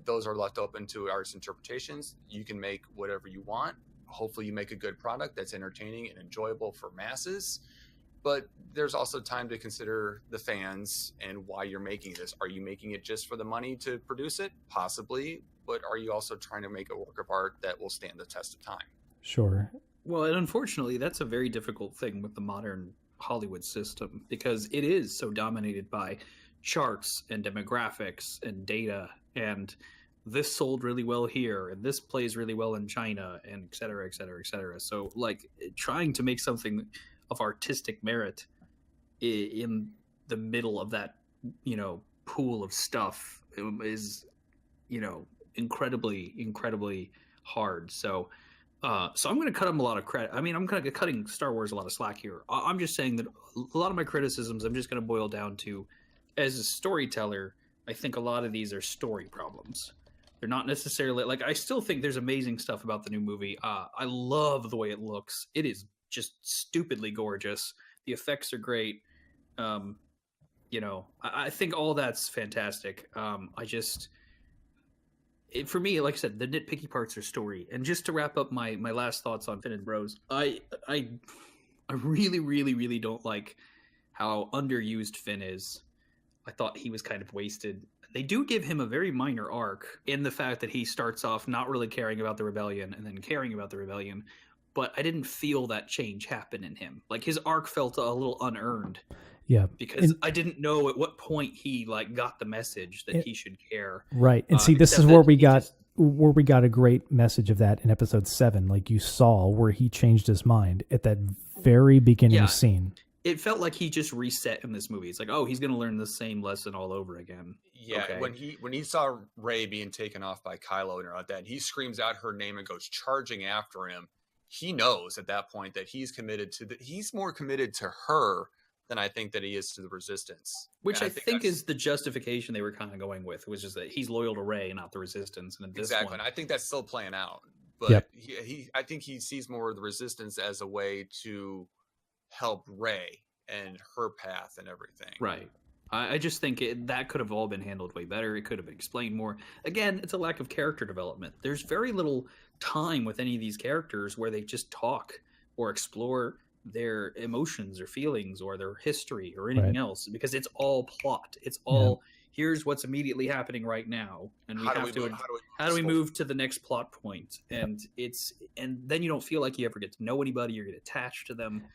those are left open to artist interpretations. You can make whatever you want. Hopefully you make a good product that's entertaining and enjoyable for masses. But there's also time to consider the fans and why you're making this. Are you making it just for the money to produce it? Possibly. But are you also trying to make a work of art that will stand the test of time? Sure. Well, and unfortunately, that's a very difficult thing with the modern Hollywood system, because it is so dominated by charts and demographics and data. And this sold really well here and this plays really well in China and et cetera, et cetera, et cetera. So like trying to make something of artistic merit in the middle of that, pool of stuff is, incredibly hard. So I'm going to cut him a lot of credit. I mean, I'm kind of cutting Star Wars a lot of slack here. I'm just saying that a lot of my criticisms, I'm just going to boil down to, as a storyteller, I think a lot of these are story problems. They're not necessarily like, I still think there's amazing stuff about the new movie. I love the way it looks. It is just stupidly gorgeous. The effects are great. I think all that's fantastic. For me, like I said, the nitpicky parts are story. And just to wrap up my last thoughts on Finn and Rose, I really, really, really don't like how underused Finn is. I thought he was kind of wasted. They do give him a very minor arc in the fact that he starts off not really caring about the rebellion and then caring about the rebellion. But I didn't feel that change happen in him. Like his arc felt a little unearned. Yeah, because I didn't know at what point he got the message that he should care. Right, and see, this is where we got a great message of that in episode 7. Like you saw where he changed his mind at that very beginning scene. It felt like he just reset in this movie. It's like, oh, he's going to learn the same lesson all over again. Yeah, okay. When he saw Rey being taken off by Kylo and like that, and he screams out her name and goes charging after him. He knows at that point that he's more committed to her than I think that he is to the Resistance. Which I think is the justification they were kind of going with, was just that he's loyal to Rey, not the Resistance. And exactly, and I think that's still playing out. But I think he sees more of the Resistance as a way to help Rey and her path and everything. Right. I just think that could have all been handled way better. It could have been explained more. Again, it's a lack of character development. There's very little time with any of these characters where they just talk or explore their emotions or feelings or their history or anything else, because it's all plot. It's all here's what's immediately happening right now, and how do we move to the next plot point? And then you don't feel like you ever get to know anybody or get attached to them,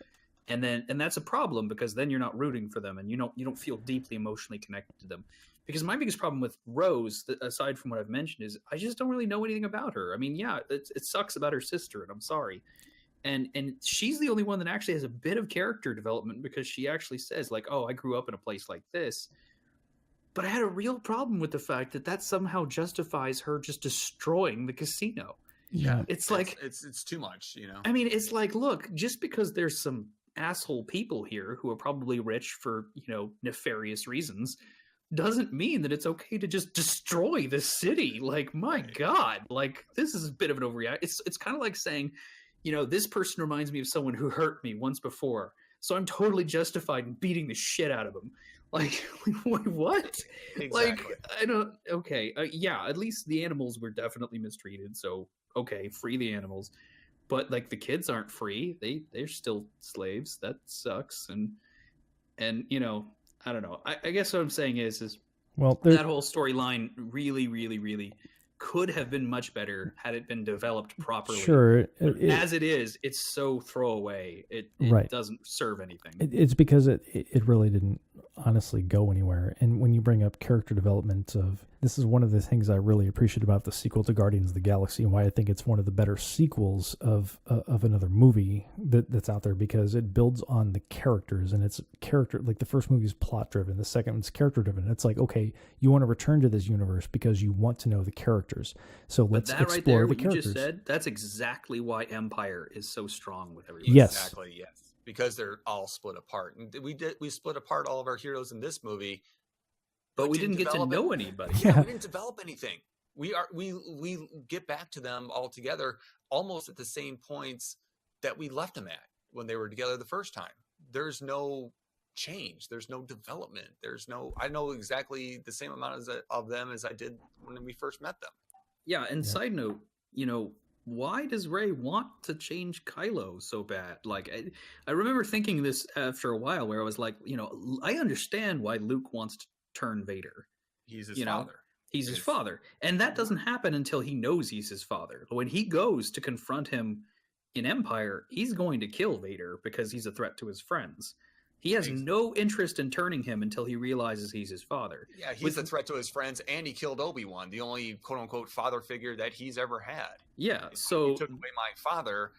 and that's a problem, because then you're not rooting for them and you don't feel deeply emotionally connected to them. Because my biggest problem with Rose, aside from what I've mentioned, is I just don't really know anything about her. I mean, yeah, it sucks about her sister, and I'm sorry. And she's the only one that actually has a bit of character development, because she actually says, like, oh, I grew up in a place like this. But I had a real problem with the fact that somehow justifies her just destroying the casino. Yeah. It's like... It's too much, I mean, it's like, look, just because there's some asshole people here who are probably rich for, nefarious reasons, doesn't mean that it's okay to just destroy the city. Like, my God, like, this is a bit of an overreaction. It's kind of like saying, this person reminds me of someone who hurt me once before, so I'm totally justified in beating the shit out of them. Like, what? Exactly. Like, I don't... Okay, yeah, at least the animals were definitely mistreated, so, okay, free the animals. But, like, the kids aren't free. They're still slaves. That sucks. And I don't know. I guess what I'm saying is that whole storyline really, really, really could have been much better had it been developed properly. Sure. As it is, it's so throwaway. It doesn't serve anything. It's because it really didn't honestly go anywhere. And when you bring up character development this is one of the things I really appreciate about the sequel to Guardians of the Galaxy, and why I think it's one of the better sequels of another movie that's out there, because it builds on the characters, and it's character, like the first movie is plot driven, the second one's character driven. It's like, okay, you want to return to this universe because you want to know the characters. So let's explore right there, the what characters. You just said, that's exactly why Empire is so strong with everyone. Yes. Exactly, yes. Because they're all split apart. And we split apart all of our heroes in this movie. But we didn't get to know anybody. Yeah, we didn't develop anything. We get back to them all together almost at the same points that we left them at when they were together the first time. There's no change. There's no development. I know exactly the same amount of them as I did when we first met them. Yeah, and side note, why does Rey want to change Kylo so bad? Like, I remember thinking this after a while, where I was like, I understand why Luke wants to turn Vader. He's his father. He's his father. And that doesn't happen until he knows he's his father. When he goes to confront him in Empire, he's going to kill Vader because he's a threat to his friends. He has no interest in turning him until he realizes he's his father. Yeah, he's a threat to his friends, and he killed Obi-Wan, the only quote-unquote father figure that he's ever had. Yeah, if so... you took away my father,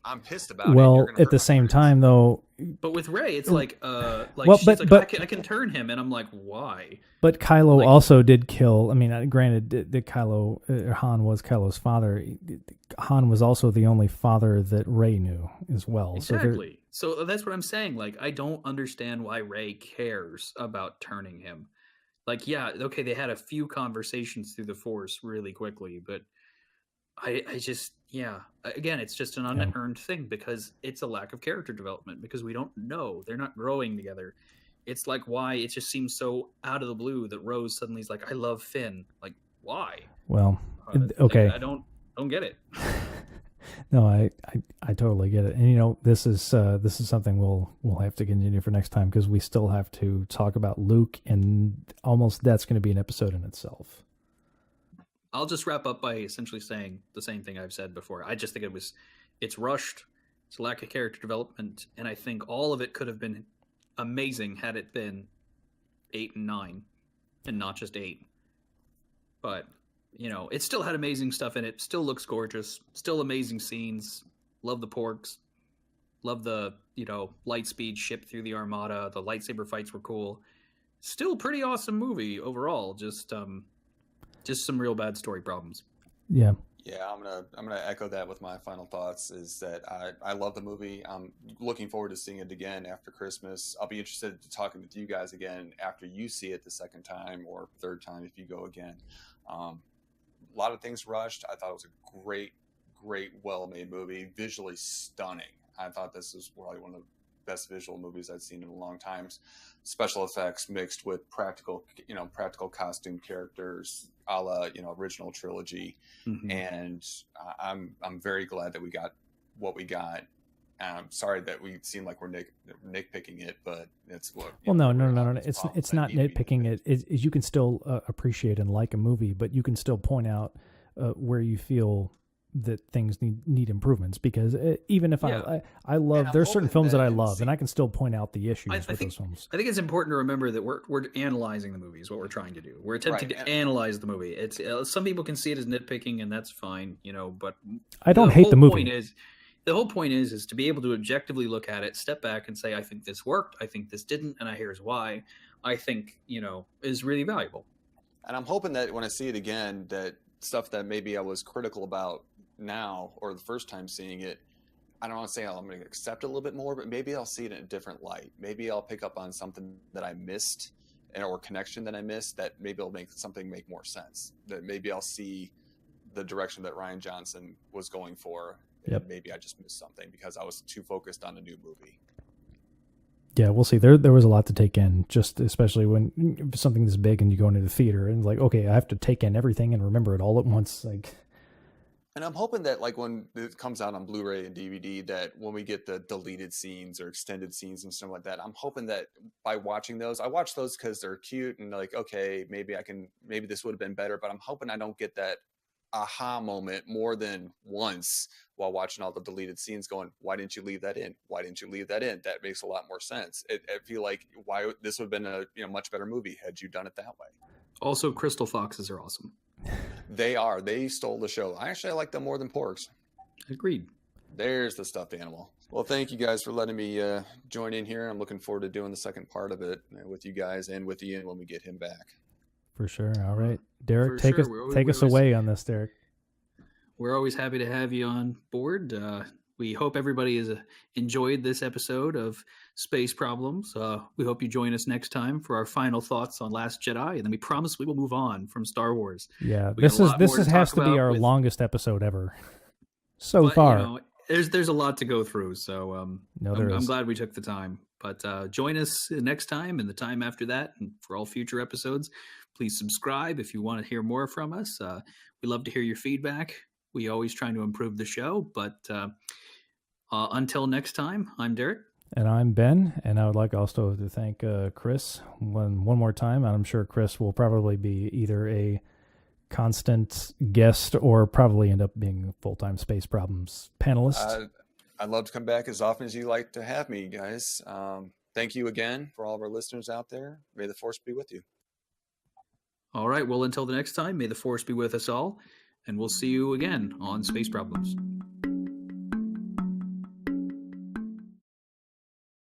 I'm pissed about it. Well, at the same time, though... But with Rey, it's like she's like, I can turn him, and I'm like, why? But Kylo also did kill... I mean, granted, that Kylo... Han was Kylo's father. Han was also the only father that Rey knew as well. Exactly. So that's what I'm saying. Like, I don't understand why Rey cares about turning him. Like, yeah, okay, they had a few conversations through the Force really quickly, but I just, again, it's just an unearned thing because it's a lack of character development because we don't know. They're not growing together. It's like why it just seems so out of the blue that Rose suddenly is like, I love Finn. Like, why? Well, okay. I don't get it. No, I totally get it. And this is something we'll have to continue for next time because we still have to talk about Luke, and almost that's going to be an episode in itself. I'll just wrap up by essentially saying the same thing I've said before. I just think it's rushed, it's a lack of character development, and I think all of it could have been amazing had it been 8 and 9 and not just 8. But it still had amazing stuff in it. Still looks gorgeous. Still amazing scenes. Love the porks. Love the, light speed ship through the Armada. The lightsaber fights were cool. Still pretty awesome movie overall. Just some real bad story problems. Yeah. Yeah, I'm gonna echo that with my final thoughts. Is that I love the movie. I'm looking forward to seeing it again after Christmas. I'll be interested in talking with you guys again after you see it the second time or third time if you go again. A lot of things rushed. I thought it was a great, well-made movie. Visually stunning. I thought this was probably one of the best visual movies I've seen in a long time. Special effects mixed with practical costume characters, a la original trilogy. Mm-hmm. And I'm very glad that we got what we got. I'm sorry that we seem like we're nitpicking it, but it's what. Well, no. It's not nitpicking it. You can still appreciate and like a movie, but you can still point out where you feel that things need improvements. Because even if I love, there's certain films that I love, and I can still point out the issues with those films. I think it's important to remember that we're analyzing the movie is what we're trying to do. We're attempting to analyze the movie. It's some people can see it as nitpicking, and that's fine, But I don't hate the movie. The whole point is to be able to objectively look at it, step back and say, I think this worked, I think this didn't, and here's why. I think, is really valuable. And I'm hoping that when I see it again, that stuff that maybe I was critical about now or the first time seeing it, I don't want to say I'm going to accept it a little bit more, but maybe I'll see it in a different light. Maybe I'll pick up on something that I missed or connection that I missed that maybe will make something make more sense. That maybe I'll see the direction that Rian Johnson was going for. Yep. Maybe I just missed something because I was too focused on a new movie. Yeah, we'll see. There was a lot to take in, just especially when something this big and you go into the theater and like, okay, I have to take in everything and remember it all at once. Like, and I'm hoping that like when it comes out on Blu-ray and DVD, that when we get the deleted scenes or extended scenes and stuff like that, I'm hoping that by watching those, I watch those because they're cute and like, okay, maybe this would have been better, but I'm hoping I don't get that aha moment more than once while watching all the deleted scenes going, why didn't you leave that in? Why didn't you leave that in? That makes a lot more sense. I feel like this would have been a much better movie had you done it that way. Also, crystal foxes are awesome. They are. They stole the show. I like them more than porks. Agreed. There's the stuffed animal. Well, thank you guys for letting me join in here. I'm looking forward to doing the second part of it with you guys and with Ian when we get him back. For sure. All right. Derek, take us away on this, Derek. We're always happy to have you on board. We hope everybody has enjoyed this episode of Space Problems. We hope you join us next time for our final thoughts on Last Jedi, and then we promise we will move on from Star Wars. Yeah, this has to be our longest episode ever so far. There's a lot to go through, so I'm glad we took the time. But join us next time and the time after that, and for all future episodes. Please subscribe if you want to hear more from us. We love to hear your feedback. We always trying to improve the show. But until next time, I'm Derek. And I'm Ben. And I would like also to thank Chris one more time. And I'm sure Chris will probably be either a constant guest or probably end up being a full-time Space Problems panelist. I'd love to come back as often as you like to have me, guys. thank you again for all of our listeners out there. May the force be with you. All right. Well, until the next time, may the force be with us all, and we'll see you again on Space Problems.